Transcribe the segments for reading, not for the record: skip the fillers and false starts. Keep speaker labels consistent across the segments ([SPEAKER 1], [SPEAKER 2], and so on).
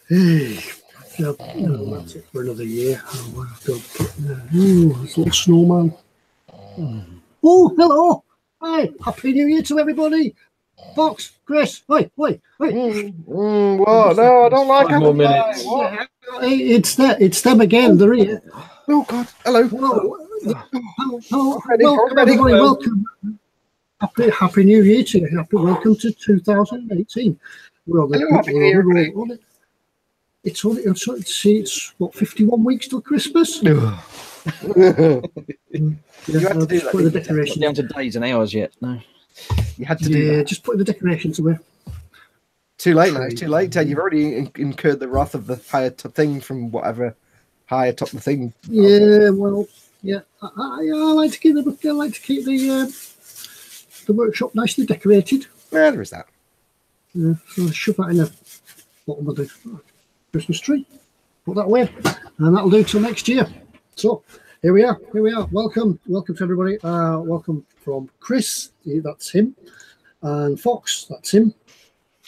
[SPEAKER 1] Hey, no, that's it for another year. There's a little snowman. Oh, hello. Hi, Happy New Year to everybody. Fox, Chris, wait.
[SPEAKER 2] What? No, I don't like
[SPEAKER 3] 5 more minutes.
[SPEAKER 1] Yeah, it's them again. They're here.
[SPEAKER 2] Oh, God. Hello.
[SPEAKER 1] Hello. Welcome, everybody. Welcome. Happy New Year to you. Welcome to 2018. We're on the It's what, 51 weeks till Christmas?
[SPEAKER 2] You have to do
[SPEAKER 1] put the
[SPEAKER 2] that.
[SPEAKER 1] decorations
[SPEAKER 3] Down to days and hours yet. No.
[SPEAKER 2] You had to do that.
[SPEAKER 1] Just put the decorations away.
[SPEAKER 2] Too late now. It's too late, Ted. You've already incurred the wrath of the higher thing from whatever higher top the thing.
[SPEAKER 1] Yeah, well, yeah. I like to keep the workshop nicely decorated.
[SPEAKER 2] Yeah, there is that.
[SPEAKER 1] Yeah, so shove that in the bottom of the Christmas tree. Put that away, and that'll do till next year. So here we are. Welcome to everybody. Welcome from Chris. That's him, and Fox. That's him.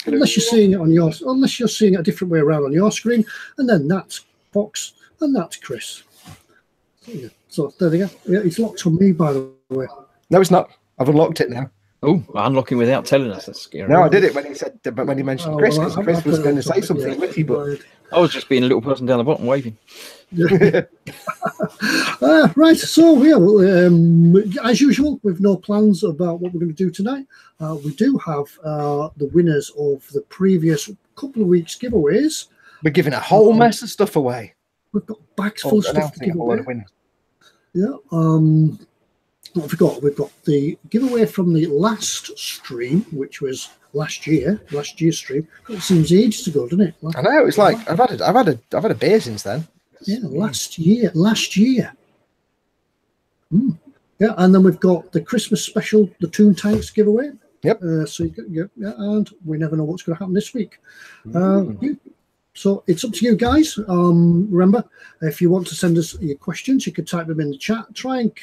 [SPEAKER 1] Unless you're seeing it a different way around on your screen, and then that's Fox, and that's Chris. So there we go. Yeah, it's locked on me, by the way.
[SPEAKER 2] No, it's not. I've unlocked it now.
[SPEAKER 3] Oh, unlocking without telling us. That's scary.
[SPEAKER 2] No, I did it when he said, but when he mentioned Chris, because Chris was going to say something witty, but
[SPEAKER 3] I was just being a little person down the bottom waving.
[SPEAKER 1] Right, so yeah, as usual, with no plans about what we're going to do tonight. We do have the winners of the previous couple of weeks giveaways.
[SPEAKER 2] We're giving a whole mess of stuff away.
[SPEAKER 1] We've got bags full of stuff to give away. Yeah. What have we got? We've got the giveaway from the last stream, which was last year's stream. It seems ages ago, doesn't it?
[SPEAKER 2] I know. It's like I've had a beer since then.
[SPEAKER 1] Yeah, last year. Yeah, and then we've got the Christmas special, the Toon Tanks giveaway.
[SPEAKER 2] Yep.
[SPEAKER 1] And we never know what's going to happen this week. So it's up to you guys. Remember, if you want to send us your questions, you can type them in the chat. Try and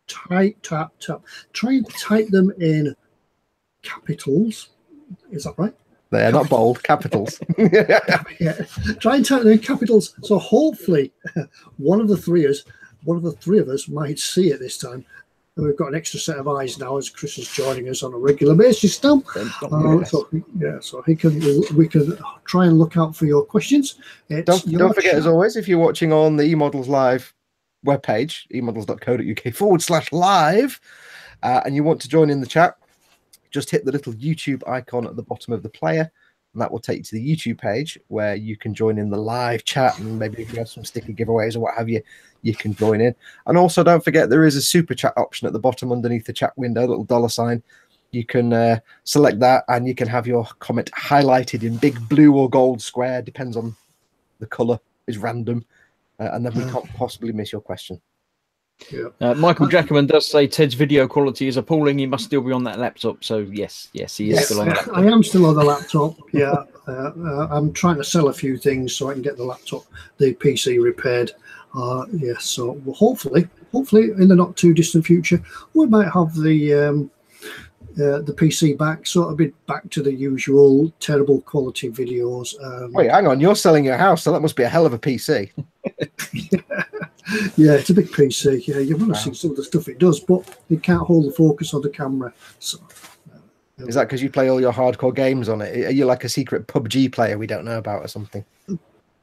[SPEAKER 1] type them in capitals. Is that right?
[SPEAKER 2] They're not bold, capitals.
[SPEAKER 1] Yeah. Try and type them in capitals. So hopefully one of the three of us might see it this time. And we've got an extra set of eyes now as Chris is joining us on a regular basis now. So we can try and look out for your questions.
[SPEAKER 2] Don't forget, as always, if you're watching on the eModels Live webpage, emodels.co.uk/live, and you want to join in the chat, just hit the little YouTube icon at the bottom of the player, and that will take you to the YouTube page where you can join in the live chat, and maybe if you have some sticker giveaways or what have you, you can join in. And also don't forget there is a super chat option at the bottom underneath the chat window, little $sign. You can select that and you can have your comment highlighted in big blue or gold square, depends on the color, is random, and then we can't possibly miss your question.
[SPEAKER 1] Yeah.
[SPEAKER 3] Michael Jackerman does say Ted's video quality is appalling. He must still be on that laptop. So yes, he is still on the laptop.
[SPEAKER 1] I am still on the laptop. Yeah, I'm trying to sell a few things so I can get the PC repaired. So hopefully in the not too distant future, we might have the PC back, sort of be back to the usual terrible quality videos.
[SPEAKER 2] Wait, hang on, you're selling your house, so that must be a hell of a PC.
[SPEAKER 1] Yeah, it's a big PC. Yeah, you want to see some of the stuff it does, but it can't hold the focus on the camera. So,
[SPEAKER 2] is that because you play all your hardcore games on it? Are you like a secret PUBG player we don't know about or something?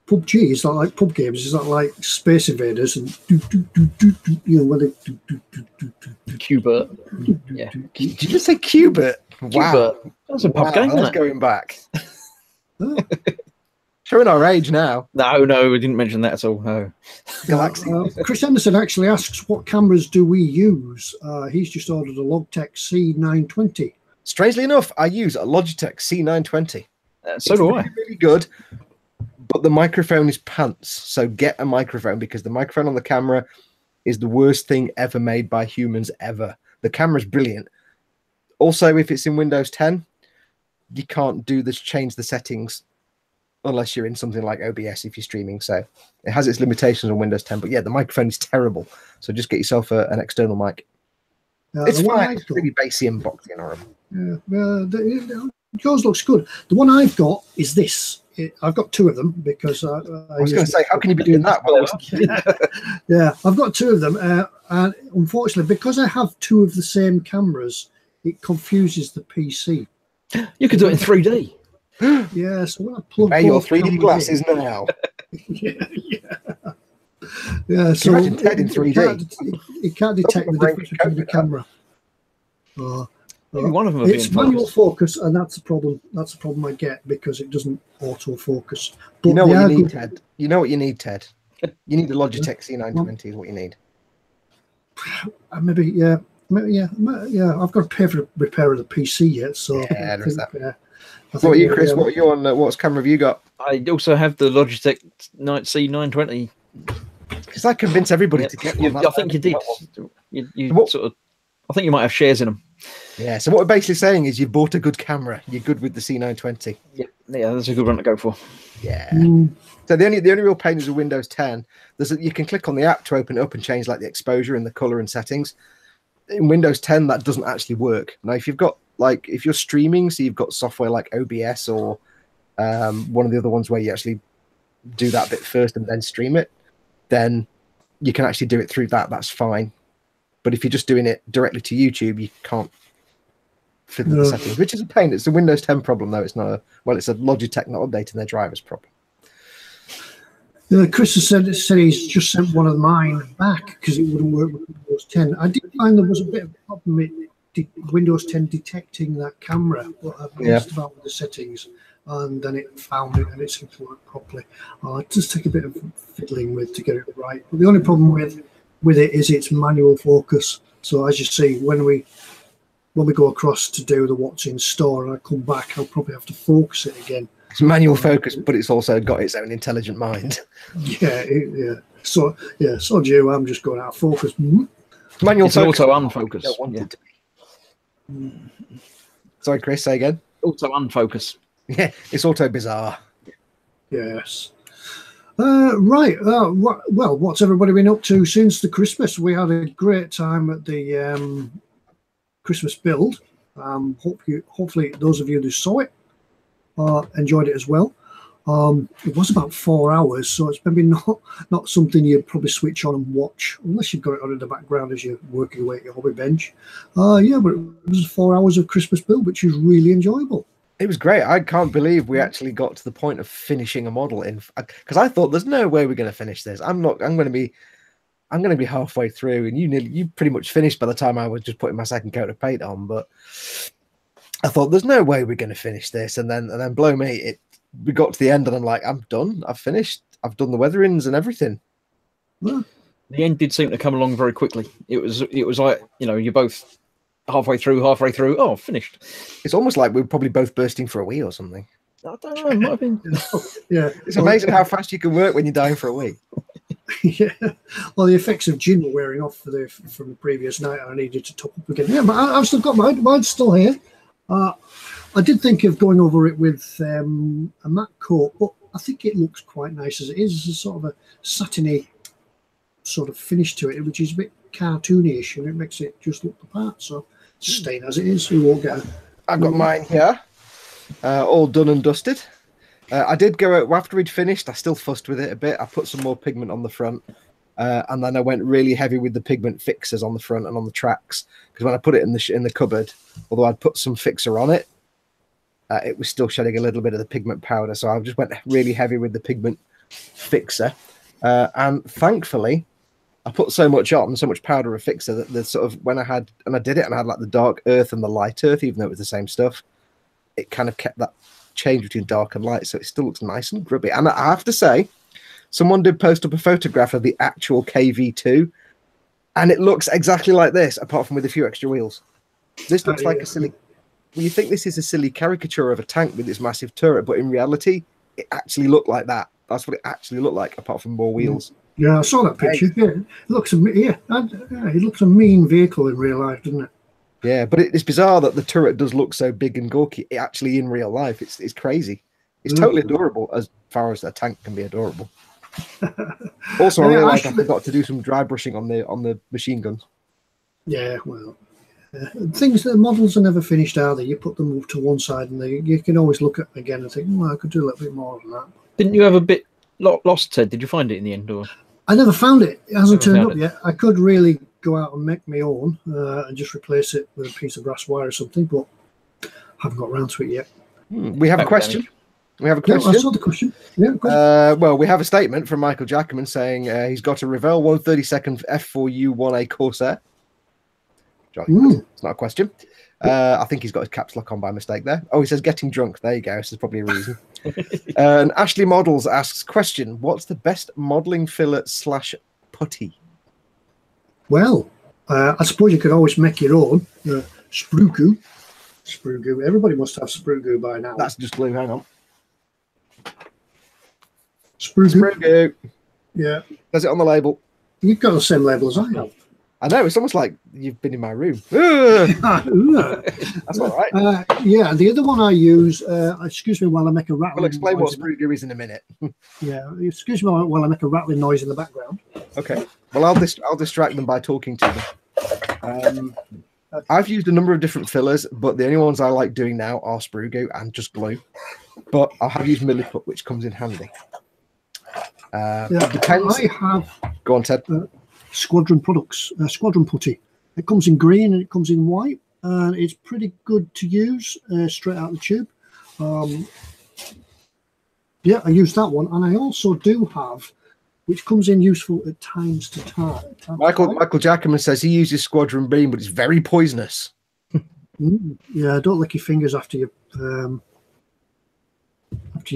[SPEAKER 1] PUBG is not like pub games. It's not like Space Invaders and when they
[SPEAKER 3] Qbert. Yeah.
[SPEAKER 2] Did you just say Qbert? Wow,
[SPEAKER 3] that's a pub game.
[SPEAKER 2] That's going back. Showing our age now.
[SPEAKER 3] No, we didn't mention that at all. No.
[SPEAKER 1] Chris Anderson actually asks, what cameras do we use? He's just ordered a Logitech C920.
[SPEAKER 2] Strangely enough, I use a Logitech C920.
[SPEAKER 3] So do I.
[SPEAKER 2] Really good, but the microphone is pants. So get a microphone, because the microphone on the camera is the worst thing ever made by humans ever. The camera's brilliant. Also, if it's in Windows 10, you can't change the settings unless you're in something like OBS if you're streaming. So it has its limitations on Windows 10. But yeah, the microphone is terrible. So just get yourself an external mic. It's fine. It's really bassy and boxy and horrible.
[SPEAKER 1] Yeah, yours looks good. The one I've got is this. I've got two of them because I
[SPEAKER 2] was going to say, how can you be doing that? Well,
[SPEAKER 1] yeah, I've got two of them, and unfortunately, because I have two of the same cameras, it confuses the PC.
[SPEAKER 3] You could do it in 3D.
[SPEAKER 1] Yeah, so when I plug
[SPEAKER 2] Wear your
[SPEAKER 1] both
[SPEAKER 2] 3D
[SPEAKER 1] cameras
[SPEAKER 2] glasses
[SPEAKER 1] in,
[SPEAKER 2] now.
[SPEAKER 1] yeah. So
[SPEAKER 2] imagine Ted in 3D?
[SPEAKER 1] It can't detect the difference between the camera.
[SPEAKER 3] Maybe one of them will be
[SPEAKER 1] It's
[SPEAKER 3] in
[SPEAKER 1] manual
[SPEAKER 3] focus.
[SPEAKER 1] focus, and that's the problem. That's the problem I get because it doesn't autofocus. But
[SPEAKER 2] You know
[SPEAKER 1] they
[SPEAKER 2] what
[SPEAKER 1] are
[SPEAKER 2] you need,
[SPEAKER 1] good.
[SPEAKER 2] Ted? You know what you need, Ted? You need the Logitech C920 is what you need.
[SPEAKER 1] Maybe, yeah. I've got to pay for the repair of the PC yet, so
[SPEAKER 2] Yeah, there's that.
[SPEAKER 1] I
[SPEAKER 2] What are you, Chris? What are you on? What camera have you got?
[SPEAKER 3] I also have the Logitech C920.
[SPEAKER 2] Because I convince everybody to get one.
[SPEAKER 3] I think you did. You
[SPEAKER 2] What-
[SPEAKER 3] sort of. I think you might have shares in them.
[SPEAKER 2] Yeah. So what we're basically saying is you bought a good camera. You're good with the C920.
[SPEAKER 3] Yeah, that's a good one to go for.
[SPEAKER 2] Yeah.
[SPEAKER 1] Mm.
[SPEAKER 2] So the only real pain is with Windows 10. You can click on the app to open it up and change like the exposure and the color and settings. In Windows 10, that doesn't actually work. Now, if you've got if you're streaming, so you've got software like OBS or one of the other ones where you actually do that bit first and then stream it, then you can actually do it through that. That's fine. But if you're just doing it directly to YouTube, you can't fiddle the settings, which is a pain. It's a Windows 10 problem, though. It's not it's a Logitech not updating their drivers problem.
[SPEAKER 1] Chris has said he's just sent one of mine back because it wouldn't work with Windows 10. I did find there was a bit of a problem with Windows 10 detecting that camera, but I've messed about with the settings, and then it found it and it seemed to work properly. It does take a bit of fiddling with to get it right. But the only problem with it is it's manual focus. So as you see, when we go across to do the what's in store and I come back, I'll probably have to focus it again.
[SPEAKER 2] It's manual focus, but it's also got its own intelligent mind.
[SPEAKER 1] Yeah. So you, I'm just going out of focus.
[SPEAKER 2] Manual
[SPEAKER 3] It's
[SPEAKER 2] focus.
[SPEAKER 3] auto unfocus.
[SPEAKER 2] Yeah. Sorry, Chris, say again.
[SPEAKER 3] Auto unfocus.
[SPEAKER 2] Yeah, it's auto bizarre.
[SPEAKER 1] Yes. Right. Well, what's everybody been up to since the Christmas? We had a great time at the Christmas build. Hopefully, those of you who saw it enjoyed it as well. It was about 4 hours, so it's maybe not something you'd probably switch on and watch unless you've got it on in the background as you're working away at your hobby bench. But it was 4 hours of Christmas build, which was really enjoyable.
[SPEAKER 2] It was great. I can't believe we actually got to the point of finishing a model because I thought there's no way we're going to finish this. I'm going to be halfway through, and you pretty much finished by the time I was just putting my second coat of paint on. But I thought there's no way we're going to finish this, and then blow me, we got to the end, and I'm like, I'm done. I've finished. I've done the weatherings and everything.
[SPEAKER 1] Well,
[SPEAKER 3] the end did seem to come along very quickly. It was like, you're both halfway through. Oh, finished.
[SPEAKER 2] It's almost like we're probably both bursting for a wee or something.
[SPEAKER 3] I don't know. It might have been.
[SPEAKER 1] Yeah,
[SPEAKER 2] it's amazing how fast you can work when you're dying for a wee.
[SPEAKER 1] Yeah, well, the effects of gin were wearing off from the previous night, and I needed to top up again. Yeah, but I've still got mine. Mine's still here. I did think of going over it with a matte coat, but I think it looks quite nice as it is. It's a sort of a satiny sort of finish to it, which is a bit cartoonish, and it makes it just look the part. So staying as it is, we won't get.
[SPEAKER 2] I've got mine here, all done and dusted. I did go out after we'd finished. I still fussed with it a bit. I put some more pigment on the front, and then I went really heavy with the pigment fixers on the front and on the tracks. Because when I put it in the cupboard, although I'd put some fixer on it, it was still shedding a little bit of the pigment powder. So I just went really heavy with the pigment fixer, and thankfully, I put so much on, so much powder of fixer that the sort of I did it, and I had like the dark earth and the light earth, even though it was the same stuff. It kind of kept that change between dark and light, so it still looks nice and grubby. And I have to say, someone did post up a photograph of the actual KV2, and it looks exactly like this, apart from with a few extra wheels. This looks like a silly. Well, you think this is a silly caricature of a tank with its massive turret, but in reality, it actually looked like that. That's what it actually looked like, apart from more wheels.
[SPEAKER 1] Yeah, I saw that picture. Yeah, it looks it looks a mean vehicle in real life, doesn't it?
[SPEAKER 2] Yeah, but it's bizarre that the turret does look so big and gawky. Actually, in real life, it's crazy. It's totally adorable as far as a tank can be adorable. Also, I realized I forgot to do some dry brushing on the machine guns.
[SPEAKER 1] Yeah, well, Things that models are never finished, are they? You put them to one side, and you can always look at them again and think, well, I could do a little bit more than that.
[SPEAKER 3] Didn't you have a bit lost, Ted? Did you find it in the end, or?
[SPEAKER 1] I never found it. It hasn't
[SPEAKER 3] Never
[SPEAKER 1] turned
[SPEAKER 3] found
[SPEAKER 1] up
[SPEAKER 3] it.
[SPEAKER 1] yet. I could really go out and make my own and just replace it with a piece of brass wire or something, but I haven't got around to it yet.
[SPEAKER 2] We have a question. We have a
[SPEAKER 1] Yeah,
[SPEAKER 2] question.
[SPEAKER 1] I saw the question. Yeah, go on.
[SPEAKER 2] Well, we have a statement from Michael Jackerman saying he's got a Revell 132nd F4U 1A Corsair. Jolly. It's not a question. I think he's got his caps lock on by mistake there. Oh, he says getting drunk. There you go. So there's probably a reason. And Ashley Models asks, question, what's the best modelling fillet / putty?
[SPEAKER 1] Well, I suppose you could always make your own sprue goo. Sprue goo. Everybody must have sprue goo by now.
[SPEAKER 2] That's just glue. Hang on.
[SPEAKER 1] Sprue goo.
[SPEAKER 2] Sprue goo.
[SPEAKER 1] Yeah.
[SPEAKER 2] Does it on the label?
[SPEAKER 1] You've got the same label as I have.
[SPEAKER 2] I know. It's almost like you've been in my room. That's all right.
[SPEAKER 1] Yeah, the other one I use, excuse me while I make a rattling
[SPEAKER 2] We'll explain what
[SPEAKER 1] noise.
[SPEAKER 2] sprue goo is in a minute.
[SPEAKER 1] Yeah, excuse me while I make a rattling noise in the background.
[SPEAKER 2] Okay. Well, I'll distract them by talking to them. I've used a number of different fillers, but the only ones I like doing now are sprue goo and just glue. But I have used milliput, which comes in handy.
[SPEAKER 1] Yeah,
[SPEAKER 2] Depends.
[SPEAKER 1] I have
[SPEAKER 2] Go on, Ted.
[SPEAKER 1] Squadron products, Squadron putty. It comes in green and it comes in white, and it's pretty good to use straight out of the tube. Yeah, I use that one, and I also do have, which comes in useful at times to time.
[SPEAKER 2] Michael Jackerman says he uses Squadron Beam, but it's very poisonous.
[SPEAKER 1] Yeah, don't lick your fingers after you've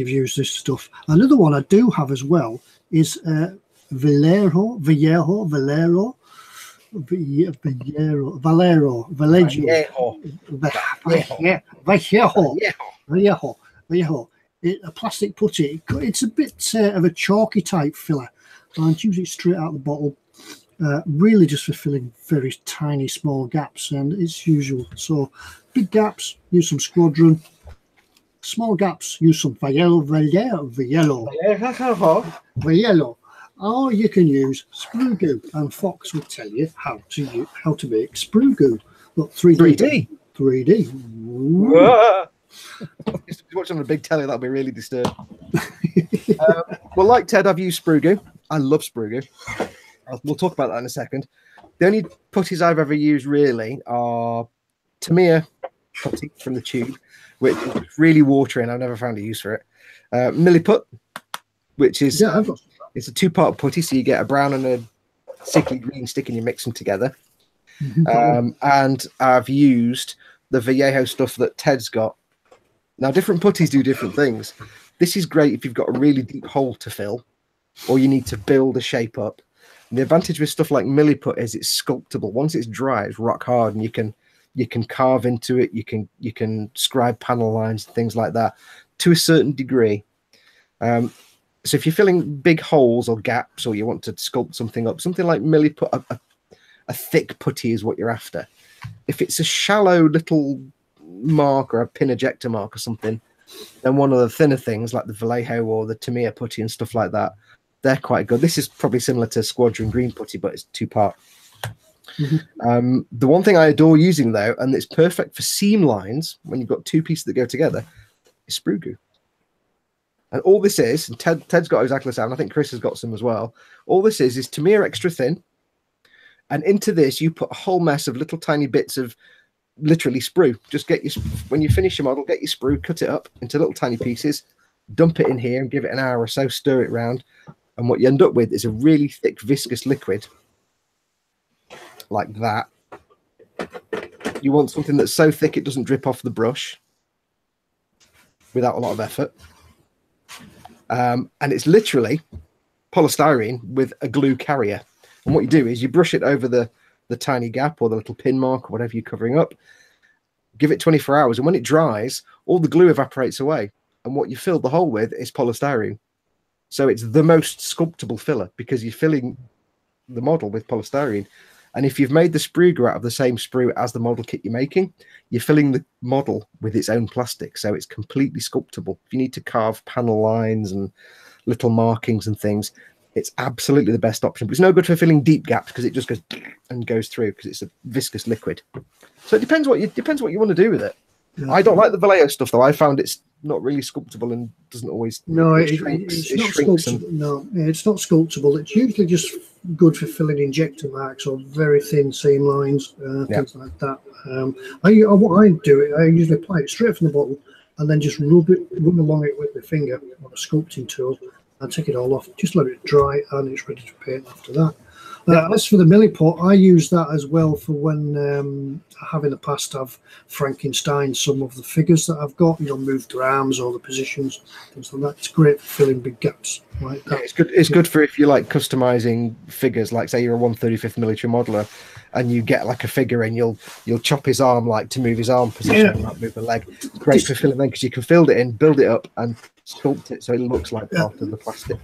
[SPEAKER 1] used this stuff. Another one I do have as well is Valero. A plastic putty. It's a bit of a chalky type filler, and use it straight out of the bottle. Really just for filling very tiny small gaps, and it's usual. So big gaps, use some Squadron. Small gaps, use some Valero. Or you can use sprue goo, and Fox will tell you how to make sprue goo. Look, 3D. 3D.
[SPEAKER 2] If you're watching on a big telly, that'll be really disturbing. Well, like Ted, I've used sprue goo. I love sprue goo. We'll talk about that in a second. The only putties I've ever used really are Tamiya putty from the tube, which is really watery, and I've never found a use for it. Milliput, which is it's a two-part putty, so you get a brown and a sickly green stick, and you mix them together. And I've used the Vallejo stuff that Ted's got. Now, different putties do different things. This is great if you've got a really deep hole to fill, or you need to build a shape up. And the advantage with stuff like milliput is it's sculptable. Once it's dry, it's rock hard, and you can carve into it. You can scribe panel lines, things like that, to a certain degree. So if you're filling big holes or gaps, or you want to sculpt something up, something like milliput, a thick putty is what you're after. If it's a shallow little mark or a pin ejector mark or something, then one of the thinner things like the Vallejo or the Tamiya putty and stuff like that, they're quite good. This is probably similar to Squadron Green putty, but it's two-part. The one thing I adore using, though, and it's perfect for seam lines when you've got two pieces that go together, is sprue goo. And all this is, and Ted's got exactly the same, and I think Chris has got some as well. All this is Tamiya extra thin, and into this you put a whole mess of little tiny bits of literally sprue. Just get your, when you finish your model, get your sprue, cut it up into little tiny pieces, dump it in here, and give it an hour or so, stir it around, and what you end up with is a really thick viscous liquid like that. You want something that's so thick it doesn't drip off the brush without a lot of effort. And it's literally polystyrene with a glue carrier. And what you do is you brush it over the tiny gap or the little pin mark or whatever you're covering up, give it 24 hours, and when it dries, all the glue evaporates away. And what you fill the hole with is polystyrene. So it's the most sculptable filler because you're filling the model with polystyrene. And if you've made the sprue goo out of the same sprue as the model kit you're making, you're filling the model with its own plastic. So it's completely sculptable. If you need to carve panel lines and little markings and things, it's absolutely the best option. But it's no good for filling deep gaps because it just goes and goes through because it's a viscous liquid. So it depends what you want to do with it.
[SPEAKER 1] Yeah.
[SPEAKER 2] I don't like the Vallejo stuff though. I found it's not really sculptable and doesn't always.
[SPEAKER 1] No,
[SPEAKER 2] it
[SPEAKER 1] it's
[SPEAKER 2] it
[SPEAKER 1] not
[SPEAKER 2] shrinks
[SPEAKER 1] sculptable. No, it's not sculptable. It's usually just good for filling injector marks or very thin seam lines, things like that. What I do, I usually apply it straight from the bottle and then just rub along it with my finger on a sculpting tool and take it all off. Just let it dry and it's ready to paint after that. As for the milliput, I use that as well for when I have in the past I've Frankenstein some of the figures that I've got, moved their arms or the positions, things like that. It's great for filling big gaps like that.
[SPEAKER 2] Yeah, it's good. It's good for if you like customizing figures, like say you're a 1/35 military modeler, and you get like a figure and you'll chop his arm like to move his arm position, and not move the leg. It's great for filling them because you can build it in, build it up, and sculpt it so it looks like part of the plastic.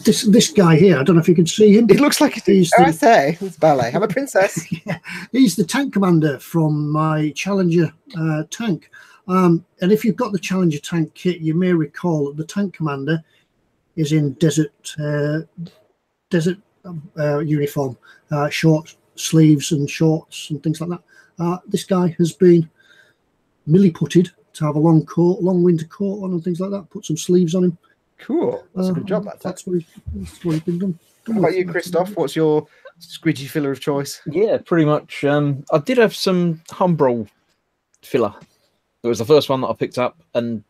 [SPEAKER 1] This guy here, I don't know if you can see him.
[SPEAKER 2] It looks like it's ballet. I'm a princess.
[SPEAKER 1] Yeah, he's the tank commander from my Challenger tank. And if you've got the Challenger tank kit, you may recall that the tank commander is in desert uniform, short sleeves and shorts and things like that. This guy has been milliputted to have a long winter coat on and things like that. Put some sleeves on him.
[SPEAKER 2] Cool. That's a good job.
[SPEAKER 1] That's what he's been done.
[SPEAKER 2] How about you, Christoph? What's your squidgy filler of choice?
[SPEAKER 3] Yeah, pretty much. I did have some Humbrol filler. It was the first one that I picked up, and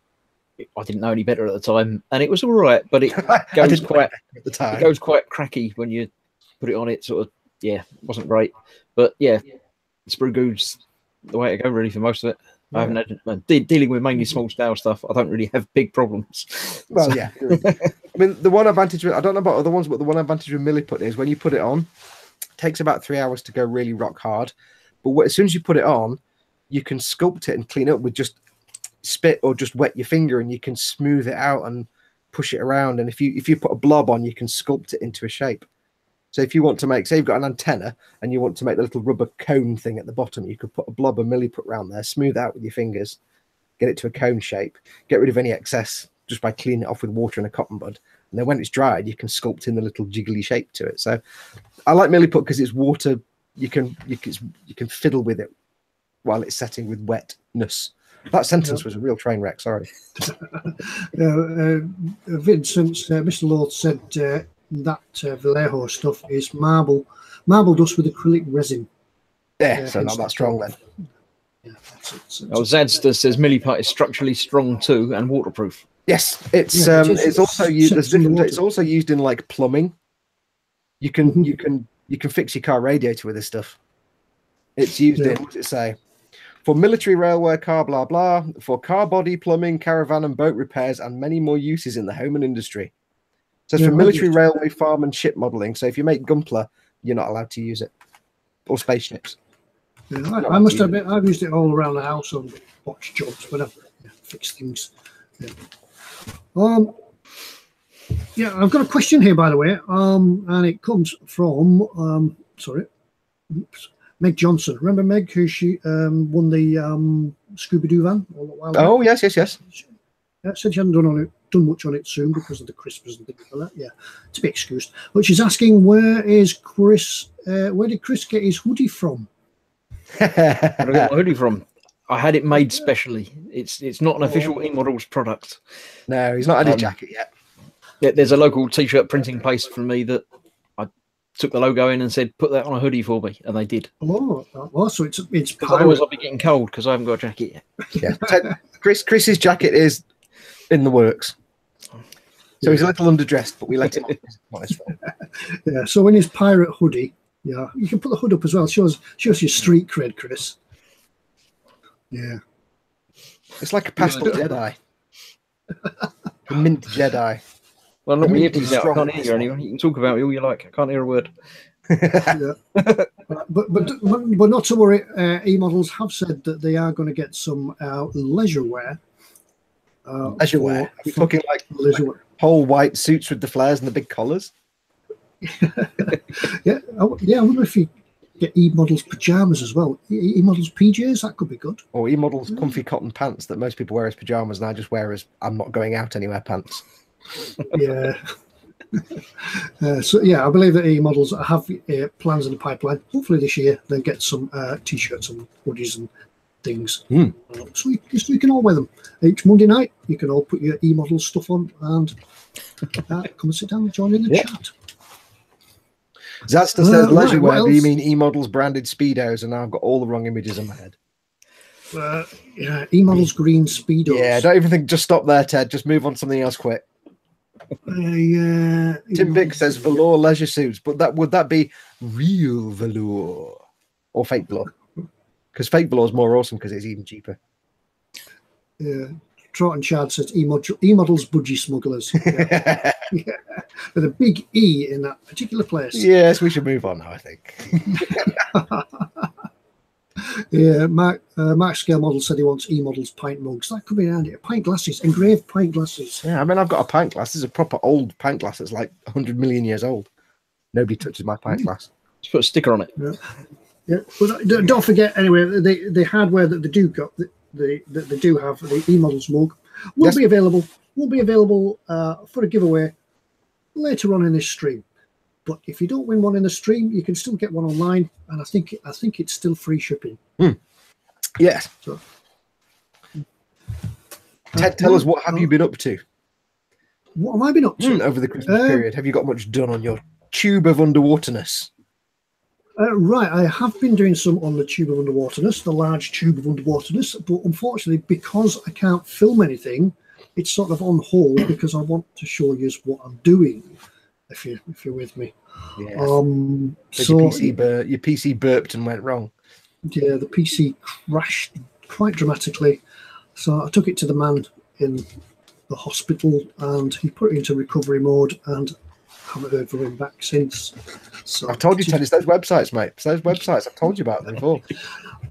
[SPEAKER 3] I didn't know any better at the time, and it was all right, but it goes quite
[SPEAKER 2] at the time.
[SPEAKER 3] It goes quite cracky when you put it on. It sort of wasn't great, but yeah, sprue goo's the way to go really for most of it. I haven't had dealing with mainly small scale stuff. I don't really have big problems.
[SPEAKER 2] Well, yeah. I mean, the one advantage I don't know about other ones, but the one advantage with milliput is when you put it on, it takes about 3 hours to go really rock hard. But as soon as you put it on, you can sculpt it and clean up with just spit or just wet your finger, and you can smooth it out and push it around. And if you put a blob on, you can sculpt it into a shape. So if you want to make, say you've got an antenna and you want to make the little rubber cone thing at the bottom, you could put a blob of milliput around there, smooth out with your fingers, get it to a cone shape, get rid of any excess just by cleaning it off with water and a cotton bud. And then when it's dried, you can sculpt in the little jiggly shape to it. So I like milliput because it's water. You can fiddle with it while it's setting with wetness. That sentence was a real train wreck. Sorry.
[SPEAKER 1] Vincent, Mr. Lord said that Vallejo stuff is marble dust with acrylic resin.
[SPEAKER 2] Yeah, so not that strong then.
[SPEAKER 1] Yeah,
[SPEAKER 3] Zadster says milliput is structurally strong too and waterproof.
[SPEAKER 2] Yes, it's also used. It's also used in like plumbing. You can fix your car radiator with this stuff. It's used in, what does it say? For military railway car, blah blah. For car body, plumbing, caravan and boat repairs, and many more uses in the home and industry. So it's for military railway, farm and ship modelling. So if you make Gunpla, you're not allowed to use it, or spaceships.
[SPEAKER 1] Yeah, I must admit, I've used it all around the house on box jobs, but I've fixed things. Yeah. I've got a question here, by the way, and it comes from Meg Johnson. Remember Meg, who she won the Scooby-Doo van?
[SPEAKER 2] Oh yes.
[SPEAKER 1] Yeah, said she hadn't done much on it soon because of the Christmas and things like that. Yeah, to be excused. But she's asking, where did Chris get his hoodie from?
[SPEAKER 3] Where did I get my hoodie from? I had it made specially. It's not an official eModels product.
[SPEAKER 2] No, he's not had his jacket yet.
[SPEAKER 3] Yeah, there's a local t-shirt printing place from me that I took the logo in and said, put that on a hoodie for me, and they did.
[SPEAKER 1] Oh, so it's
[SPEAKER 3] otherwise I'll be getting cold because I haven't got a jacket yet.
[SPEAKER 2] Yeah, Chris's jacket is in the works. So he's a little underdressed, but we let him on his phone.
[SPEAKER 1] Yeah, so in his pirate hoodie, yeah, you can put the hood up as well. Shows your street cred, Chris. Yeah.
[SPEAKER 2] It's like a pastel Jedi. A mint Jedi.
[SPEAKER 3] Well, not me. I can't hear you anyway. You can talk about me all you like. I can't hear a word.
[SPEAKER 1] Yeah. But not to worry. eModels have said that they are going to get some leisure wear.
[SPEAKER 2] Leisure wear? Are we talking like whole white suits with the flares and the big collars?
[SPEAKER 1] Yeah. I wonder if you get eModels pajamas as well. eModels PJs, that could be good.
[SPEAKER 2] Or eModels comfy cotton pants that most people wear as pajamas, and I just wear as I'm not going out anywhere pants.
[SPEAKER 1] Yeah. So yeah, I believe that eModels have plans in the pipeline. Hopefully this year they'll get some t-shirts and hoodies and things. So you can all wear them. Each Monday night, you can all put your eModels stuff on and come and sit down and join in the chat.
[SPEAKER 2] Zasta says leisure wear.
[SPEAKER 1] Right,
[SPEAKER 2] Do you mean eModels branded Speedos? And now I've got all the wrong images in my head.
[SPEAKER 1] Yeah, eModels green Speedos.
[SPEAKER 2] Yeah, don't even think. Just stop there, Ted. Just move on to something else quick.
[SPEAKER 1] Yeah.
[SPEAKER 2] Tim Vick says velour leisure suits, but would that be real velour or fake velour? Because fake velour is more awesome because it's even cheaper.
[SPEAKER 1] Yeah. Trot and Chad says eModels budgie smugglers. Yeah. Yeah. With a big E in that particular place.
[SPEAKER 2] Yes, we should move on now, I think.
[SPEAKER 1] Yeah, Mark Scale Model said he wants eModels pint mugs. That could be handy. Pint glasses, engraved pint glasses.
[SPEAKER 2] Yeah, I mean, I've got a pint glass. This is a proper old pint glass that's like 100 million years old. Nobody touches my pint glass.
[SPEAKER 3] Just put a sticker on it.
[SPEAKER 1] Yeah, but don't forget, anyway, the hardware that they do got, they do have, the eModels mug, will be available. Will be available for a giveaway later on in this stream. But if you don't win one in the stream, you can still get one online, and I think it's still free shipping.
[SPEAKER 2] Yes.
[SPEAKER 1] So,
[SPEAKER 2] Ted, tell us, what have you been up to?
[SPEAKER 1] What have I been up to
[SPEAKER 2] over the Christmas period? Have you got much done on your tube of underwaterness?
[SPEAKER 1] Right, I have been doing some on the tube of underwaterness, the large tube of underwaterness, but unfortunately, because I can't film anything, it's sort of on hold because I want to show you what I'm doing. If you're with me,
[SPEAKER 2] yeah.
[SPEAKER 1] So
[SPEAKER 2] your PC burped and went wrong.
[SPEAKER 1] Yeah, the PC crashed quite dramatically, so I took it to the man in the hospital, and he put it into recovery mode, and haven't heard from him back since. So
[SPEAKER 2] I've told you, Ted, it's those websites, mate. It's those websites. I've told you about them before.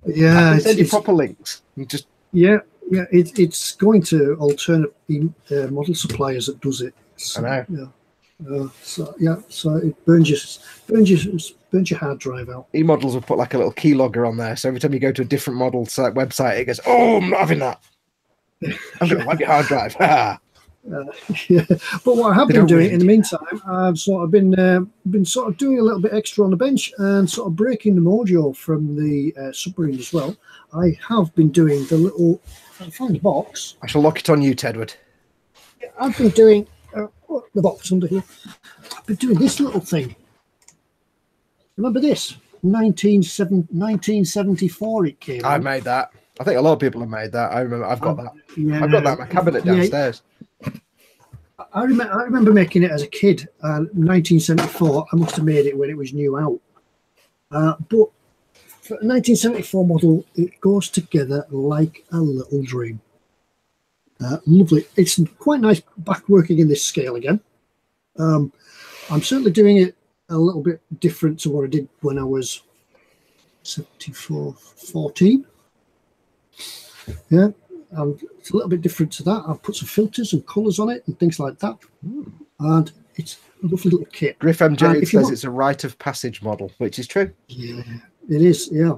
[SPEAKER 1] Yeah,
[SPEAKER 2] I can send you proper links. You just
[SPEAKER 1] it's going to alternate model suppliers that does it. So,
[SPEAKER 2] I know.
[SPEAKER 1] So it burns your hard drive out.
[SPEAKER 2] eModels will put like a little keylogger on there, so every time you go to a different model site website, it goes, "Oh, I'm not having that. I'm going to wipe your hard drive."
[SPEAKER 1] Yeah, but what I have been doing in the meantime, I've sort of been sort of doing a little bit extra on the bench and sort of breaking the mojo from the submarine as well. I have been doing the little find the box.
[SPEAKER 2] I shall lock it on you, Tedward.
[SPEAKER 1] I've been doing the box under here. I've been doing this little thing. Remember this? 1974 it came.
[SPEAKER 2] I made that. I think a lot of people have made that. I remember. I've got that. Yeah, I've got that in my cabinet downstairs.
[SPEAKER 1] I remember making it as a kid. 1974. I must have made it when it was new out. But for a 1974 model, it goes together like a little dream. Lovely. It's quite nice back working in this scale again. I'm certainly doing it a little bit different to what I did when I was 14. Yeah, it's a little bit different to that. I've put some filters and colours on it and things like that. And it's a lovely little kit.
[SPEAKER 2] Griff MJ says it's a rite of passage model, which is true.
[SPEAKER 1] Yeah, it is. Yeah.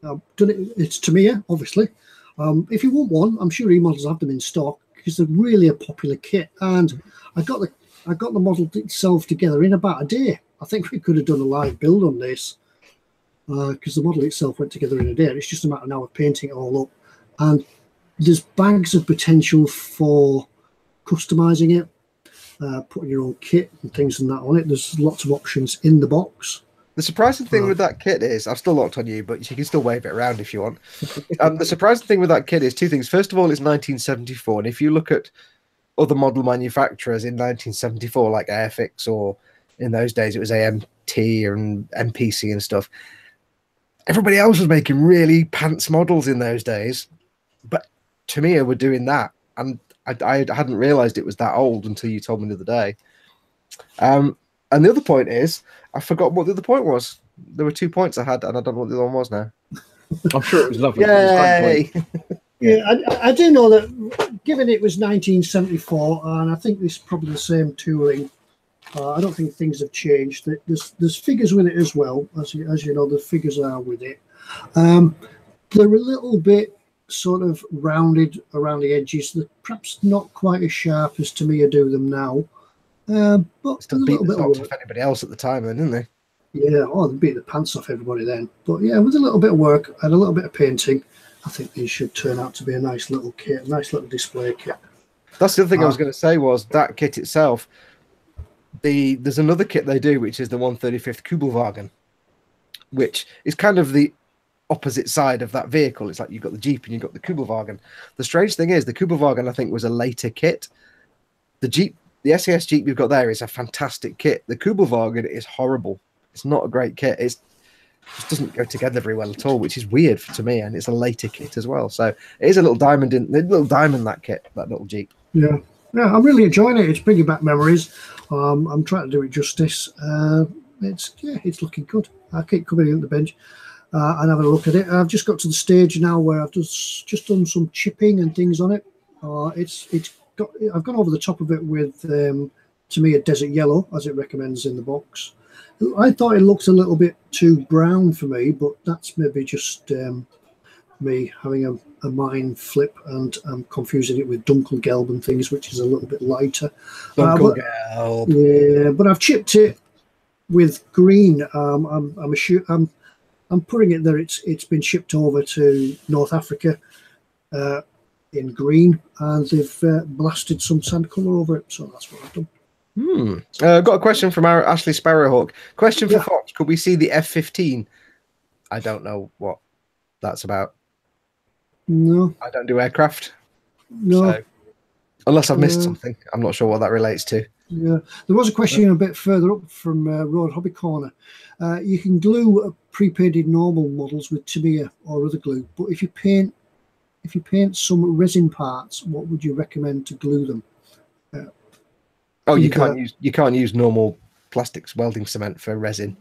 [SPEAKER 1] I've done it. It's Tamiya, obviously. If you want one, I'm sure eModels have them in stock because they're really a popular kit. And I got the model itself together in about a day. I think we could have done a live build on this because the model itself went together in a day. It's just a matter of now of painting it all up. And there's bags of potential for customizing it, putting your own kit and things and that on it. There's lots of options in the box.
[SPEAKER 2] The surprising thing with that kit is, I've still locked on you, but you can still wave it around if you want. The surprising thing with that kit is two things. First of all, it's 1974. And if you look at other model manufacturers in 1974, like Airfix, or in those days it was AMT and MPC and stuff, everybody else was making really pants models in those days. But Tamiya were doing that. And I hadn't realized it was that old until you told me the other day. And the other point is, I forgot what the other point was. There were 2 points I had, and I don't know what the other one was now.
[SPEAKER 3] I'm sure it was lovely.
[SPEAKER 2] Yay!
[SPEAKER 1] Yeah, I do know that, given it was 1974, and I think this is probably the same tooling, I don't think things have changed. There's figures with it as well, as you know, the figures are with it. They're a little bit sort of rounded around the edges. They're perhaps not quite as sharp as Tamiya do them now. But
[SPEAKER 2] Still
[SPEAKER 1] with a
[SPEAKER 2] beat
[SPEAKER 1] little
[SPEAKER 2] the
[SPEAKER 1] bit of
[SPEAKER 2] socks
[SPEAKER 1] work.
[SPEAKER 2] off anybody else at the time, then, didn't they?
[SPEAKER 1] Yeah, oh, they beat the pants off everybody then. But yeah, with a little bit of work and a little bit of painting, I think these should turn out to be a nice little kit, a nice little display kit.
[SPEAKER 2] That's the other thing I was going to say was that kit itself. There's another kit they do, which is the 135th Kubelwagen, which is kind of the opposite side of that vehicle. It's like you've got the Jeep and you've got the Kubelwagen. The strange thing is the Kubelwagen, I think, was a later kit. The Jeep, the SAS Jeep you've got there is a fantastic kit. The Kubelwagen is horrible. It's not a great kit. It just doesn't go together very well at all, which is weird to me. And it's a later kit as well. So it is a little diamond that kit, that little Jeep.
[SPEAKER 1] Yeah, I'm really enjoying it. It's bringing back memories. I'm trying to do it justice. It's looking good. I keep coming in the bench and having a look at it. I've just got to the stage now where I've just done some chipping and things on it. I've gone over the top of it with to me a desert yellow, as it recommends in the box. I thought it looked a little bit too brown for me, but that's maybe just me having a mind flip, and I'm confusing it with Dunkelgelb and things, which is a little bit lighter.
[SPEAKER 2] Dunkelgelb.
[SPEAKER 1] Yeah, but I've chipped it with green. I'm putting it there. It's been shipped over to North Africa in green, and they've blasted some sand colour over it. So that's what I've done.
[SPEAKER 2] Got a question from our Ashley Sparrowhawk. Question for Fox: could we see the F-15? I don't know what that's about.
[SPEAKER 1] No,
[SPEAKER 2] I don't do aircraft.
[SPEAKER 1] No,
[SPEAKER 2] so, unless I've missed something, I'm not sure what that relates to.
[SPEAKER 1] Yeah, there was a question a bit further up from Road Hobby Corner. You can glue pre-painted normal models with Tamiya or other glue, but if you paint some resin parts, what would you recommend to glue them?
[SPEAKER 2] You can't use normal plastics welding cement for resin.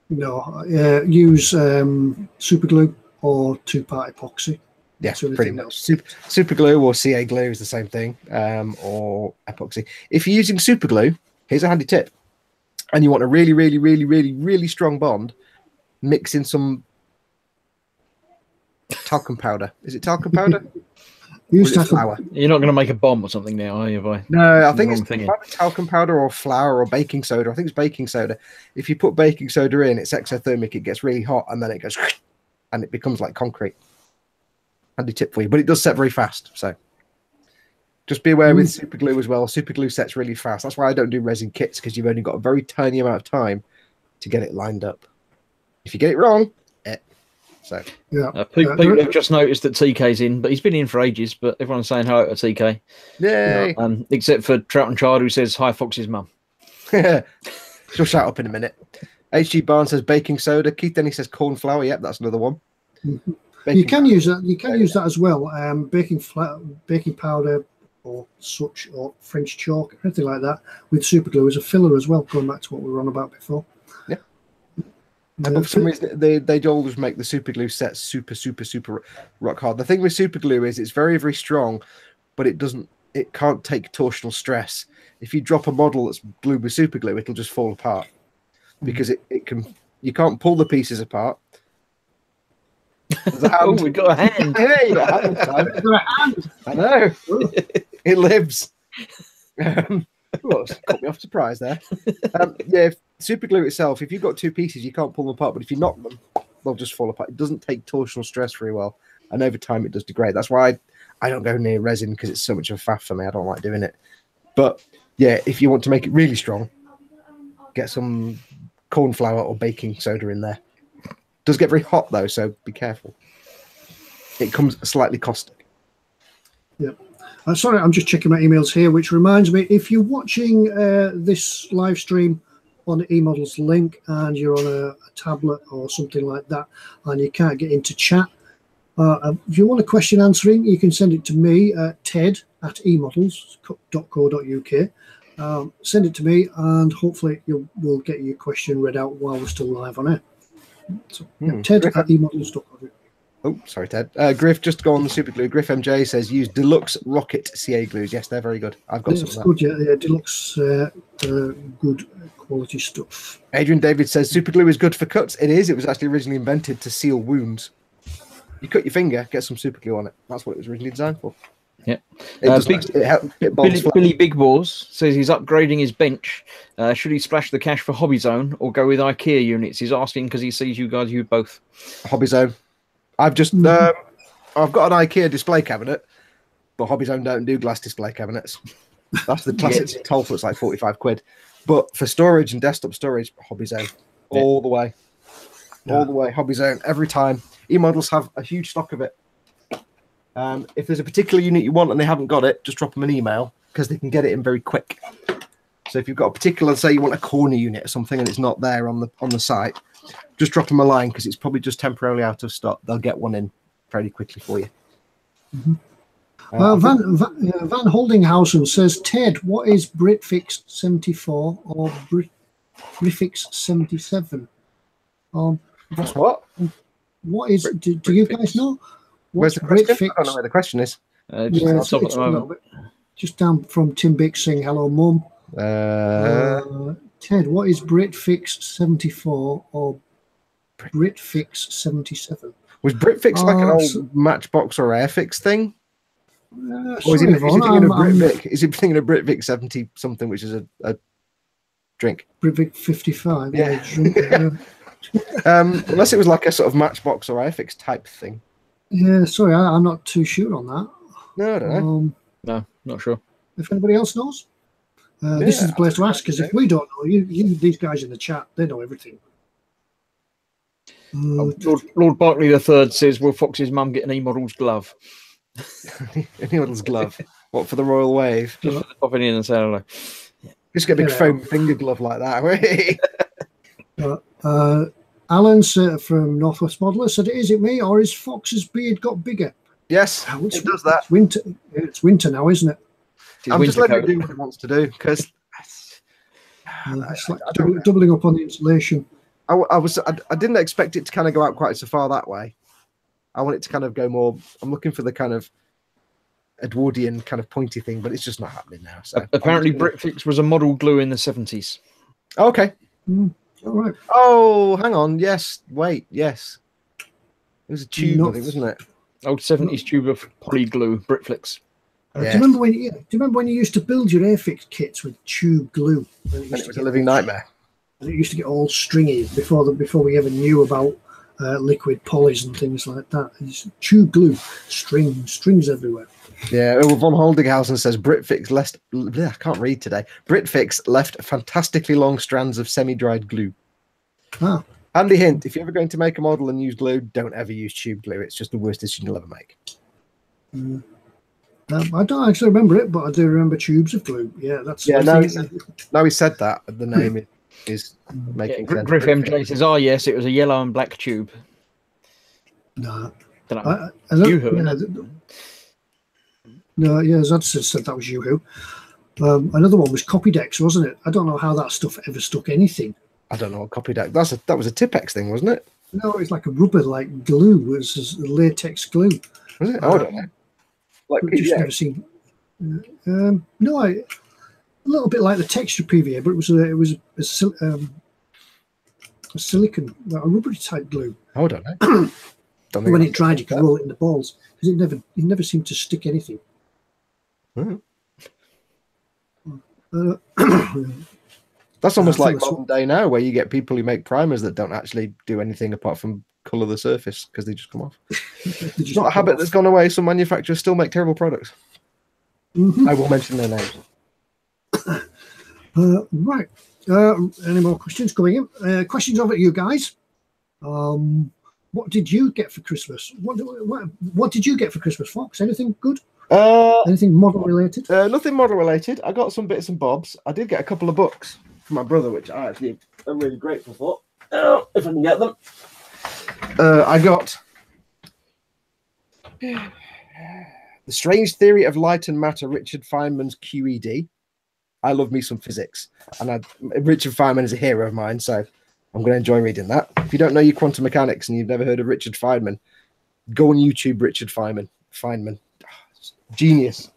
[SPEAKER 1] No, use super glue or two-part epoxy.
[SPEAKER 2] Yeah, pretty much. Super glue or CA glue is the same thing, or epoxy. If you're using super glue, here's a handy tip. And you want a really, really, really, really, really strong bond, mix in some talcum powder. Is it talcum powder?
[SPEAKER 1] Use talcum.
[SPEAKER 2] Flour?
[SPEAKER 3] You're not going to make a bomb or something now, are you?
[SPEAKER 2] No, I think it's talcum powder or flour or baking soda. I think it's baking soda. If you put baking soda in, it's exothermic. It gets really hot, and then it goes, and it becomes like concrete. Handy tip for you, but it does set very fast. So just be aware with super glue as well. Super glue sets really fast. That's why I don't do resin kits, because you've only got a very tiny amount of time to get it lined up. If you get it wrong, so
[SPEAKER 3] people have just noticed that TK's in, but he's been in for ages. But everyone's saying hello to TK.
[SPEAKER 2] Yay!
[SPEAKER 3] Except for Trout and Child, who says hi, Fox's mum.
[SPEAKER 2] She'll shout up in a minute. HG Barnes says baking soda. Keith Denny says corn flour. Yep, that's another one.
[SPEAKER 1] You can use that. You can use that as well. Baking powder or such, or French chalk, anything like that, with super glue as a filler as well. Going back to what we were on about before.
[SPEAKER 2] Yeah. But for some reason, they always make the super glue set super rock hard. The thing with super glue is it's very, very strong, but it can't take torsional stress. If you drop a model that's glued with super glue, it'll just fall apart because you can't pull the pieces apart.
[SPEAKER 3] Oh, we got a hand.
[SPEAKER 2] Yeah, you got a hand.
[SPEAKER 1] Got a hand.
[SPEAKER 2] I know. It lives. Caught me off surprise there. Super glue itself, if you've got two pieces, you can't pull them apart, but if you knock them, they'll just fall apart. It doesn't take torsional stress very well, and over time it does degrade. That's why I don't go near resin, because it's so much of a faff for me. I don't like doing it. But yeah, if you want to make it really strong, get some corn flour or baking soda in there. It does get very hot though, so be careful. It comes slightly caustic.
[SPEAKER 1] Yeah. Sorry, I'm just checking my emails here, which reminds me, if you're watching this live stream on the eModels link and you're on a tablet or something like that and you can't get into chat, if you want a question answering, you can send it to me, ted@emodels.co.uk. Send it to me and hopefully we'll get your question read out while we're still live on air. So, ted@emodels.co.uk.
[SPEAKER 2] Oh, sorry, Ted. Griff, just go on the super glue. Griff MJ says use Deluxe Rocket CA glues. Yes, they're very good. I've got some of that.
[SPEAKER 1] Good, yeah, Deluxe, good quality stuff.
[SPEAKER 2] Adrian David says super glue is good for cuts. It is. It was actually originally invented to seal wounds. You cut your finger, get some super glue on it. That's what it was originally designed for.
[SPEAKER 3] Yeah.
[SPEAKER 2] It
[SPEAKER 3] Billy Big Balls says he's upgrading his bench. Should he splash the cash for Hobby Zone or go with IKEA units? He's asking because he sees you guys use both.
[SPEAKER 2] Hobby Zone. I've just I've got an IKEA display cabinet, but Hobby Zone don't do glass display cabinets. That's the classic Tolfa. It's like 45 quid. But for storage and desktop storage, Hobby Zone all the way. All the way, Hobby Zone every time. eModels have a huge stock of it. If there's a particular unit you want and they haven't got it, just drop them an email because they can get it in very quick. So if you've got a particular, say you want a corner unit or something and it's not there on the site, just drop them a line because it's probably just temporarily out of stock. They'll get one in fairly quickly for you.
[SPEAKER 1] Van Holdinghausen says, Ted, what is Britfix 74 or Brifix 77?
[SPEAKER 2] That's what?
[SPEAKER 1] What is? Do you guys know?
[SPEAKER 2] Where's the question? I don't know where the question is.
[SPEAKER 1] Just down from Tim Bick saying hello, Mum. Ted, what is Britfix 74 or Britfix 77?
[SPEAKER 2] Was Britfix like an old Matchbox or Airfix thing? Or is he thinking of Britvic 70 something, which is a drink?
[SPEAKER 1] Britvic 55.
[SPEAKER 2] Yeah.
[SPEAKER 1] Drink,
[SPEAKER 2] unless it was like a sort of Matchbox or Airfix type thing.
[SPEAKER 1] Yeah, sorry, I'm not too sure on that.
[SPEAKER 2] No, I don't know.
[SPEAKER 3] No, not sure.
[SPEAKER 1] If anybody else knows, this is the place to ask, because if we don't know, these guys in the chat, they know everything.
[SPEAKER 3] Lord Barkley III says, will Fox's mum get an eModels glove?
[SPEAKER 2] eModels glove? What, for the Royal Wave?
[SPEAKER 3] Just for popping in and saying hello.
[SPEAKER 2] Just get a big foam finger glove like that.
[SPEAKER 1] Alan from Northwest Modeler said, is it me or is Fox's beard got bigger?
[SPEAKER 2] Yes, it does that.
[SPEAKER 1] It's winter now, isn't it?
[SPEAKER 2] I'm just letting him do what he wants to do because
[SPEAKER 1] it's like doubling up on the insulation.
[SPEAKER 2] I didn't expect it to kind of go out quite so far that way. I want it to kind of go more. I'm looking for the kind of Edwardian kind of pointy thing, but it's just not happening now. So
[SPEAKER 3] apparently, Britfix was a model glue in the 70s.
[SPEAKER 2] Okay.
[SPEAKER 1] All right.
[SPEAKER 2] Oh, hang on. Yes. Wait. Yes. It was a tube, I think, wasn't it?
[SPEAKER 3] Old 70s tube of poly glue, Britflix.
[SPEAKER 1] Do you remember when you used to build your Airfix kits with tube glue?
[SPEAKER 2] And it was a living nightmare.
[SPEAKER 1] And it used to get all stringy before we ever knew about liquid polys and things like that. It's tube glue, strings everywhere.
[SPEAKER 2] Yeah, Von Holdinghausen says Britfix left. I can't read today. Britfix left fantastically long strands of semi-dried glue.
[SPEAKER 1] Ah.
[SPEAKER 2] Handy hint: if you're ever going to make a model and use glue, don't ever use tube glue. It's just the worst decision you'll ever make.
[SPEAKER 1] I don't actually remember it, but I do remember tubes of glue. Yeah, that's.
[SPEAKER 2] Yeah, now he said that the name is making sense.
[SPEAKER 3] Griff MJ says, "Oh yes, it was a yellow and black tube."
[SPEAKER 1] No,
[SPEAKER 3] Urgh.
[SPEAKER 1] No, yeah, Zad said that was Urgh. Another one was Copydex, wasn't it? I don't know how that stuff ever stuck anything.
[SPEAKER 2] I don't know what Copydex. That was a Tipex thing, wasn't it?
[SPEAKER 1] No, it was like a rubber, like glue. It was latex glue.
[SPEAKER 2] Was it? I don't know. Like
[SPEAKER 1] just never seen. No, a little bit like the texture PVA, but it was a silicon, a rubbery type glue.
[SPEAKER 2] I don't know.
[SPEAKER 1] When it dried, you could roll it in the balls because it never seemed to stick anything.
[SPEAKER 2] That's almost like modern day now, where you get people who make primers that don't actually do anything apart from colour the surface because they just come off. It's not a habit that's gone away. Some manufacturers still make terrible products. I will mention their names.
[SPEAKER 1] Right. Any more questions coming in? Questions over at you guys. What did you get for Christmas? What did you get for Christmas, Fox? Anything good? Anything model related?
[SPEAKER 2] Nothing model related. I got some bits and bobs. I did get a couple of books from my brother, which I actually am really grateful for. If I can get them. I got The Strange Theory of Light and Matter, Richard Feynman's QED. I love me some physics, and Richard Feynman is a hero of mine, so I'm going to enjoy reading that. If you don't know your quantum mechanics and you've never heard of Richard Feynman, go on YouTube, Richard Feynman. Genius.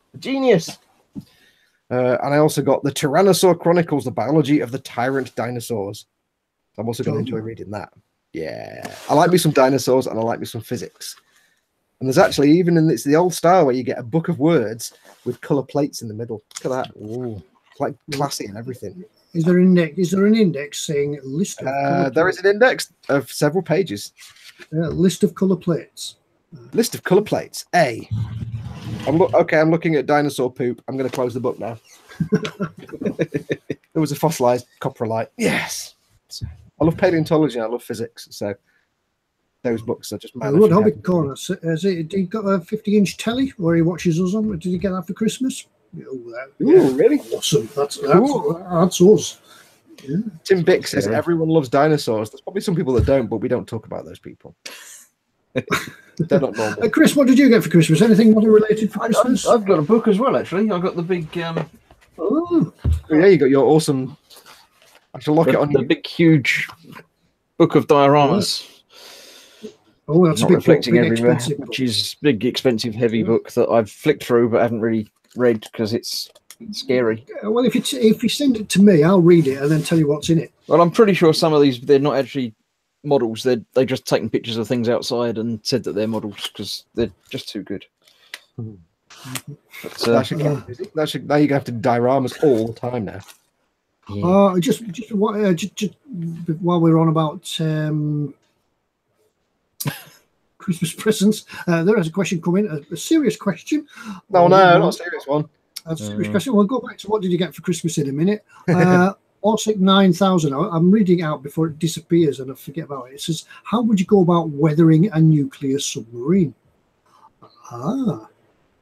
[SPEAKER 2] And I also got The Tyrannosaur Chronicles, The Biology of the Tyrant Dinosaurs. I'm also going to enjoy reading that. Yeah. I like me some dinosaurs and I like me some physics. And there's actually, even in it's the old style where you get a book of words with colour plates in the middle. Look at that. Ooh, it's like classy and everything.
[SPEAKER 1] Is there an index? Is there an index saying list of colour
[SPEAKER 2] there is an index of several pages.
[SPEAKER 1] List of colour plates.
[SPEAKER 2] List of colour plates. A. I'm looking at dinosaur poop. I'm going to close the book now. There was a fossilized coprolite. Yes. I love paleontology and I love physics. So those books are just mad.
[SPEAKER 1] Lord Hobbit Corner. Has he got a 50-inch telly where he watches us on? Did he get that for Christmas?
[SPEAKER 2] Ooh, really?
[SPEAKER 1] Awesome. That's us. Yeah.
[SPEAKER 2] Tim Bick says everyone loves dinosaurs. There's probably some people that don't, but we don't talk about those people. They're not normal.
[SPEAKER 1] Chris, what did you get for Christmas? Anything model related for Christmas?
[SPEAKER 3] I've got a book as well, actually. I've got the big...
[SPEAKER 2] Oh, yeah, you got your awesome... I shall lock it on
[SPEAKER 3] the big, huge book of dioramas.
[SPEAKER 1] Oh, that's
[SPEAKER 3] not
[SPEAKER 1] a big
[SPEAKER 3] reflecting
[SPEAKER 1] book,
[SPEAKER 3] everywhere, which is big, expensive, heavy book that I've flicked through but haven't really read because it's scary.
[SPEAKER 1] Well, if you send it to me, I'll read it and then tell you what's in it.
[SPEAKER 3] Well, I'm pretty sure some of these, they're not actually models. They just taken pictures of things outside and said that they're models because they're just too good. But,
[SPEAKER 2] now you're going to have to do dioramas all the time now.
[SPEAKER 1] Yeah. Just while we're on about Christmas presents, there is a question coming, a serious question.
[SPEAKER 2] No, not a serious one.
[SPEAKER 1] A serious question. We'll go back to what did you get for Christmas in a minute. Orsic 9000. I'm reading it out before it disappears and I forget about it. It says, how would you go about weathering a nuclear submarine?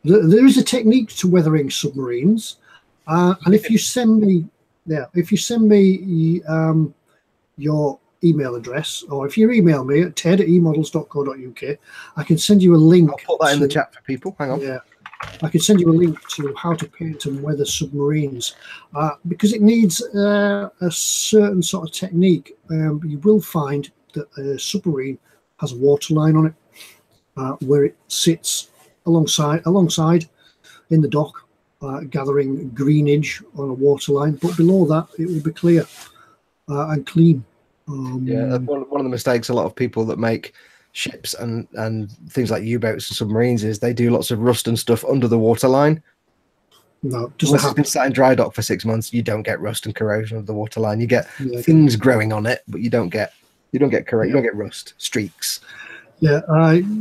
[SPEAKER 1] There is a technique to weathering submarines. And if you send me your email address, or if you email me at ted@emodels.co.uk, I can send you a link.
[SPEAKER 2] I'll put that in the chat for people. Hang on.
[SPEAKER 1] Yeah, I can send you a link to how to paint and weather submarines because it needs a certain sort of technique. You will find that a submarine has a waterline on it where it sits alongside in the dock. Gathering greenage on a waterline, but below that it will be clear and clean.
[SPEAKER 2] Yeah, one of the mistakes a lot of people that make ships and things like U-boats and submarines is they do lots of rust and stuff under the waterline.
[SPEAKER 1] No,
[SPEAKER 2] unless it's been sat in dry dock for 6 months, you don't get rust and corrosion of the waterline. You get things growing on it, but you don't get corrosion. You don't get rust, streaks.
[SPEAKER 1] Yeah,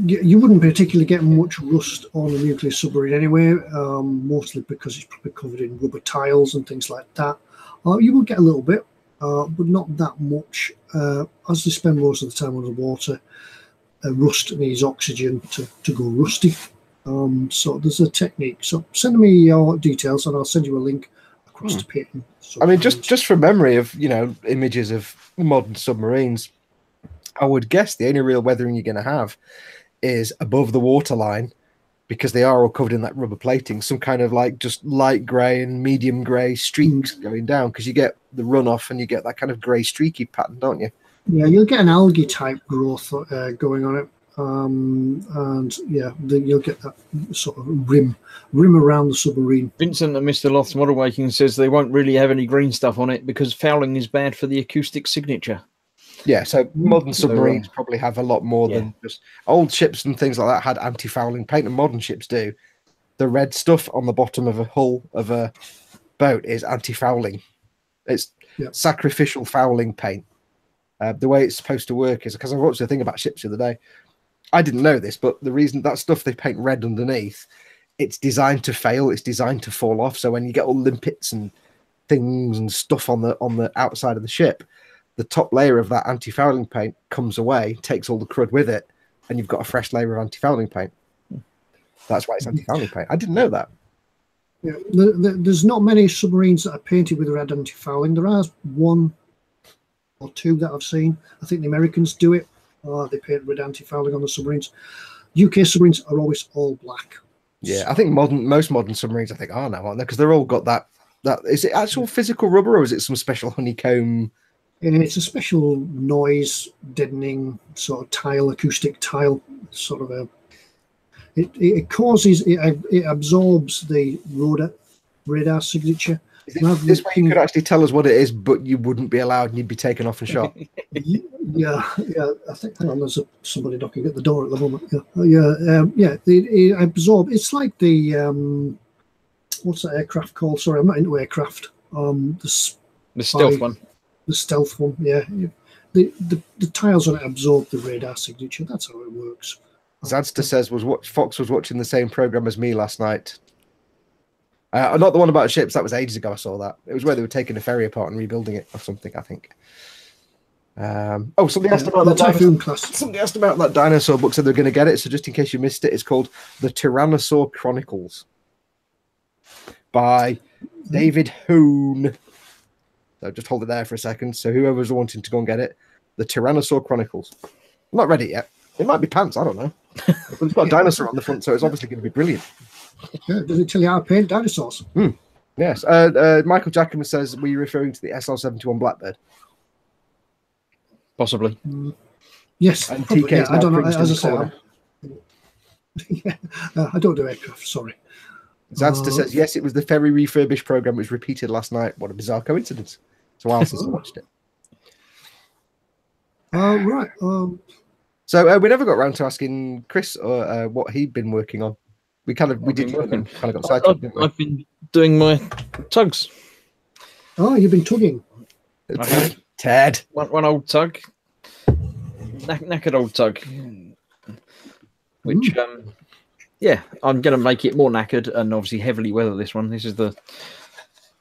[SPEAKER 1] you wouldn't particularly get much rust on a nuclear submarine anyway, mostly because it's probably covered in rubber tiles and things like that. You will get a little bit, but not that much. As they spend most of the time underwater, rust needs oxygen to go rusty. So there's a technique. So send me your details and I'll send you a link across to painting.
[SPEAKER 2] I mean, just from memory of, images of modern submarines, I would guess the only real weathering you're going to have is above the waterline, because they are all covered in that rubber plating, some kind of like just light grey and medium grey streaks going down, because you get the runoff and you get that kind of grey streaky pattern, don't you?
[SPEAKER 1] Yeah, you'll get an algae type growth going on it. And yeah, you'll get that sort of rim around the submarine.
[SPEAKER 3] Vincent and Mr. Loth's model making says they won't really have any green stuff on it because fouling is bad for the acoustic signature.
[SPEAKER 2] Yeah, so modern submarines probably have a lot more than just old ships and things like that had anti-fouling paint, and modern ships do. The red stuff on the bottom of a hull of a boat is anti-fouling. It's sacrificial fouling paint. The way it's supposed to work is, because I watched a thing about ships the other day. I didn't know this, but the reason that stuff they paint red underneath, it's designed to fail. It's designed to fall off. So when you get all limpets and things and stuff on the outside of the ship, the top layer of that anti-fouling paint comes away, takes all the crud with it, and you've got a fresh layer of anti-fouling paint. That's why it's anti-fouling paint. I didn't know that.
[SPEAKER 1] Yeah, there's not many submarines that are painted with red anti-fouling. There are one or two that I've seen. I think the Americans do it. They paint red anti-fouling on the submarines. UK submarines are always all black.
[SPEAKER 2] Yeah, I think most modern submarines are now, aren't they? Because they're all got that. Is it actual physical rubber, or is it some special honeycomb?
[SPEAKER 1] And it's a special noise deadening sort of tile, acoustic tile, sort of a. It absorbs the radar signature,
[SPEAKER 2] This way you could actually tell us what it is, but you wouldn't be allowed and you'd be taken off and shot.
[SPEAKER 1] Yeah. I think, hang on, there's somebody knocking at the door at the moment. They absorb. It's like the what's that aircraft called? Sorry, I'm not into aircraft. The
[SPEAKER 3] stealth one.
[SPEAKER 1] The stealth one. Yeah. The tiles on it absorb the radar signature. That's how it works.
[SPEAKER 2] Zadster says Fox was watching the same program as me last night. Not the one about ships. That was ages ago. I saw that. It was where they were taking a ferry apart and rebuilding it or something, I think. Somebody asked about that Typhoon class. Somebody asked about that dinosaur book, so they're going to get it. So just in case you missed it, it's called The Tyrannosaur Chronicles by David Hoon. So just hold it there for a second. So whoever's wanting to go and get it, The Tyrannosaur Chronicles. I'm not ready yet. It might be pants. I don't know. But it's got a dinosaur on the front, so it's obviously going to be brilliant.
[SPEAKER 1] Yeah, does it tell you how to paint dinosaurs?
[SPEAKER 2] Yes. Michael Jackman says, were you referring to the SL-71 Blackbird?
[SPEAKER 3] Possibly.
[SPEAKER 1] Yes.
[SPEAKER 2] And
[SPEAKER 1] probably,
[SPEAKER 2] TK's
[SPEAKER 1] I don't know. As I say, I don't do aircraft. Sorry.
[SPEAKER 2] Zadster says, yes, it was the ferry refurbished program. It was repeated last night. What a bizarre coincidence. It's a while since I watched it.
[SPEAKER 1] Right.
[SPEAKER 2] So we never got around to asking Chris what he'd been working on. We got sidetracked, didn't we?
[SPEAKER 3] I've been doing my tugs.
[SPEAKER 1] Oh, you've been tugging.
[SPEAKER 2] Ted.
[SPEAKER 3] One old tug. Knackered old tug. Which, I'm going to make it more knackered and obviously heavily weather this one. This is the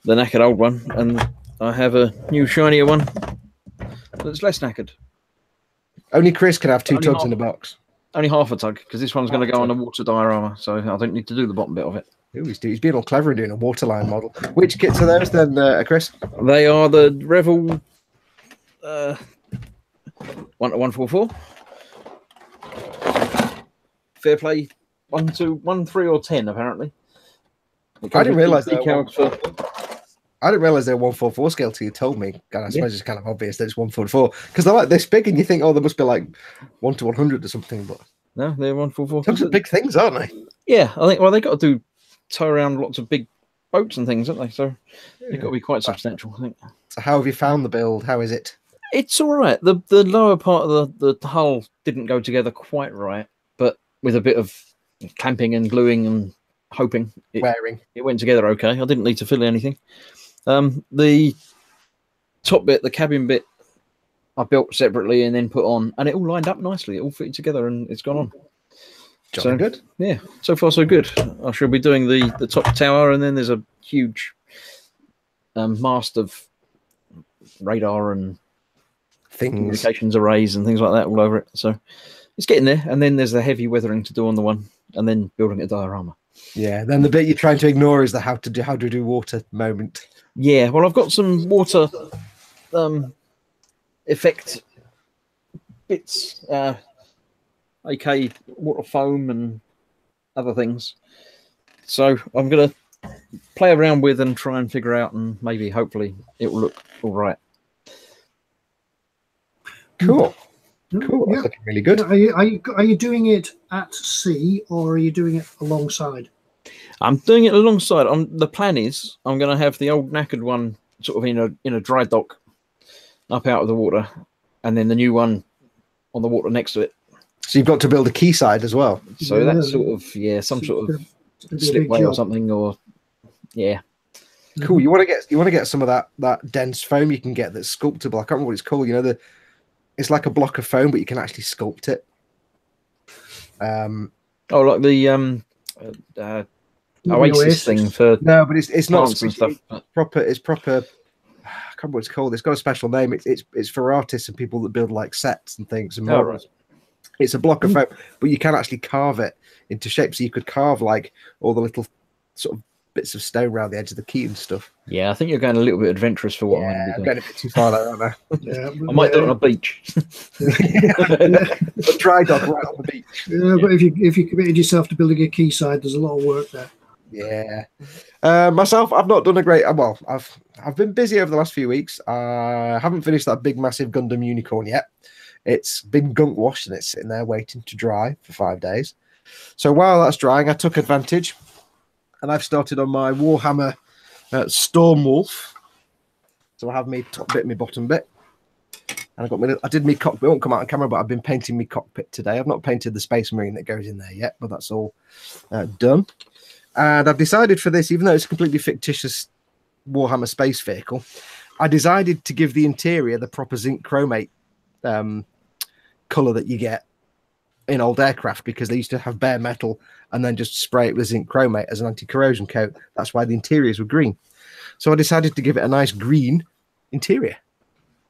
[SPEAKER 3] knackered old one. And I have a new shinier one that's less knackered.
[SPEAKER 2] Only Chris can have two tugs in a box.
[SPEAKER 3] Only half a tug, because this one's going to go on a water diorama, so I don't need to do the bottom bit of it.
[SPEAKER 2] Ooh, he's being all clever and doing a waterline model. Which kits are those then, Chris?
[SPEAKER 3] They are the Revel 144. Fair play 1, 2, 1, 3, or 10 apparently.
[SPEAKER 2] I didn't realise they were 144 scale till you told me. God, I suppose it's kind of obvious that it's 144 because they're like this big, and you think, oh, they must be like 1 to 100 or something. But
[SPEAKER 3] no, they're 144.
[SPEAKER 2] Those are big things, aren't they?
[SPEAKER 3] Yeah, I think. Well, they got to tow around lots of big boats and things, haven't they? So they've got to be quite substantial, I think.
[SPEAKER 2] So, how have you found the build? How is it?
[SPEAKER 3] It's all right. The lower part of the hull didn't go together quite right, but with a bit of clamping and gluing and hoping it went together okay. I didn't need to fill anything. The top bit, the cabin bit, I built separately and then put on, and it all lined up nicely. It all fitted together, and it's gone on.
[SPEAKER 2] So good.
[SPEAKER 3] Yeah, so far so good. I shall be doing the top tower, and then there's a huge mast of radar and communications arrays and things like that all over it. So it's getting there, and then there's the heavy weathering to do on the one, and then building a diorama.
[SPEAKER 2] Yeah, then the bit you're trying to ignore is the how to do water moment.
[SPEAKER 3] Yeah, well, I've got some water effect bits, aka water foam and other things. So I'm going to play around with and try and figure out, and maybe hopefully it will look all right.
[SPEAKER 2] Cool. Cool.
[SPEAKER 1] Yeah.
[SPEAKER 2] That's looking really good.
[SPEAKER 1] Are you doing it at sea or are you doing it alongside?
[SPEAKER 3] I'm doing it alongside. The plan is I'm going to have the old knackered one sort of in a dry dock up out of the water, and then the new one on the water next to it.
[SPEAKER 2] So you've got to build a quayside as well.
[SPEAKER 3] So that's sort of some sort of slipway or something, or
[SPEAKER 2] Cool. You want to get some of that dense foam you can get that's sculptable. I can't remember what it's called. You know, it's like a block of foam, but you can actually sculpt it.
[SPEAKER 3] Like the Oasis thing for
[SPEAKER 2] no, but it's not
[SPEAKER 3] stuff.
[SPEAKER 2] It's proper. I can't remember what it's called. It's got a special name. It's for artists and people that build like sets and things and models.
[SPEAKER 3] Right.
[SPEAKER 2] It's a block of foam, but you can actually carve it into shape. So you could carve like all the little sort of bits of stone around the edge of the key and stuff.
[SPEAKER 3] Yeah, I think you're going a little bit adventurous for what I'm going to be doing.
[SPEAKER 2] I'm going a bit too far there, aren't I?
[SPEAKER 1] Yeah,
[SPEAKER 3] I might do it on a beach.
[SPEAKER 2] A dry dock right on the beach.
[SPEAKER 1] Yeah, but if you committed yourself to building a quayside, there's a lot of work there.
[SPEAKER 2] Yeah. Myself, I've not done a great. Well, I've been busy over the last few weeks. I haven't finished that big, massive Gundam unicorn yet. It's been gunk washed and it's sitting there waiting to dry for 5 days. So while that's drying, I took advantage and I've started on my Warhammer Storm Wolf. So I have me top bit, my bottom bit. And I did me cockpit. It won't come out on camera, but I've been painting me cockpit today. I've not painted the Space Marine that goes in there yet, but that's all done. And I've decided for this, even though it's a completely fictitious Warhammer space vehicle, I decided to give the interior the proper zinc chromate color that you get in old aircraft, because they used to have bare metal and then just spray it with zinc chromate as an anti-corrosion coat. That's why the interiors were green. So I decided to give it a nice green interior.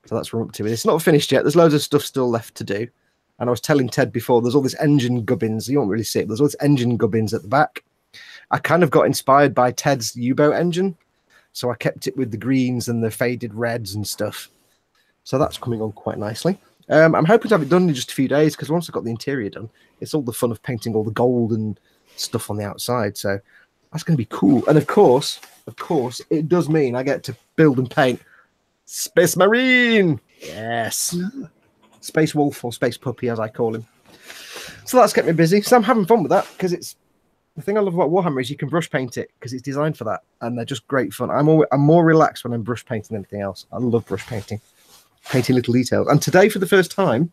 [SPEAKER 2] So that's what I'm up to. It's not finished yet. There's loads of stuff still left to do. And I was telling Ted before, there's all this engine gubbins. You don't really see it. There's all this engine gubbins at the back. I kind of got inspired by Ted's U-boat engine. So I kept it with the greens and the faded reds and stuff. So that's coming on quite nicely. I'm hoping to have it done in just a few days, because once I've got the interior done, it's all the fun of painting all the gold and stuff on the outside. So that's going to be cool. And of course, it does mean I get to build and paint Space Marine. Yes. Yeah. Space Wolf, or Space Puppy, as I call him. So that's kept me busy. So I'm having fun with that, because it's the thing I love about Warhammer is you can brush paint it, because it's designed for that, and they're just great fun. I'm more relaxed when I'm brush painting than anything else. I love brush painting little details. And today, for the first time,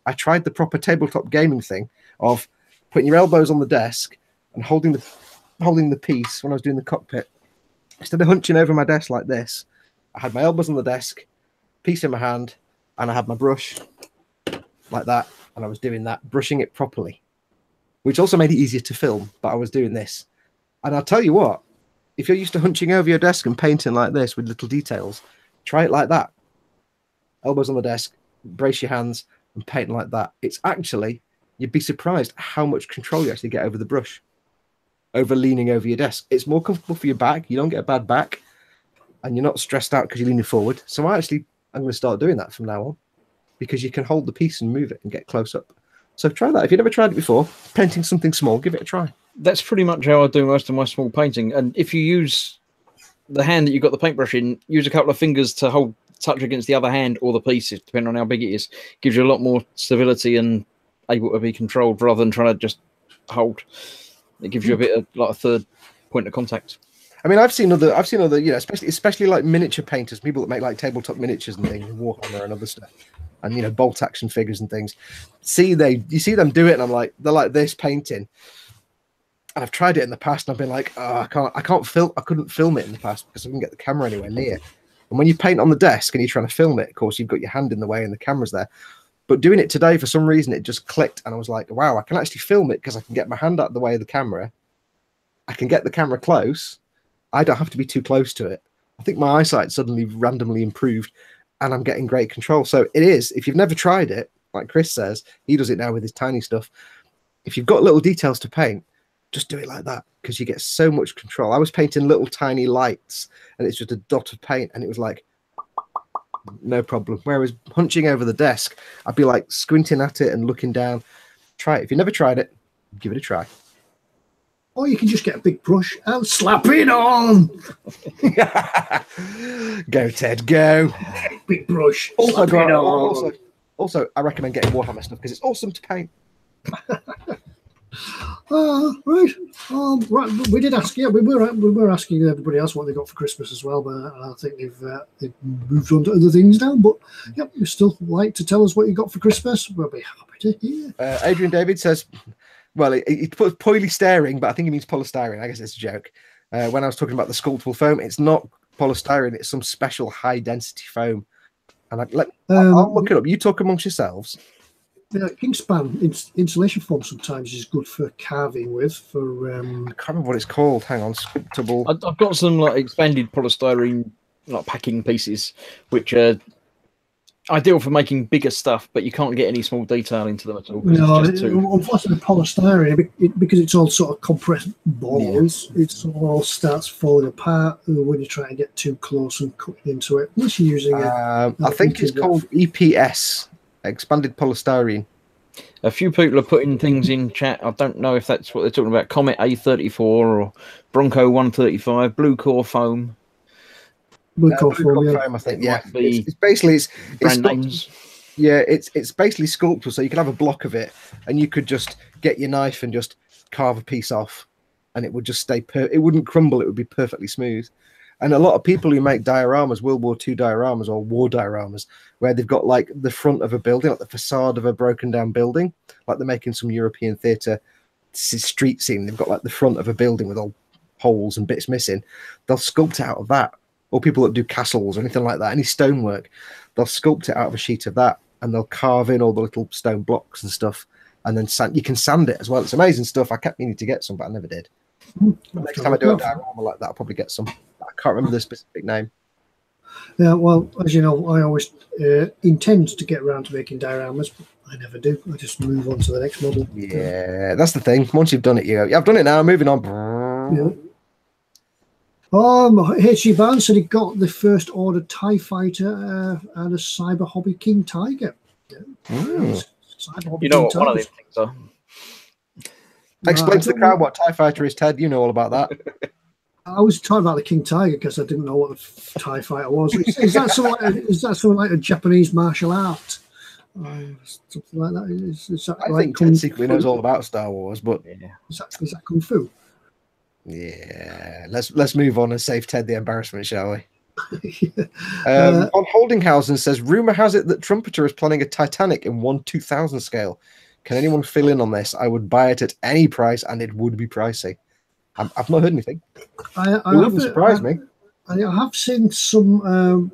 [SPEAKER 2] I tried the proper tabletop gaming thing of putting your elbows on the desk and holding the piece when I was doing the cockpit. Instead of hunching over my desk like this, I had my elbows on the desk, piece in my hand, and I had my brush like that, and I was doing that, brushing it properly, which also made it easier to film, but I was doing this. And I'll tell you what, if you're used to hunching over your desk and painting like this with little details, try it like that. Elbows on the desk, brace your hands, and paint like that. It's actually, you'd be surprised how much control you actually get over the brush, over leaning over your desk. It's more comfortable for your back. You don't get a bad back, and you're not stressed out because you're leaning forward. So I'm going to start doing that from now on, because you can hold the piece and move it and get close up. So try that. If you've never tried it before, painting something small, give it a try. That's
[SPEAKER 3] pretty much how I do most of my small painting. And if you use the hand that you've got the paintbrush in, use a couple of fingers to touch against the other hand or the piece, depending on how big it is. Gives you a lot more stability and able to be controlled rather than trying to just hold. It gives you a bit of like a third point of contact.
[SPEAKER 2] I mean, I've seen other, you know, especially like miniature painters, people that make like tabletop miniatures and things, Warhammer and other stuff, and you know, bolt action figures and things. You see them do it, and I'm like, they're like this painting. And I've tried it in the past, and I've been like, oh, I couldn't film it in the past because I couldn't get the camera anywhere near. And when you paint on the desk and you're trying to film it, of course, you've got your hand in the way and the camera's there. But doing it today, for some reason, it just clicked, and I was like, wow, I can actually film it because I can get my hand out of the way of the camera. I can get the camera close. I don't have to be too close to it. I think my eyesight suddenly randomly improved, and I'm getting great control. So it is, if you've never tried it, like Chris says, he does it now with his tiny stuff. If you've got little details to paint, just do it like that, because you get so much control. I was painting little tiny lights, and it's just a dot of paint, and it was like, no problem. Whereas hunching over the desk, I'd be like squinting at it and looking down. Try it. If you've never tried it, give it a try.
[SPEAKER 1] Or you can just get a big brush and slap it on.
[SPEAKER 2] Go, Ted, go.
[SPEAKER 1] Big brush.
[SPEAKER 2] Also, I recommend getting Warhammer stuff because it's awesome to paint.
[SPEAKER 1] Right. Right. We did ask. Yeah, we were asking everybody else what they got for Christmas as well, but I think they've moved on to other things now. But yeah, you still like to tell us what you got for Christmas? We'll be happy to hear.
[SPEAKER 2] Adrian David says, well, he put polystyrene, but I think he means polystyrene. I guess it's a joke. When I was talking about the sculptable foam, it's not polystyrene; it's some special high density foam. And I'll look it up. You talk amongst yourselves.
[SPEAKER 1] Kingspan insulation foam sometimes is good for carving with. For
[SPEAKER 2] I can't remember what it's called. Hang on, sculptable.
[SPEAKER 3] I've got some like expanded polystyrene like packing pieces, which are ideal for making bigger stuff, but you can't get any small detail into them at all.
[SPEAKER 1] No, unfortunately, polystyrene, because it's all sort of compressed balls, it all starts falling apart when you try to get too close and cut into it. Unless you're using
[SPEAKER 2] I think it's called EPS. Expanded polystyrene.
[SPEAKER 3] A few people are putting things in chat. I don't know if that's what they're talking about. Comet A34 or Bronco 135, Blue Core Foam.
[SPEAKER 1] Blue Core Foam,
[SPEAKER 2] I think. Yeah, it's basically
[SPEAKER 3] brand names.
[SPEAKER 2] Yeah, it's basically sculptural. So you could have a block of it, and you could just get your knife and just carve a piece off, and it would just stay. It wouldn't crumble. It would be perfectly smooth. And a lot of people who make dioramas, World War II dioramas or war dioramas, where they've got like the front of a building, like the facade of a broken down building, like they're making some European theatre street scene. They've got like the front of a building with all holes and bits missing. They'll sculpt it out of that. Or people that do castles or anything like that, any stonework, they'll sculpt it out of a sheet of that, and they'll carve in all the little stone blocks and stuff, and then you can sand it as well. It's amazing stuff. I kept meaning to get some, but I never did. Next time I do a diorama like that, I'll probably get some. I can't remember the specific name.
[SPEAKER 1] Yeah, well, as you know, I always intend to get around to making dioramas, but I never do. I just move on to the next model.
[SPEAKER 2] Yeah, that's the thing. Once you've done it, you go, yeah, I've done it now, moving on.
[SPEAKER 1] Yeah. H.G. Barnes said he got the first order TIE fighter and a Cyber Hobby King Tiger. Yeah.
[SPEAKER 3] Cyber Hobby King what one of these things are?
[SPEAKER 2] Explain to the crowd what TIE fighter is, Ted. You know all about that.
[SPEAKER 1] I was talking about the King Tiger because I didn't know what the TIE fighter was. Is that something like a Japanese martial art? Something like that? Is that
[SPEAKER 2] I think Ted secretly knows all about Star Wars, but
[SPEAKER 1] is that Kung Fu?
[SPEAKER 2] Yeah, let's move on and save Ted the embarrassment, shall we? On Holdinghausen says, rumor has it that Trumpeter is planning a Titanic in 1/2000 scale. Can anyone fill in on this? I would buy it at any price, and it would be pricey. I've not heard anything. It wouldn't surprise me.
[SPEAKER 1] I have seen some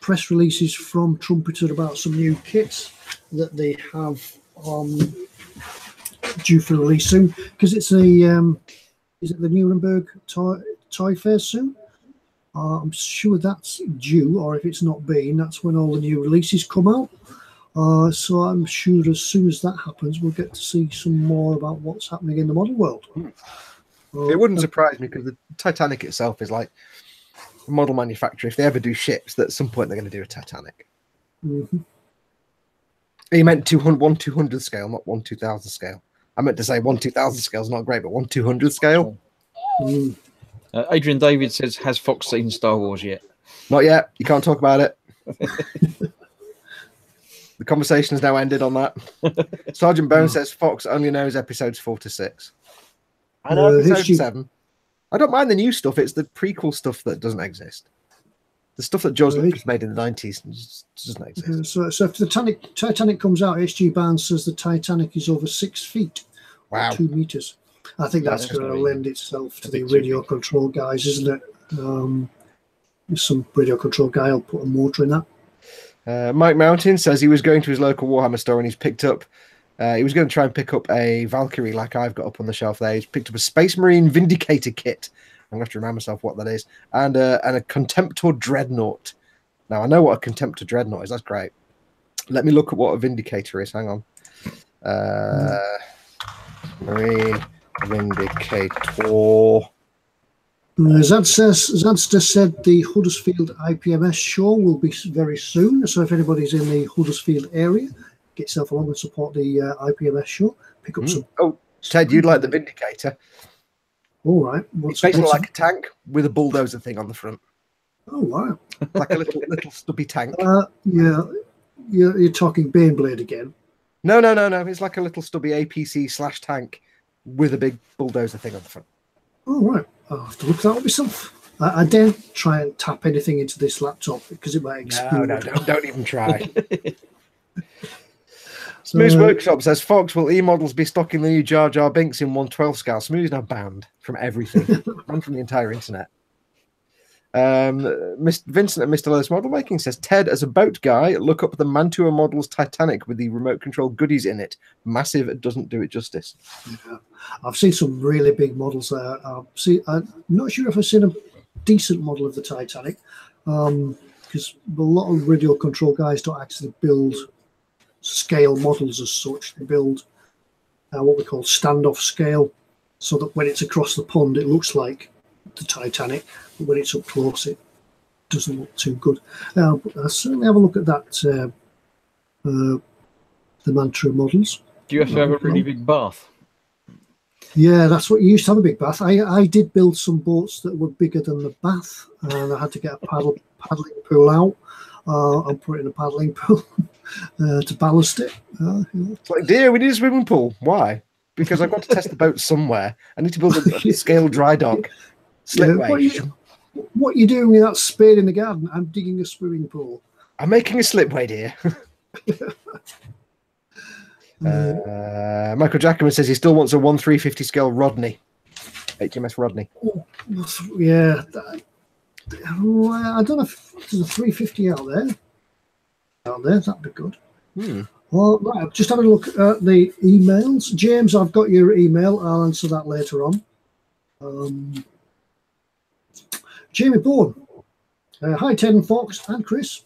[SPEAKER 1] press releases from Trumpeter about some new kits that they have due for release soon, because it's is it the Nuremberg Toy Fair soon? I'm sure that's due, or if it's not been, that's when all the new releases come out. So I'm sure as soon as that happens, we'll get to see some more about what's happening in the model world.
[SPEAKER 2] It wouldn't surprise me, because the Titanic itself is like a model manufacturer. If they ever do ships, that at some point they're going to do a Titanic. You meant 1/200 scale, not 1/2000 scale. I meant to say 1/2000 scale is not great, but 1/200 scale.
[SPEAKER 3] Adrian David says, has Fox seen Star Wars yet?
[SPEAKER 2] Not yet. You can't talk about it. The conversation has now ended on that. Sergeant Bone says Fox only knows episodes 4 to 6. I know episode 7. I don't mind the new stuff. It's the prequel stuff that doesn't exist. The stuff that George Lucas made in the 90s doesn't exist.
[SPEAKER 1] So if the Titanic comes out, H.G. Barnes says the Titanic is over 6 feet.
[SPEAKER 2] Wow.
[SPEAKER 1] 2 meters. I think that's going to lend itself to the radio control guys, isn't it? Some radio control guy will put a motor in that.
[SPEAKER 2] Mike Mountain says he was going to his local Warhammer store and he's picked up, he was going to try and pick up a Valkyrie like I've got up on the shelf there. He's picked up a Space Marine Vindicator kit. I'm going to have to remind myself what that is. And a Contemptor Dreadnought. Now, I know what a Contemptor Dreadnought is. That's great. Let me look at what a Vindicator is. Hang on. Marine Vindicator.
[SPEAKER 1] Zadster said the Huddersfield IPMS show will be very soon. So if anybody's in the Huddersfield area, get yourself along and support the IPMS show. Pick up some.
[SPEAKER 2] Oh, Ted, you'd like the Vindicator.
[SPEAKER 1] All right.
[SPEAKER 2] It's basically like a tank with a bulldozer thing on the front.
[SPEAKER 1] Oh, wow.
[SPEAKER 2] Like a little stubby tank.
[SPEAKER 1] Yeah. You're talking Baneblade again.
[SPEAKER 2] No. It's like a little stubby APC/tank with a big bulldozer thing on the front.
[SPEAKER 1] Oh, right. I'll have to look that up myself. I daren't try and tap anything into this laptop because it might explode.
[SPEAKER 2] No, don't even try. Smooth Workshop says, Fox, will eModels be stocking the new Jar Jar Binks in 1/12 scale? Smooth is now banned from everything and from the entire internet. Vincent at Mr. Lewis Model Making says, Ted, as a boat guy, look up the Mantua Models Titanic with the remote control goodies in it. Massive, it doesn't do it justice.
[SPEAKER 1] Yeah. I've seen some really big models there. I'm not sure if I've seen a decent model of the Titanic, because a lot of radio control guys don't actually build scale models as such. They build what we call standoff scale, so that when it's across the pond, it looks like the Titanic, but when it's up close, it doesn't look too good. But I'll certainly have a look at that. The Mantua models.
[SPEAKER 3] Do you have to have a really big bath?
[SPEAKER 1] Yeah, that's what you used to have, a big bath. I did build some boats that were bigger than the bath, and I had to get a paddling pool out and put it in a paddling pool to ballast it.
[SPEAKER 2] It's like, dear, we need a swimming pool. Why? Because I've got to test the boat somewhere. I need to build a scale dry dock. Slipway.
[SPEAKER 1] What are you doing with that spade in the garden? I'm digging a swimming pool.
[SPEAKER 2] I'm making a slipway, dear. Michael Jackerman says he still wants a 1/350 scale Rodney. HMS Rodney.
[SPEAKER 1] Oh, yeah. I don't know if there's a 350 out there. That'd be good. Well, right, I've just had a look at the emails. James, I've got your email. I'll answer that later on. Jamie Bourne. Hi, Ted and Foxx and Chris.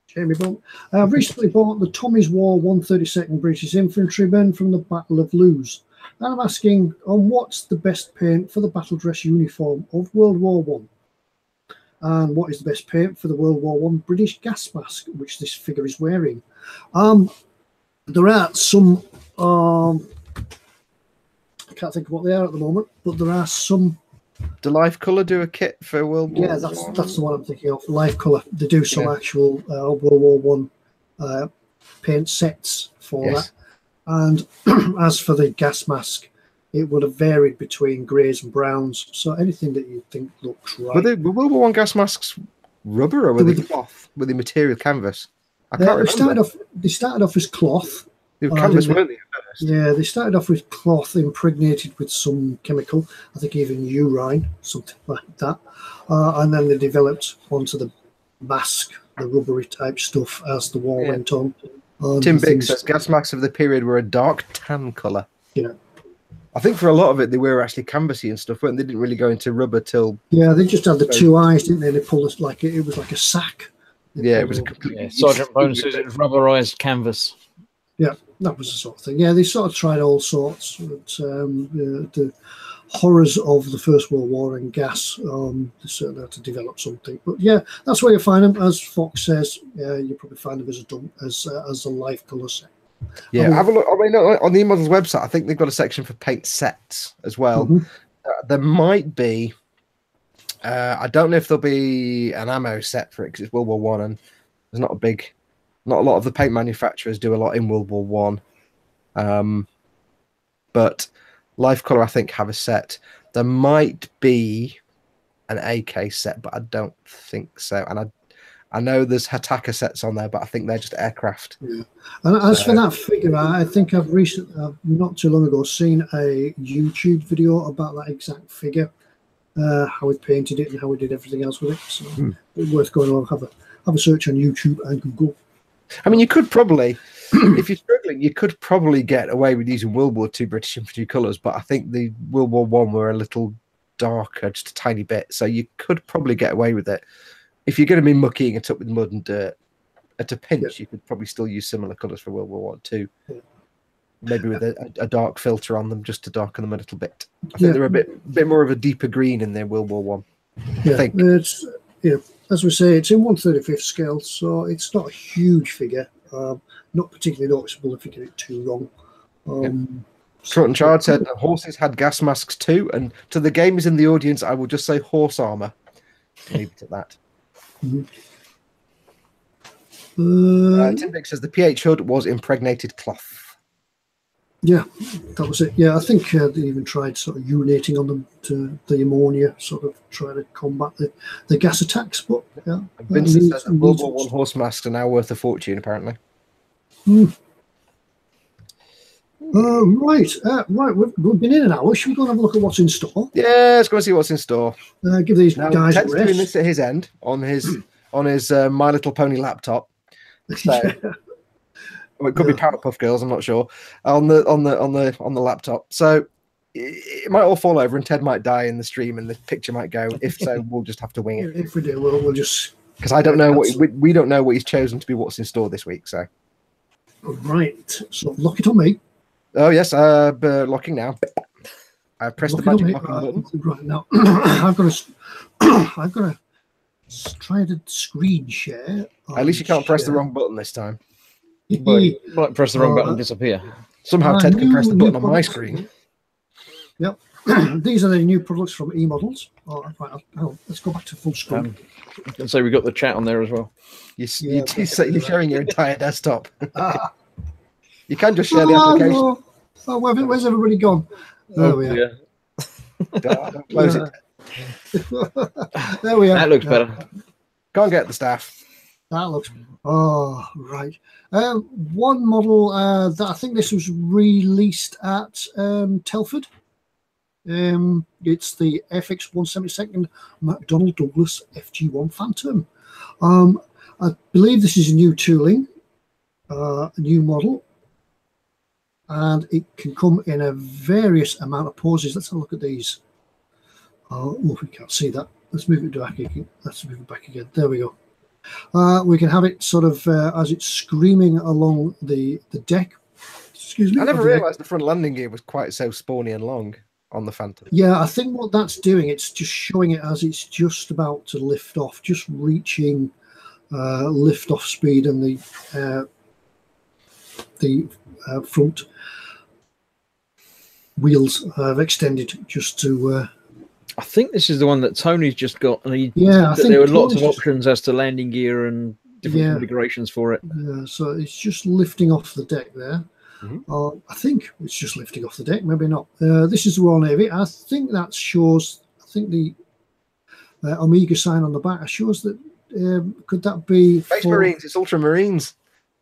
[SPEAKER 1] Jamie Bourne. I've recently bought the Tommy's War 132nd British Infantrymen from the Battle of Lewes. And I'm asking on what's the best paint for the battle dress uniform of World War One, and what is the best paint for the World War One British gas mask, which this figure is wearing. There are some. I can't think of what they are at the moment, but there are some.
[SPEAKER 2] Do Life Colour do a kit for World War?
[SPEAKER 1] Yeah, that's the one I'm thinking of. Life Colour. They do some actual World War One paint sets for that. And as for the gas mask, it would have varied between greys and browns. So anything that you think looks right.
[SPEAKER 2] Were World War One gas masks rubber or were they cloth? Were they material canvas? I can't remember.
[SPEAKER 1] They started off as cloth.
[SPEAKER 2] They were canvas, weren't they?
[SPEAKER 1] Yeah, they started off with cloth impregnated with some chemical. I think even urine, something like that. And then they developed onto the mask, the rubbery type stuff as the war went on.
[SPEAKER 2] Tim Biggs says gas masks of the period were a dark tan colour.
[SPEAKER 1] Yeah.
[SPEAKER 2] I think for a lot of it, they were actually canvassy and stuff, weren't they? They didn't really go into rubber till...
[SPEAKER 1] Yeah, they just had the two eyes, didn't they? They pulled us like it was like a sack.
[SPEAKER 2] Yeah, it was a complete...
[SPEAKER 3] Sergeant Bones says it was rubberized canvas.
[SPEAKER 1] Yeah, that was the sort of thing. Yeah, they sort of tried all sorts. But, the horrors of the First World War and gas, they certainly had to develop something. But yeah, that's where you find them. As Fox says, you probably find them as a Life Colour set.
[SPEAKER 2] Yeah, have a look. I mean, on the eModels website, I think they've got a section for paint sets as well. There might be. I don't know if there'll be an ammo set for it because it's World War One, and there's not a lot of the paint manufacturers do a lot in World War One. But Life Colour, I think, have a set. There might be an AK set, but I don't think so. And I know there's Hataka sets on there, but I think they're just aircraft.
[SPEAKER 1] Yeah. And as for that figure, I think I've not too long ago seen a YouTube video about that exact figure, how we painted it and how we did everything else with it. So it's worth going on, have a search on YouTube and Google.
[SPEAKER 2] I mean, you could probably, if you're struggling, you could probably get away with using World War II British infantry colours, but I think the World War One were a little darker, just a tiny bit, so you could probably get away with it. If you're going to be muckying it up with mud and dirt, at a pinch, you could probably still use similar colours for World War One too. Maybe with a dark filter on them, just to darken them a little bit. I think they're a bit more of a deeper green in their World War One. I think.
[SPEAKER 1] It's as we say, it's in 1/35th scale, so it's not a huge figure. Not particularly noticeable if you get it too wrong.
[SPEAKER 2] Trot Chard said horses had gas masks too, and to the gamers in the audience, I will just say horse armour. Leave it at that. Tim Dick says the PH hood was impregnated cloth.
[SPEAKER 1] Yeah, that was it. Yeah, I think they even tried sort of urinating on them to the ammonia, sort of try to combat the gas attacks. But yeah,
[SPEAKER 2] Vincent says that World War One horse masks are now worth a fortune, apparently.
[SPEAKER 1] Right. We've been in an hour. Should we go and have a look at what's in store?
[SPEAKER 2] Yeah, let's go and see what's in store.
[SPEAKER 1] Give these guys
[SPEAKER 2] Ted's
[SPEAKER 1] a rest.
[SPEAKER 2] doing this at his end on his My Little Pony laptop. So, well, it could be Powerpuff Girls. I'm not sure on the laptop. So it might all fall over, and Ted might die in the stream, and the picture might go. If so, we'll just have to wing it.
[SPEAKER 1] If we do, we'll just
[SPEAKER 2] because I don't know we don't know what he's chosen to be what's in store this week. So
[SPEAKER 1] right. So lock it on me.
[SPEAKER 2] Oh yes, locking now. I pressed the magic locking button.
[SPEAKER 1] Right now, I've got to try to screen share.
[SPEAKER 2] At least you can't press the wrong button this time.
[SPEAKER 3] Well, you might press the wrong button and disappear.
[SPEAKER 2] Somehow Ted can press the button on my screen.
[SPEAKER 1] Yep. These are the new products from eModels. Right, let's go back to full screen.
[SPEAKER 3] And so we've got the chat on there as well.
[SPEAKER 2] You're sharing your entire desktop. You can just share the application.
[SPEAKER 1] Where's everybody gone? There we are.
[SPEAKER 2] Close it.
[SPEAKER 1] There we are.
[SPEAKER 3] That looks better.
[SPEAKER 2] Can't get the staff.
[SPEAKER 1] That looks. Oh, right. One model that I think this was released at Telford. It's the FX 172nd McDonnell Douglas FG1 Phantom. I believe this is a new tooling, a new model, and it can come in a various amount of poses. Let's have a look at these. Oh, we can't see that. Let's move it back again. Let's move it back again. There we go. We can have it sort of as it's screaming along the deck. Excuse me.
[SPEAKER 2] I never realised the front landing gear was quite so spawny and long on the Phantom.
[SPEAKER 1] Yeah, I think what that's doing, it's just showing it as it's just about to lift off, just reaching lift off speed, and the front wheels have extended just to.
[SPEAKER 3] I think this is the one that Tony's just got. And I think there were lots of options as to landing gear and different configurations for it.
[SPEAKER 1] Yeah, so it's just lifting off the deck there. I think it's just lifting off the deck, maybe not. This is the Royal Navy. I think that shows, I think the Omega sign on the back shows that, could that be
[SPEAKER 2] Space Marines? It's Ultramarines.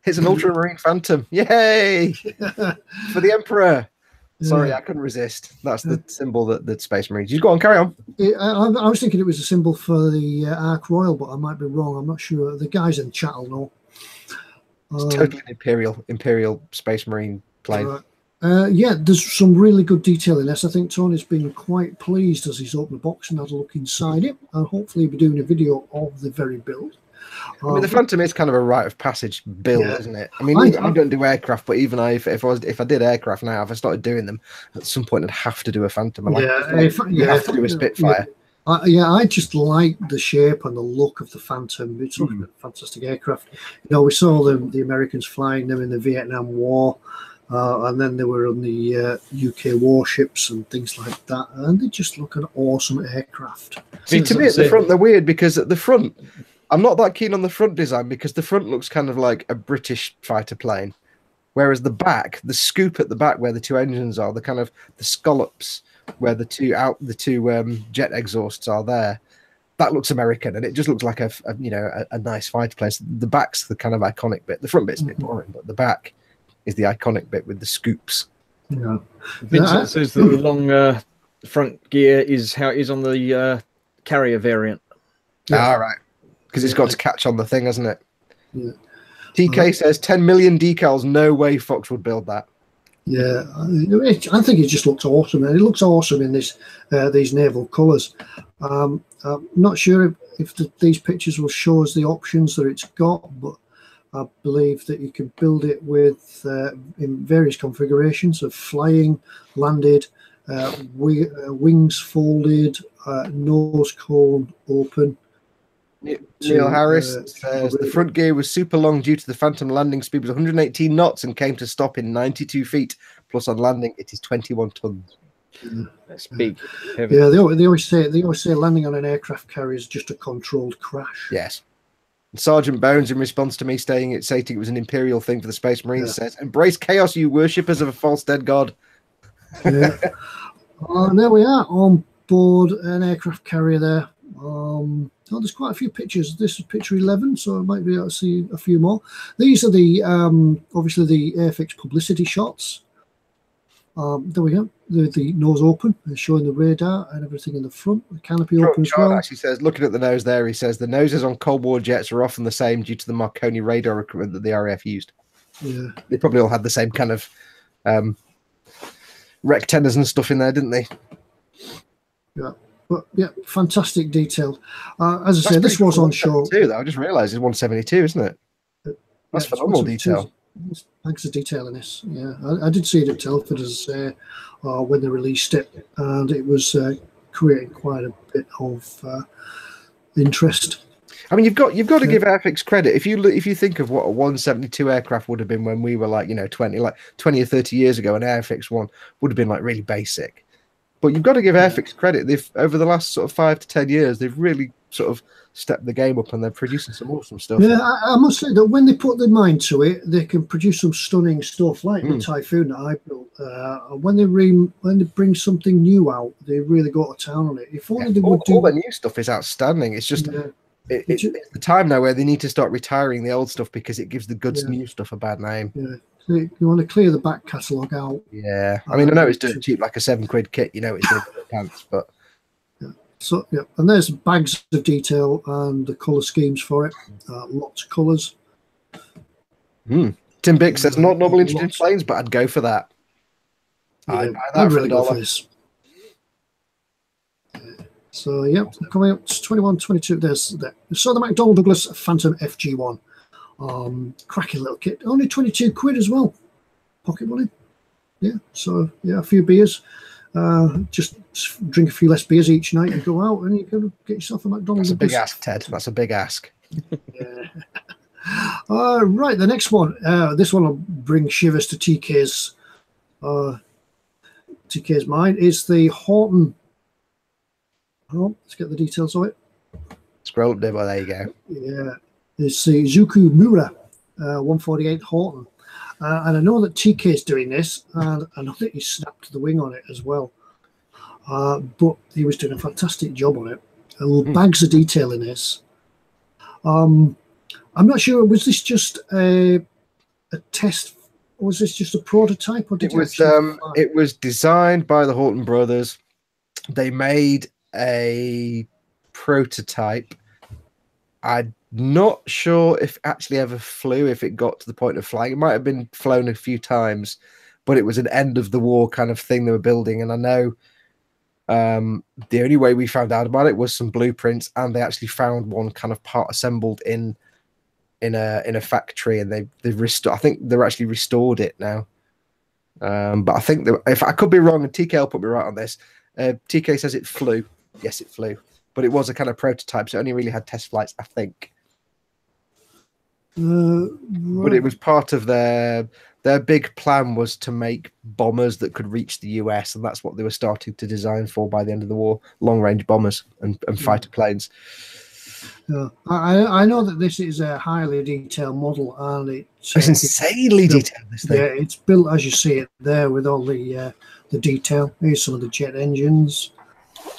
[SPEAKER 2] It's an Ultramarine Phantom. Yay! For the Emperor. Sorry, I couldn't resist. That's the symbol that Space Marines. You go on, carry on.
[SPEAKER 1] I was thinking it was a symbol for the Ark Royal, but I might be wrong. I'm not sure. The guys in chat will know.
[SPEAKER 2] It's totally an Imperial Space Marine plane.
[SPEAKER 1] Yeah, there's some really good detail in this. I think Tony's been quite pleased as he's opened the box and had a look inside it, and hopefully he'll be doing a video of the very build.
[SPEAKER 2] I mean, the Phantom is kind of a rite of passage build, isn't it? I mean, I don't do aircraft, but even if I did aircraft now, if I started doing them, at some point I'd have to do a Phantom. You have to do a Spitfire.
[SPEAKER 1] I just like the shape and the look of the Phantom. It's a fantastic aircraft. You know, we saw the Americans flying them in the Vietnam War, and then they were on the UK warships and things like that, and they just look an awesome aircraft.
[SPEAKER 2] See, to me at the front, they're weird because at the front, I'm not that keen on the front design because the front looks kind of like a British fighter plane, whereas the back, the scoop at the back where the two engines are, the kind of the scallops where the two jet exhausts are there, that looks American, and it just looks like a nice fighter plane. So the back's the kind of iconic bit. The front bit's a bit boring, but the back is the iconic bit with the scoops.
[SPEAKER 1] Yeah.
[SPEAKER 3] Vincent says the long front gear is how it is on the carrier variant.
[SPEAKER 2] All right, because it's got to catch on the thing, hasn't it? Yeah. TK says 10 million decals. No way Fox would build that.
[SPEAKER 1] Yeah, I think it just looks awesome, and it looks awesome in this these naval colours. I'm not sure if these pictures will show us the options that it's got, but I believe that you can build it with in various configurations of flying, landed, wings folded, nose cone open.
[SPEAKER 2] Neil Harris says the front gear was super long due to the Phantom landing speed was 118 knots and came to stop in 92 feet. Plus on landing, it is 21 tons.
[SPEAKER 3] That's big. Heavy.
[SPEAKER 1] Yeah, they always say landing on an aircraft carrier is just a controlled crash.
[SPEAKER 2] Yes. Sergeant Bones, in response to me stating it was an Imperial thing for the Space Marines, says, "Embrace chaos, you worshippers of a false dead god."
[SPEAKER 1] Yeah. And there we are on board an aircraft carrier there. There's quite a few pictures. This is picture 11, so I might be able to see a few more. These are the obviously the Airfix publicity shots. There we go. The nose open, showing the radar and everything in the front. The canopy open as well.
[SPEAKER 2] Actually says, looking at the nose there, he says the noses on Cold War jets are often the same due to the Marconi radar equipment that the RAF used.
[SPEAKER 1] Yeah,
[SPEAKER 2] they probably all had the same kind of rec tenders and stuff in there, didn't they?
[SPEAKER 1] Yeah. But yeah, fantastic detail. As I say, this was on show.
[SPEAKER 2] Though. I just realised it's 172, isn't it? That's phenomenal detail.
[SPEAKER 1] Thanks for detailing this. Yeah, I did see it at Telford as when they released it, and it was creating quite a bit of interest.
[SPEAKER 2] I mean, you've got to give Airfix credit. If you think of what a 172 aircraft would have been when we were 20 or 30 years ago, an Airfix one would have been really basic. But you've got to give Airfix credit. They've over the last sort of 5 to 10 years, they've really sort of stepped the game up, and they're producing some awesome stuff.
[SPEAKER 1] Yeah, I must say that when they put their mind to it, they can produce some stunning stuff, like the Typhoon that I built. When they bring something new out, they really go to town on it. If only they would do
[SPEAKER 2] all the new stuff is outstanding. It's just it's the time now where they need to start retiring the old stuff because it gives the good new stuff a bad name.
[SPEAKER 1] Yeah, so you want to clear the back catalogue out.
[SPEAKER 2] Yeah, I mean, I know it's dirt cheap, like a £7 kit. You know, it's going to pants, but
[SPEAKER 1] so and there's bags of detail and the colour schemes for it. Lots of colours.
[SPEAKER 2] Tim Bick says not normally interested in planes, but I'd go for that.
[SPEAKER 1] I'd really go for this. So coming up to 21, 22. There's that. So the McDonnell Douglas Phantom FG1, cracking little kit. Only 22 quid as well, pocket money. Yeah. So a few beers. Just drink a few less beers each night and go out, and you can get yourself a McDonnell.
[SPEAKER 2] That's a big ask, Ted. That's a big ask.
[SPEAKER 1] Yeah. Right, the next one. This one will bring shivers to TK's mind. Is the Horton. Oh, let's get the details of it.
[SPEAKER 2] Scroll up there, well, there you go.
[SPEAKER 1] Yeah, it's the Zuku Mura 148 Horton. And I know that TK is doing this, and I know that he snapped the wing on it as well. But he was doing a fantastic job on it. Bags of detail in this. I'm not sure, was this just a test, or was this just a prototype? Or did
[SPEAKER 2] it was designed by the Horton brothers. They made a prototype. I'm not sure if it actually ever flew, if it got to the point of flying. It might have been flown a few times, but it was an end of the war kind of thing they were building. And I know the only way we found out about it was some blueprints, and they actually found one kind of part assembled in a factory, and they've restored. I think they're actually restored it now. But I think if I could be wrong, and TK will put me right on this. TK says it flew. Yes, it flew, but it was a kind of prototype, so it only really had test flights, I think.
[SPEAKER 1] Right.
[SPEAKER 2] But it was part of their big plan was to make bombers that could reach the US, and that's what they were starting to design for by the end of the war: long-range bombers and fighter planes.
[SPEAKER 1] I know that this is a highly detailed model, and
[SPEAKER 2] it's insanely detailed. This thing.
[SPEAKER 1] Yeah, it's built as you see it there with all the detail. Here's some of the jet engines.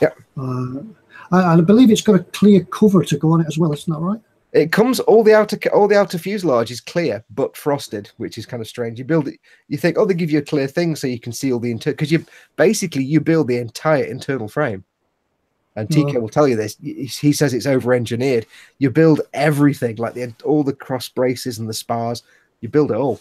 [SPEAKER 2] Yeah,
[SPEAKER 1] and I believe it's got a clear cover to go on it as well. Isn't that right?
[SPEAKER 2] It comes all the outer fuselage is clear but frosted, which is kind of strange. You build it, you think, oh, they give you a clear thing so you can see all the internal, because you build the entire internal frame. And TK will tell you this. He says it's over-engineered. You build everything, like all the cross braces and the spars. You build it all,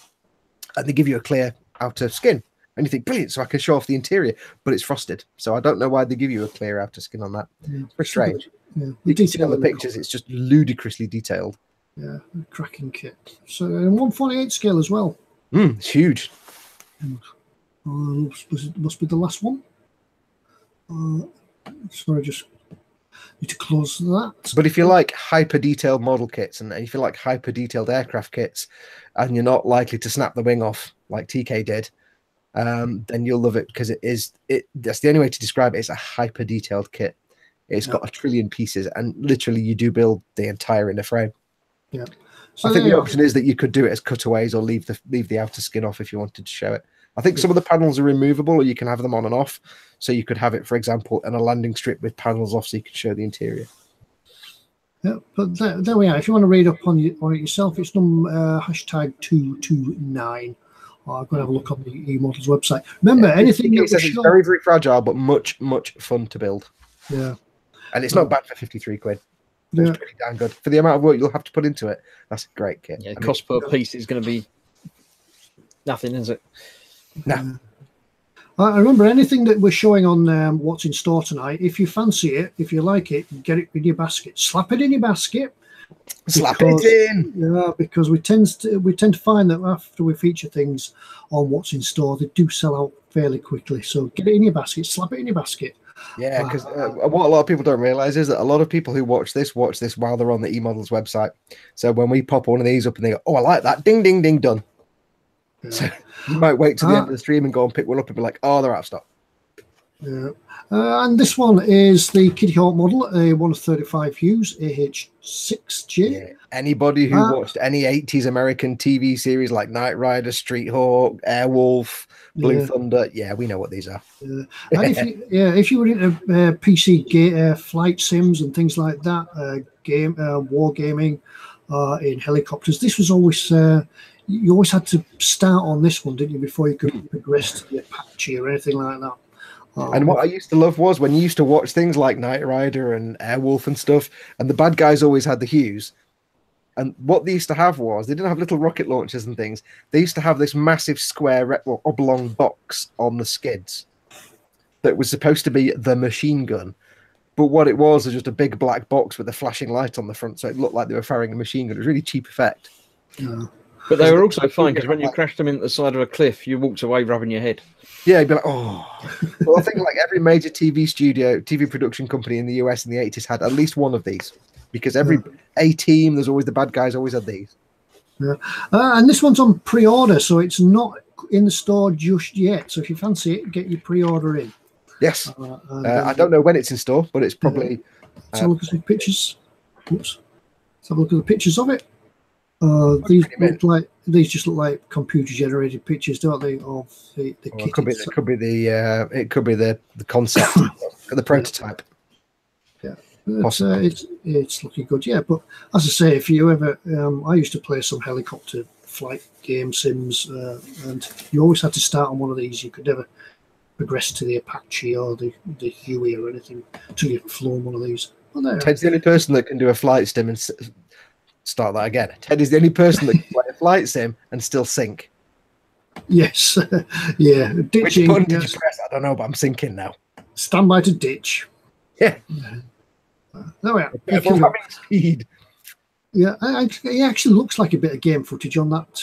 [SPEAKER 2] and they give you a clear outer skin. And you think, brilliant, so I can show off the interior, but it's frosted. So I don't know why they give you a clear outer skin on that. It's pretty strange.
[SPEAKER 1] Yeah,
[SPEAKER 2] you can see on the pictures, it's just ludicrously detailed.
[SPEAKER 1] Yeah, cracking kit. So 148 scale as well.
[SPEAKER 2] It's huge.
[SPEAKER 1] Must be the last one. Sorry, just need to close that.
[SPEAKER 2] But if you like hyper detailed model kits, and if you like hyper detailed aircraft kits, and you're not likely to snap the wing off like TK did, then you'll love it, because that's the only way to describe it. It's a hyper detailed kit. It's got a trillion pieces, and literally you do build the entire inner frame.
[SPEAKER 1] Yeah. So
[SPEAKER 2] I think the option is that you could do it as cutaways or leave the outer skin off if you wanted to show it. I think some of the panels are removable, or you can have them on and off. So you could have it, for example, in a landing strip with panels off, so you can show the interior.
[SPEAKER 1] Yeah, but there we are. If you want to read up on it yourself, it's hashtag 229. I'm going to have a look on the eModels website. Remember, anything that
[SPEAKER 2] says it's very, very fragile, but much, much fun to build.
[SPEAKER 1] Yeah.
[SPEAKER 2] And it's not bad for 53 quid.
[SPEAKER 1] Yeah.
[SPEAKER 2] It's pretty damn good. For the amount of work you'll have to put into it, that's a great kit.
[SPEAKER 3] Yeah, cost per piece is going to be nothing, is it?
[SPEAKER 2] No.
[SPEAKER 1] I remember anything that we're showing on what's in store tonight. If you fancy it, if you like it, get it in your basket. Slap it in your basket.
[SPEAKER 2] Slap it in.
[SPEAKER 1] Yeah, because we tend to find that after we feature things on what's in store, they do sell out fairly quickly. So get it in your basket. Slap it in your basket.
[SPEAKER 2] Yeah, because what a lot of people don't realize is that a lot of people who watch this while they're on the eModels website. So when we pop one of these up and they go, oh, I like that, ding, ding, ding, done. Yeah. So you might wait to the end of the stream and go and pick one up and be like, oh, they're out of stock.
[SPEAKER 1] Yeah. And this one is the Kitty Hawk model, a 1 of 35 Hughes AH6J.
[SPEAKER 2] Yeah. Anybody who watched any 80s American TV series like Knight Rider, Street Hawk, Airwolf, Blue Thunder, we know what these are.
[SPEAKER 1] And if you were into PC flight sims and things like that, war gaming in helicopters, this was always you always had to start on this one, didn't you, before you could progress to the Apache or anything like that.
[SPEAKER 2] And what I used to love was when you used to watch things like Knight Rider and Airwolf and stuff, and the bad guys always had the Hughes. And what they used to have was, they didn't have little rocket launchers and things. They used to have this massive square oblong box on the skids that was supposed to be the machine gun. But what it was just a big black box with a flashing light on the front, so it looked like they were firing a machine gun. It was a really cheap effect.
[SPEAKER 1] Yeah.
[SPEAKER 3] But they were also fine, because when you crashed them into the side of a cliff, you walked away rubbing your head.
[SPEAKER 2] Yeah, you'd be like, oh. Well, I think like every major TV production company in the US in the 80s had at least one of these, because every A-team, there's always the bad guys, always had these.
[SPEAKER 1] Yeah. And this one's on pre-order, so it's not in the store just yet. So if you fancy it, get your pre-order in.
[SPEAKER 2] Yes. I don't know when it's in store, but it's probably...
[SPEAKER 1] Let's have a look at some pictures. Oops. Let's have a look at the pictures of it. These just look like computer-generated pictures, don't they? Of the kit.
[SPEAKER 2] It could be the concept, the prototype.
[SPEAKER 1] Yeah, it's looking good. Yeah, but as I say, if you ever, I used to play some helicopter flight game sims, and you always had to start on one of these. You could never progress to the Apache or the Huey or anything until you've flown one of these. Well,
[SPEAKER 2] Ted's the only person that can do a flight sim and start that again. Ted is the only person that can play a flight sim and still sink.
[SPEAKER 1] Yes. Yeah. Ditching.
[SPEAKER 2] Which button did you press? I don't know, but I'm sinking now.
[SPEAKER 1] Stand by to ditch.
[SPEAKER 2] Yeah.
[SPEAKER 1] There we are.
[SPEAKER 2] Having speed.
[SPEAKER 1] Yeah, it actually looks like a bit of game footage on that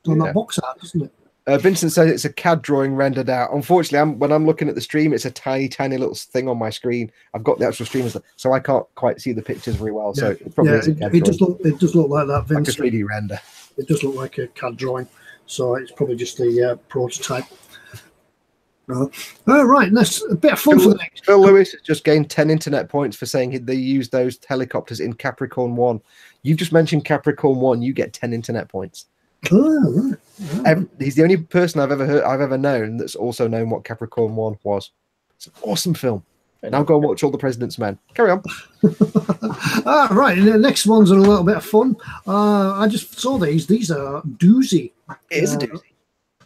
[SPEAKER 1] that box art, doesn't it?
[SPEAKER 2] Vincent says it's a CAD drawing rendered out. Unfortunately, when I'm looking at the stream, it's a tiny, tiny little thing on my screen. I've got the actual stream, so I can't quite see the pictures very well. So it probably is a CAD drawing.
[SPEAKER 1] It does look like that, Vince.
[SPEAKER 2] Like a 3D render.
[SPEAKER 1] It does look like a CAD drawing, so it's probably just the prototype. Right, and that's a bit of fun for the next.
[SPEAKER 2] Phil Lewis has just gained 10 internet points for saying they use those helicopters in Capricorn 1. You've just mentioned Capricorn 1. You get 10 internet points.
[SPEAKER 1] Oh, right.
[SPEAKER 2] He's the only person I've ever known that's also known what Capricorn 1 was. It's an awesome film. Now go and watch All the President's Men. Carry on.
[SPEAKER 1] Right, and the next one's a little bit of fun. I just saw these. These are doozy.
[SPEAKER 2] It is a doozy.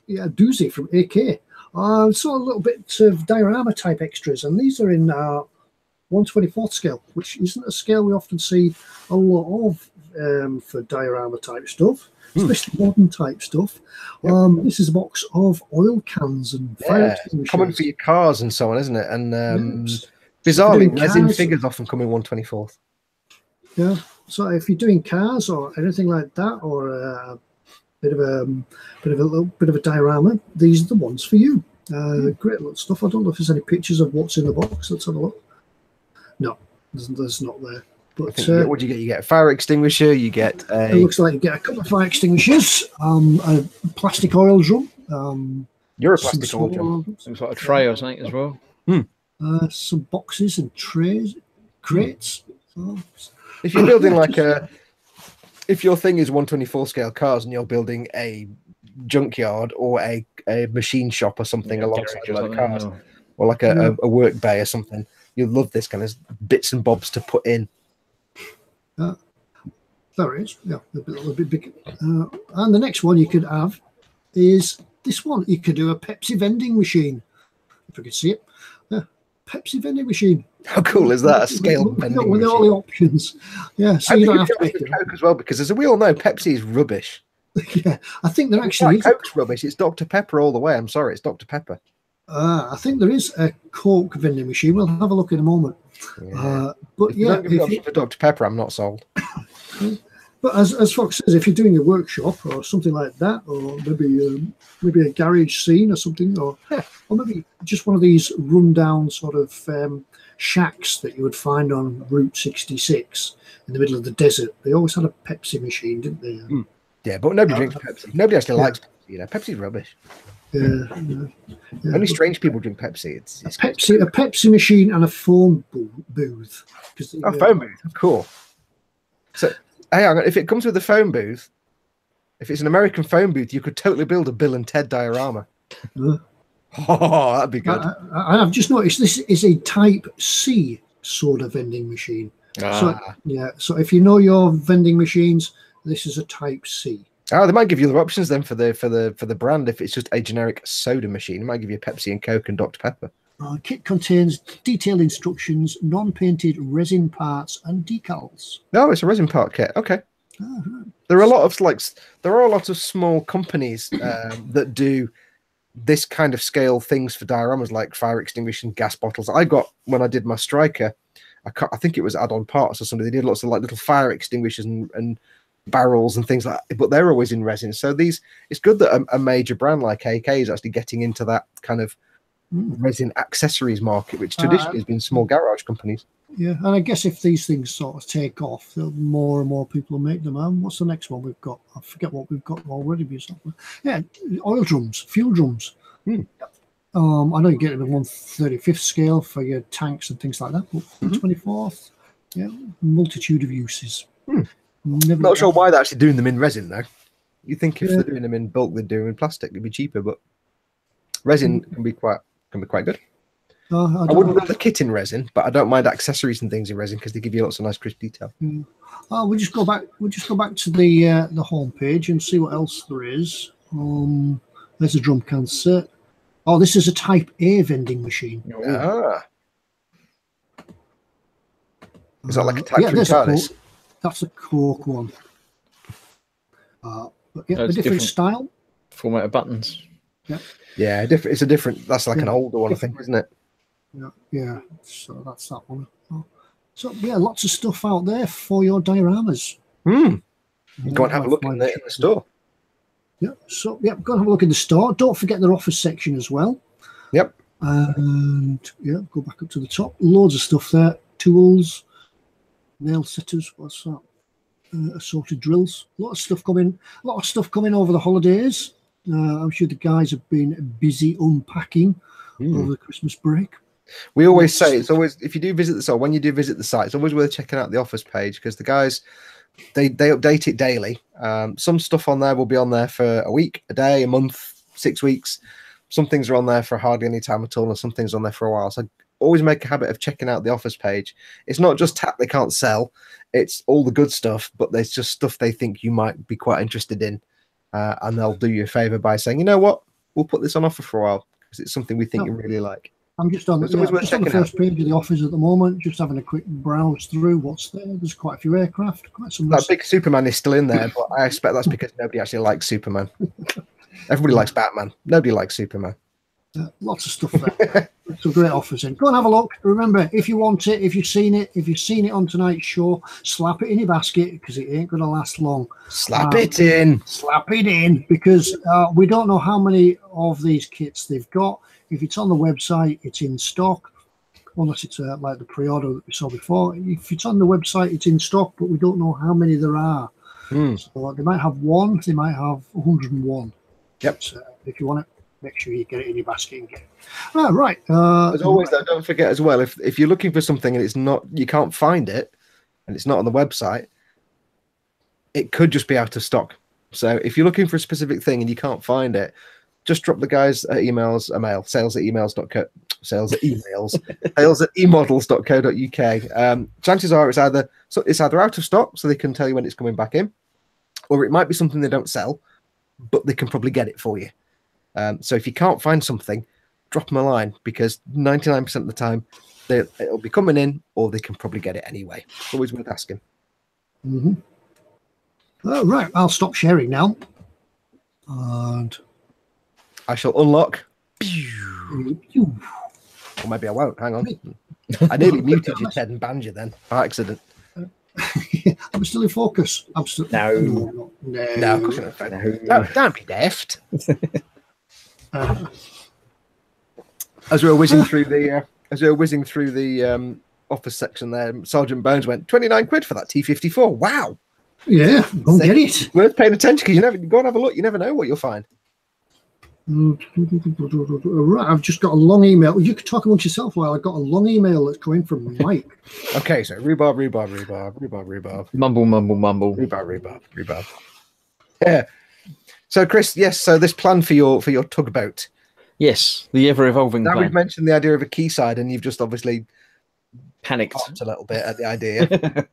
[SPEAKER 1] Yeah, doozy from AK. I saw a little bit of diorama type extras, and these are in 1/24th scale, which isn't a scale we often see a lot of for diorama type stuff. Especially modern type stuff. This is a box of oil cans and fire extinguishers.
[SPEAKER 2] Common for your cars and so on, isn't it? And bizarrely, resin figures often come in 1/24th.
[SPEAKER 1] Yeah. So if you're doing cars or anything like that, or a bit of a diorama, these are the ones for you. Great little stuff. I don't know if there's any pictures of what's in the box. Let's have a look. No, there's not there. But
[SPEAKER 2] what do you get? You get a fire extinguisher. You get a.
[SPEAKER 1] It looks like you get a couple of fire extinguishers, a plastic oil drum.
[SPEAKER 2] You're a plastic oil drum.
[SPEAKER 3] Looks like a tray or something as well.
[SPEAKER 1] Some boxes and crates.
[SPEAKER 2] If you're building if your thing is 1/24 scale cars and you're building a junkyard or a machine shop or something alongside a load of cars, or like a work bay or something, you'll love this kind of bits and bobs to put in.
[SPEAKER 1] There it is. Yeah, a little bit big. And the next one you could have is this one. You could do a Pepsi vending machine. If you could see it. Yeah, Pepsi vending machine.
[SPEAKER 2] How cool is that? A scale vending
[SPEAKER 1] with
[SPEAKER 2] machine.
[SPEAKER 1] all the options. Yeah, so you don't have to make it.
[SPEAKER 2] Coke as well, because as we all know, Pepsi is rubbish.
[SPEAKER 1] Yeah, I think there actually is.
[SPEAKER 2] Coke's rubbish. It's Dr. Pepper all the way. I'm sorry, it's Dr. Pepper.
[SPEAKER 1] I think there is a Coke vending machine. We'll have a look in a moment.
[SPEAKER 2] Yeah.
[SPEAKER 1] But
[SPEAKER 2] if you don't give me option for Dr. Pepper, I'm not sold.
[SPEAKER 1] But as Fox says, if you're doing a workshop or something like that, or maybe a garage scene or something, or maybe just one of these rundown sort of shacks that you would find on Route 66 in the middle of the desert, they always had a Pepsi machine, didn't they?
[SPEAKER 2] Yeah, but nobody drinks Pepsi. Nobody actually likes Pepsi. Pepsi's rubbish. Only strange people drink Pepsi. It's
[SPEAKER 1] a Pepsi machine and a phone booth.
[SPEAKER 2] Phone booth, cool. So, hey, if it comes with a phone booth, if it's an American phone booth, you could totally build a Bill and Ted diorama. Oh, that'd be good.
[SPEAKER 1] I've just noticed this is a Type C soda vending machine. So if you know your vending machines, this is a Type C.
[SPEAKER 2] Oh, they might give you other options then for the brand. If it's just a generic soda machine, it might give you Pepsi and Coke and Dr Pepper.
[SPEAKER 1] Kit contains detailed instructions, non-painted resin parts, and decals.
[SPEAKER 2] No, it's a resin part kit. Okay.
[SPEAKER 1] Right.
[SPEAKER 2] There are a lot of small companies that do this kind of scale things for dioramas, like fire extinguishers and gas bottles. I got, when I did my Striker, I think it was add-on parts or something. They did lots of like little fire extinguishers and barrels and things like that, but they're always in resin. So it's good that a major brand like AK is actually getting into that kind of resin accessories market, which traditionally has been small garage companies.
[SPEAKER 1] Yeah, and I guess if these things sort of take off, more and more people will make them. What's the next one we've got? I forget what we've got already. Yeah, oil drums, fuel drums. I know you get it in 1/35th scale for your tanks and things like that, but 24th, multitude of uses.
[SPEAKER 2] Not sure why they're actually doing them in resin though. You think if they're doing them in bulk, they're doing in plastic, it'd be cheaper, but resin can be quite good. I wouldn't build the kit in resin, but I don't mind accessories and things in resin because they give you lots of nice crisp detail.
[SPEAKER 1] We'll just go back to the home page and see what else there is. There's a drum can set. Oh, this is a Type A vending machine.
[SPEAKER 2] Is that like a Type 3 TARDIS?
[SPEAKER 1] That's a Coke one. A different style.
[SPEAKER 3] Format of buttons.
[SPEAKER 2] Yeah, it's a different. That's like an older one, I think, isn't it?
[SPEAKER 1] Yeah. So that's that one. So lots of stuff out there for your dioramas.
[SPEAKER 2] Go and have a look in the store.
[SPEAKER 1] Go and have a look in the store. Don't forget their office section as well. And go back up to the top. Loads of stuff there. Tools, nail setters. What's that? Assorted drills. A lot of stuff coming over the holidays. I'm sure the guys have been busy unpacking over the Christmas break.
[SPEAKER 2] We always say it's always, if you do visit the store, when you do visit the site, it's always worth checking out the office page because the guys, they update it daily. Some stuff on there will be on there for a week, a day, a month, 6 weeks. Some things are on there for hardly any time at all, and some things on there for a while. So always make a habit of checking out the office page. It's not just tap they can't sell. It's all the good stuff, but there's just stuff they think you might be quite interested in. And they'll do you a favor by saying, you know what, we'll put this on offer for a while because it's something we think you really like.
[SPEAKER 1] I'm just on the first page of the office at the moment, just having a quick browse through what's there. There's quite a few aircraft. That
[SPEAKER 2] big Superman is still in there, but I expect that's because nobody actually likes Superman. Everybody likes Batman. Nobody likes Superman.
[SPEAKER 1] Lots of stuff there. Some great offers in. Go and have a look. Remember, if you want it, if you've seen it on tonight's show, slap it in your basket because it ain't going to last long.
[SPEAKER 2] Slap it in.
[SPEAKER 1] Slap it in because we don't know how many of these kits they've got. If it's on the website, it's in stock, unless it's like the pre-order that we saw before. If it's on the website, it's in stock, but we don't know how many there are. So they might have one, they might have 101.
[SPEAKER 2] Yep.
[SPEAKER 1] So if you want it, make sure you get it in your basket and get it. Right.
[SPEAKER 2] As always, though, don't forget as well, if you're looking for something and it's not, you can't find it, and it's not on the website, it could just be out of stock. So if you're looking for a specific thing and you can't find it, just drop the guys at sales at eModels.co.uk. Chances are it's either out of stock, so they can tell you when it's coming back in, or it might be something they don't sell, but they can probably get it for you. So if you can't find something, drop them a line because 99% of the time it'll be coming in, or they can probably get it anyway. It's always worth asking.
[SPEAKER 1] Right, I'll stop sharing now. And
[SPEAKER 2] I shall unlock. Or maybe I won't. Hang on. I nearly muted you, Ted, and banned you then by accident.
[SPEAKER 1] I'm still in focus. I'm still.
[SPEAKER 2] No, of course not. Don't be daft. As we were whizzing through the office section there, Sergeant Bones went 29 quid for that T-54. Wow.
[SPEAKER 1] Yeah, go get it.
[SPEAKER 2] Worth paying attention because you go and have a look. You never know what you'll find.
[SPEAKER 1] Right, I've just got a long email. You could talk amongst yourself while I've got a long email that's coming from Mike.
[SPEAKER 2] Okay, so rhubarb.
[SPEAKER 3] Mumble, mumble, mumble.
[SPEAKER 2] Rhubarb. Yeah. So Chris, yes. So this plan for your tugboat.
[SPEAKER 3] Yes, the ever-evolving
[SPEAKER 2] Now
[SPEAKER 3] plan.
[SPEAKER 2] we've mentioned the idea of a quayside, and you've just obviously
[SPEAKER 3] Panicked
[SPEAKER 2] popped a little bit at the idea.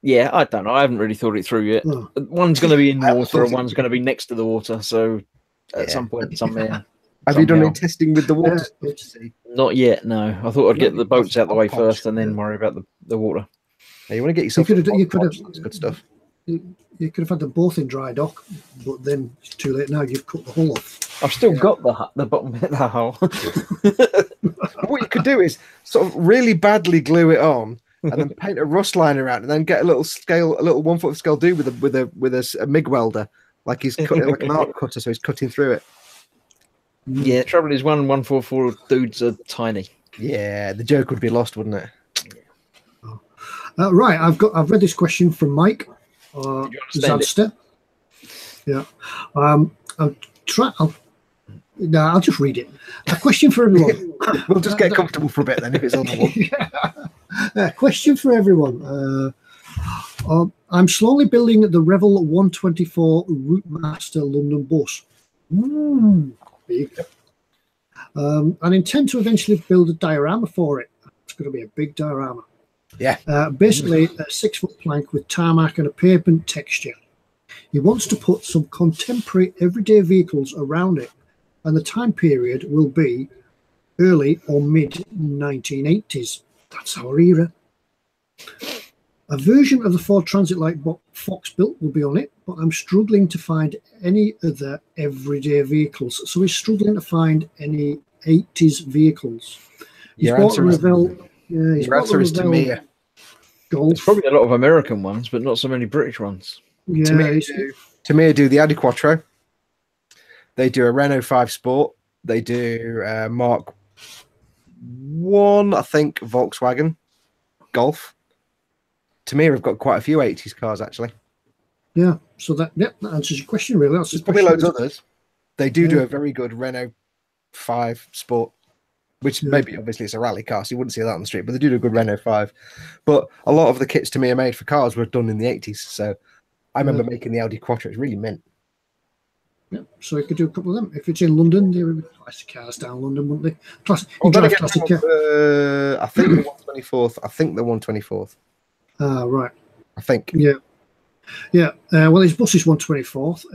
[SPEAKER 3] Yeah, I don't know. I haven't really thought it through yet.
[SPEAKER 1] Oh.
[SPEAKER 3] One's going to be in the
[SPEAKER 2] I
[SPEAKER 3] water,
[SPEAKER 2] thought
[SPEAKER 3] and one's going to be next to the water. So at some point, somewhere.
[SPEAKER 2] Have you done
[SPEAKER 3] somehow.
[SPEAKER 2] any testing with the water?
[SPEAKER 3] Not yet. No, I thought I'd get the boats out the way
[SPEAKER 2] Hodgepodge,
[SPEAKER 3] first, and then worry about the water.
[SPEAKER 2] Yeah, you want to get yourself.
[SPEAKER 1] You could have.
[SPEAKER 2] That's good stuff.
[SPEAKER 1] You could have had them both in dry dock, but then it's too late now. You've cut the hull off.
[SPEAKER 3] I've still got the bottom bit of the hull.
[SPEAKER 2] What you could do is sort of really badly glue it on, and then paint a rust line around, and then get a little 1 foot scale dude with a MIG welder, like he's cutting like an arc cutter, so he's cutting through it.
[SPEAKER 3] Yeah, the trouble is 144 dudes are tiny.
[SPEAKER 2] Yeah, the joke would be lost, wouldn't it?
[SPEAKER 1] Right, I've read this question from Mike Zadster. Yeah, I'll just read it. A question for everyone.
[SPEAKER 2] We'll just get comfortable for a bit then if it's on the one.
[SPEAKER 1] Question for everyone. I'm slowly building the Revel 124 Route Master London bus. Big. And intend to eventually build a diorama for it. It's going to be a big diorama.
[SPEAKER 2] Yeah.
[SPEAKER 1] Basically, a 6 foot plank with tarmac and a pavement texture. He wants to put some contemporary everyday vehicles around it, and the time period will be early or mid 1980s. That's our era. A version of the Ford Transit like what Fox built will be on it, but I'm struggling to find any other everyday vehicles. So he's struggling to find any 80s vehicles.
[SPEAKER 2] Your answer is Tamiya.
[SPEAKER 1] Golf.
[SPEAKER 3] There's probably a lot of American ones, but not so many British ones.
[SPEAKER 1] Yeah,
[SPEAKER 2] Tamiya do the Audi Quattro. They do a Renault 5 Sport. They do Mark 1, I think, Volkswagen Golf. Tamiya have got quite a few 80s cars, actually.
[SPEAKER 1] Yeah, so that answers your question, really.
[SPEAKER 2] There's probably loads of others. They do a very good Renault 5 Sport, which maybe, obviously, it's a rally car, so you wouldn't see that on the street, but they do a good Renault 5. But a lot of the kits Tamiya made for cars were done in the 80s, so I remember making the Audi Quattro. It's really mint.
[SPEAKER 1] Yeah, so you could do a couple of them. If it's in London, they would be classic cars down London, wouldn't they? Classic car.
[SPEAKER 2] I think the 124th.
[SPEAKER 1] Right.
[SPEAKER 2] I think.
[SPEAKER 1] Yeah. Yeah. Well, his bus is 124th.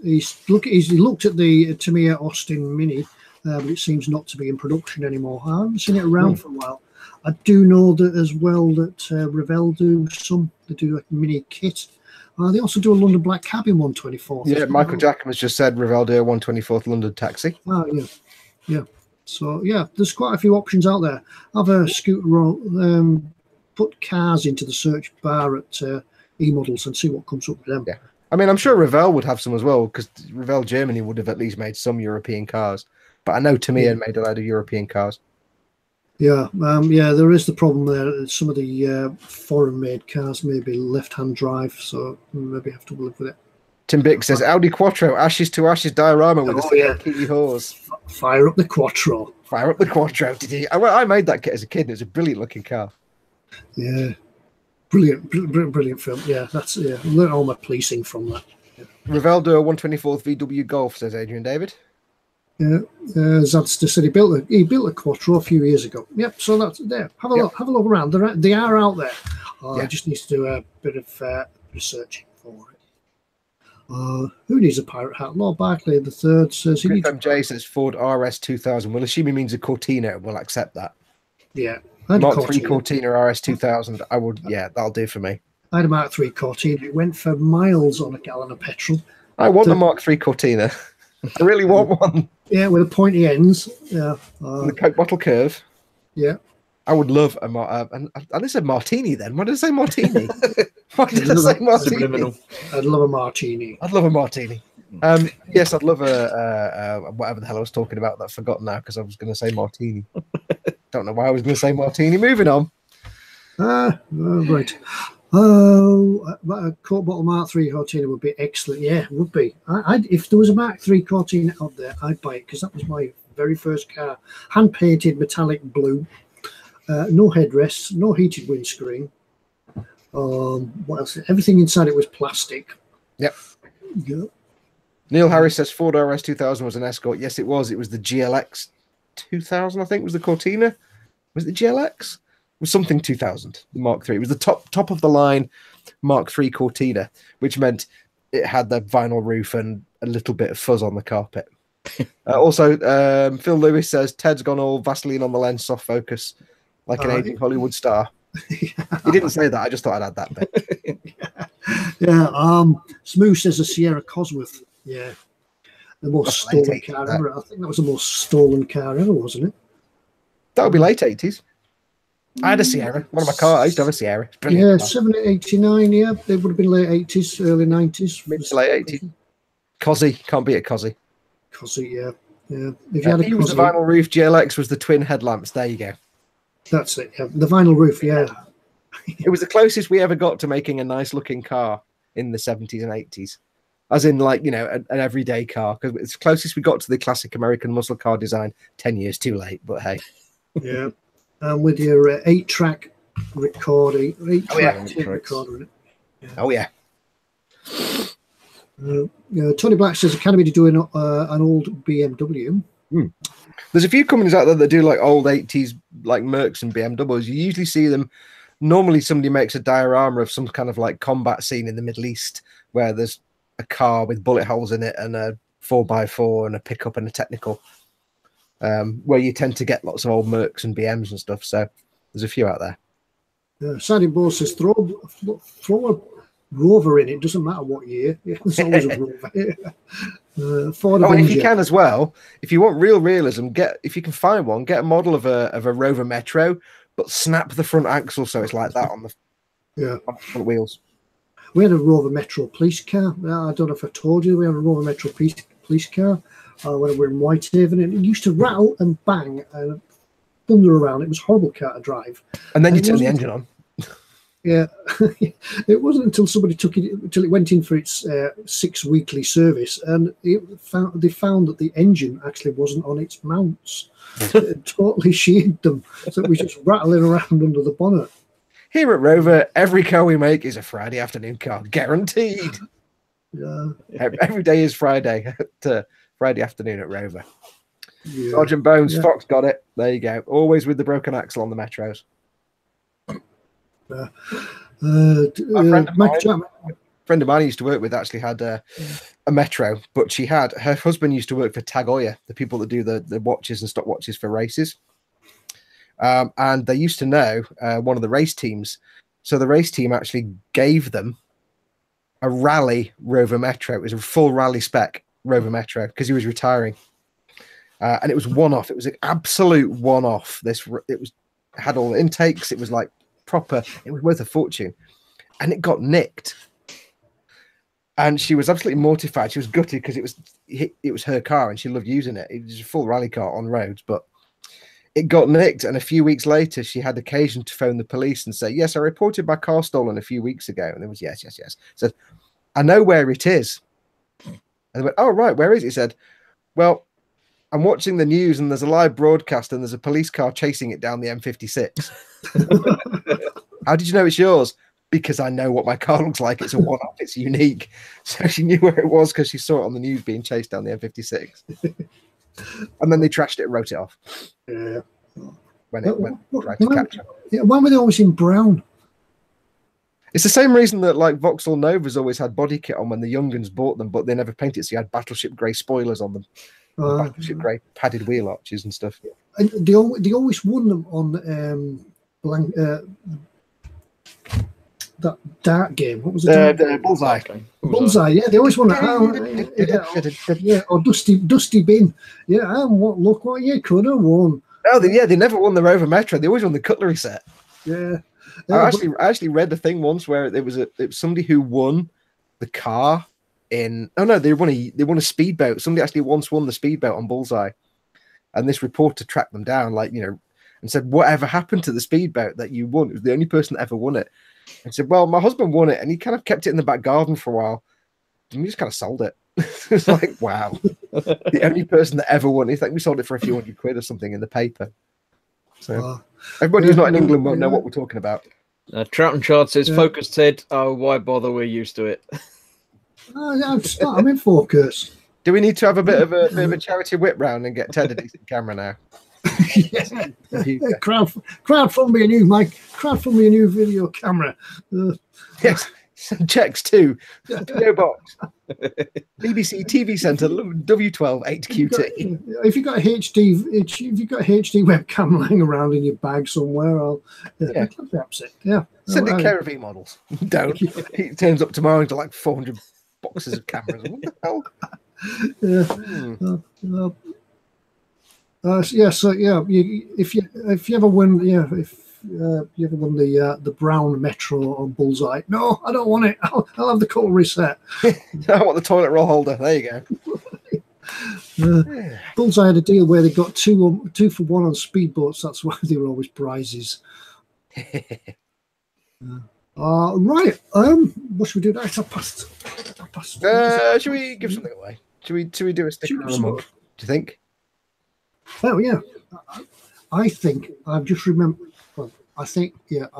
[SPEAKER 1] He's looked at the Tamiya Austin Mini, but it seems not to be in production anymore. I haven't seen it around for a while. I do know that as well that Revell do they do a mini kit. They also do a London Black Cab in 124th.
[SPEAKER 2] Yeah, Michael Jackham has just said Revell do a 124th London Taxi.
[SPEAKER 1] Oh, yeah. Yeah. So, yeah, there's quite a few options out there. Have a scooter, put cars into the search bar at eModels and see what comes up with them.
[SPEAKER 2] Yeah. I mean, I'm sure Revell would have some as well, because Revell Germany would have at least made some European cars. But I know Tamiya made a load of European cars.
[SPEAKER 1] Yeah, there is the problem there. Some of the foreign-made cars may be left-hand drive, so maybe have to live with it.
[SPEAKER 2] Tim Bick says, Audi Quattro, ashes to ashes diorama with a Kitty horse.
[SPEAKER 1] Fire up the Quattro.
[SPEAKER 2] Fire up the Quattro. I made that kit as a kid. It was a brilliant-looking car.
[SPEAKER 1] Yeah, brilliant film. Yeah, I learned all my policing from that. Yeah.
[SPEAKER 2] Revell do a 124th VW Golf, says Adrian David.
[SPEAKER 1] Yeah, Zadster said he built a Quattro a few years ago. Yep, so that's there. Have a look around. They are out there. I just need to do a bit of researching for it. Who needs a pirate hat? Lord Barclay III says he needs.
[SPEAKER 2] MJ says Ford RS 2000. We'll assume he means a Cortina. We'll accept that.
[SPEAKER 1] Yeah,
[SPEAKER 2] Mark 3 Cortina RS 2000. I would. Yeah, that'll do for me.
[SPEAKER 1] I had a Mark 3 Cortina. It went for miles on a gallon of petrol.
[SPEAKER 2] I want the Mark 3 Cortina. I really want one.
[SPEAKER 1] Yeah, with the pointy ends. Yeah.
[SPEAKER 2] The Coke bottle curve.
[SPEAKER 1] Yeah.
[SPEAKER 2] I would love I said martini then. Why did I say martini? Why did I say martini?
[SPEAKER 1] I'd love a martini.
[SPEAKER 2] I'd love a martini. Yes, I'd love a whatever the hell I was talking about that I've forgotten now because I was going to say martini. Don't know why I was going to say martini. Moving on.
[SPEAKER 1] Right. Oh, a Court Bottle Mark III Cortina would be excellent. Yeah, would be. If there was a Mark III Cortina out there, I'd buy it because that was my very first car. Hand painted metallic blue, no headrests, no heated windscreen. What else? Everything inside it was plastic.
[SPEAKER 2] Yep.
[SPEAKER 1] Yeah.
[SPEAKER 2] Neil Harris says Ford RS 2000 was an Escort. Yes, it was. It was the GLX 2000, I think, was the Cortina. Was it the GLX? It was something 2000, the Mark III. It was the top of the line Mark III Cortina, which meant it had the vinyl roof and a little bit of fuzz on the carpet. Also, Phil Lewis says Ted's gone all Vaseline on the lens, soft focus, like an aging Hollywood star. He didn't say that. I just thought I'd add that bit.
[SPEAKER 1] Yeah. Smooth says a Sierra Cosworth. Yeah. The most stolen car ever. I think that was the most stolen car ever, wasn't it?
[SPEAKER 2] That would be late 80s. I had a Sierra. One of my cars. I used to have a Sierra.
[SPEAKER 1] Yeah, 89. Yeah, they would have been late 80s, early 90s.
[SPEAKER 2] Mid to late 80s. Cozzy. Can't beat a Cozzy.
[SPEAKER 1] Cozzy, yeah. If you had a
[SPEAKER 2] Cozzy, was the vinyl roof. GLX was the twin headlamps. There you go.
[SPEAKER 1] That's it. Yeah. The vinyl roof, yeah.
[SPEAKER 2] It was the closest we ever got to making a nice looking car in the 70s and 80s. As in, like, you know, an everyday car. Because it's the closest we got to the classic American muscle car design. 10 years too late, but hey.
[SPEAKER 1] Yeah. And with your 8-track recording, 8-track tape recorder in it. Yeah.
[SPEAKER 2] Oh, yeah.
[SPEAKER 1] Tony Black says, Academy to do an old BMW.
[SPEAKER 2] There's a few companies out there that do like old 80s, like Mercs and BMWs. You usually see them. Normally, somebody makes a diorama of some kind of like combat scene in the Middle East where there's a car with bullet holes in it and a 4x4 and a pickup and a technical. Where you tend to get lots of old Mercs and BMs and stuff. So there's a few out there.
[SPEAKER 1] Sandy Ball says, throw a Rover in. It doesn't matter what year. There's always a Rover. Ford
[SPEAKER 2] and if you can as well, if you want real realism, if you can find one, get a model of a Rover Metro, but snap the front axle so it's like that on the front wheels.
[SPEAKER 1] We had a Rover Metro police car. I don't know if I told you, we had a Rover Metro police car. When we were in Whitehaven, and it used to rattle and bang and thunder around. It was a horrible car to drive.
[SPEAKER 2] And then you turn the engine on.
[SPEAKER 1] Yeah, it wasn't until somebody took it, until it went in for its 6 weekly service, and they found that the engine actually wasn't on its mounts. It totally sheared them, so it was just rattling around under the bonnet.
[SPEAKER 2] Here at Rover, every car we make is a Friday afternoon car, guaranteed.
[SPEAKER 1] Yeah,
[SPEAKER 2] every day is Friday. Friday afternoon at Rover. Yeah. Sergeant Bones, Fox got it. There you go. Always with the broken axle on the Metros. Friend of mine I used to work with actually had a Metro, but her husband used to work for Tag Heuer, the people that do the watches and stopwatches for races. And they used to know one of the race teams. So the race team actually gave them a rally Rover Metro. It was a full rally spec Rover Metro because he was retiring, and it was one-off. It was an absolute one-off. It had all the intakes. It was like proper. It was worth a fortune, and it got nicked. And she was absolutely mortified. She was gutted because it was her car and she loved using it. It was a full rally car on roads, but it got nicked. And a few weeks later, she had occasion to phone the police and say, "Yes, I reported my car stolen a few weeks ago." And it was yes. Said, "I know where it is." And they went, "Oh, right, where is it?" He said, "Well, I'm watching the news and there's a live broadcast and there's a police car chasing it down the M56. How did you know it's yours? Because I know what my car looks like. It's a one-off. It's unique." So she knew where it was because she saw it on the news being chased down the M56. And then they trashed it and wrote it off.
[SPEAKER 1] Yeah.
[SPEAKER 2] When it tried to catch her.
[SPEAKER 1] Yeah, why were they always in brown?
[SPEAKER 2] It's the same reason that like Vauxhall Novas always had body kit on when the young uns bought them, but they never painted, so you had Battleship grey spoilers on them, Battleship grey padded wheel arches and stuff.
[SPEAKER 1] And they always won them on that dart game. What was it?
[SPEAKER 2] Bullseye.
[SPEAKER 1] Bullseye. Yeah, they always won that. Yeah, or Dusty Bin. Yeah, look what you could have won.
[SPEAKER 2] Oh, they never won the Rover Metro. They always won the cutlery set.
[SPEAKER 1] Yeah.
[SPEAKER 2] I actually read a thing once where it was somebody who won the car in. Oh no, they won a speedboat. Somebody actually once won the speedboat on Bullseye, and this reporter tracked them down, and said, "Whatever happened to the speedboat that you won?" It was the only person that ever won it. And said, well, my husband won it, and he kind of kept it in the back garden for a while. And we just kind of sold it. It's like, wow. The only person that ever won. I think we sold it for a few £100 or something in the paper. So everybody who's not in England won't know what we're talking about.
[SPEAKER 3] Trout and Chard says, focus, Ted. Oh, why bother? We're used to it.
[SPEAKER 1] I'm in focus.
[SPEAKER 2] Do we need to have a bit of a charity whip round and get Ted a decent camera now?
[SPEAKER 1] Crowdfund me a new mic. Crowdfund me a new video camera.
[SPEAKER 2] Yes, checks too. PO box. BBC TV Centre W12 8QT.
[SPEAKER 1] If you've got a HD webcam lying around in your bag somewhere, I'll be upset. Yeah,
[SPEAKER 2] send it care of eModels. Don't. He turns up tomorrow into like 400 boxes of cameras. What the hell? If you ever win, if you ever won the brown Metro on Bullseye, no, I don't want it. I'll have the cutlery set. I want the toilet roll holder. There you
[SPEAKER 1] go. Bullseye had a deal where they got two for one on speedboats. That's why they were always prizes. Right. What should we do next? I'll pass.
[SPEAKER 2] Should we give something away? Should we do a sticker of the month? Do you think?
[SPEAKER 1] Oh yeah, I think I've just remembered. Well, I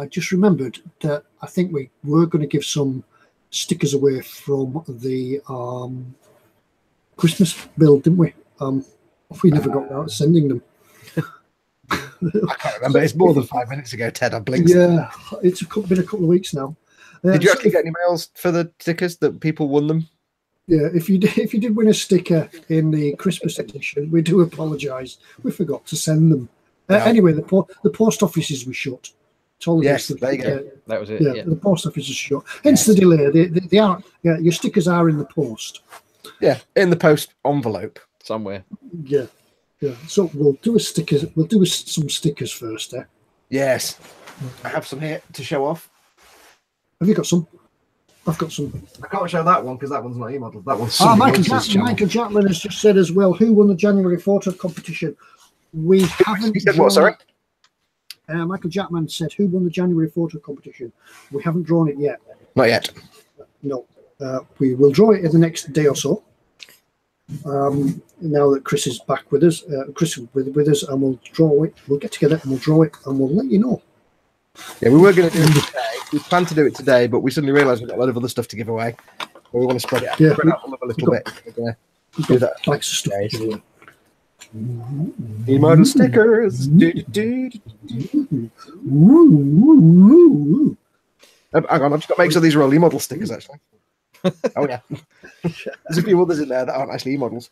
[SPEAKER 1] just remembered that I think we were going to give some stickers away from the Christmas build, didn't we? We never got around to sending them.
[SPEAKER 2] I can't remember. It's more than 5 minutes ago, Ted. I blinked.
[SPEAKER 1] Yeah, it's been a couple of weeks now.
[SPEAKER 2] Did you actually get any mails for the stickers that people won them?
[SPEAKER 1] Yeah, if you did win a sticker in the Christmas edition, we do apologise. We forgot to send them. Anyway, the post offices were shut.
[SPEAKER 2] Yes, there you go.
[SPEAKER 3] That was it.
[SPEAKER 1] Yeah, the post office is shut. Hence the delay. They are. Yeah, your stickers are in the post.
[SPEAKER 2] Yeah, in the post envelope
[SPEAKER 3] somewhere.
[SPEAKER 1] Yeah. So we'll do stickers. We'll do some stickers first.
[SPEAKER 2] Yes, I have some here to show off.
[SPEAKER 1] Have you got some? I've got some.
[SPEAKER 2] I can't show that one because that one's not eModels. That one's
[SPEAKER 1] Michael Chapman has just said as well, who won the January photo competition? We haven't.
[SPEAKER 2] He said what, sorry?
[SPEAKER 1] Michael Chapman said, who won the January photo competition? We haven't drawn it yet.
[SPEAKER 2] Not yet.
[SPEAKER 1] No. We will draw it in the next day or so. Now that Chris is back with us, with us, and we'll draw it. We'll get together and we'll draw it, and we'll let you know.
[SPEAKER 2] Yeah, we were going to do it today. We planned to do it today, but we suddenly realised we've got a lot of other stuff to give away. So we want to spread it out, a little bit. Do that.
[SPEAKER 1] Likes of stuff.
[SPEAKER 2] eModel stickers. Hang on, I've just got to make sure these are all eModel stickers, actually. Oh, yeah. There's a few others in there that aren't actually eModels.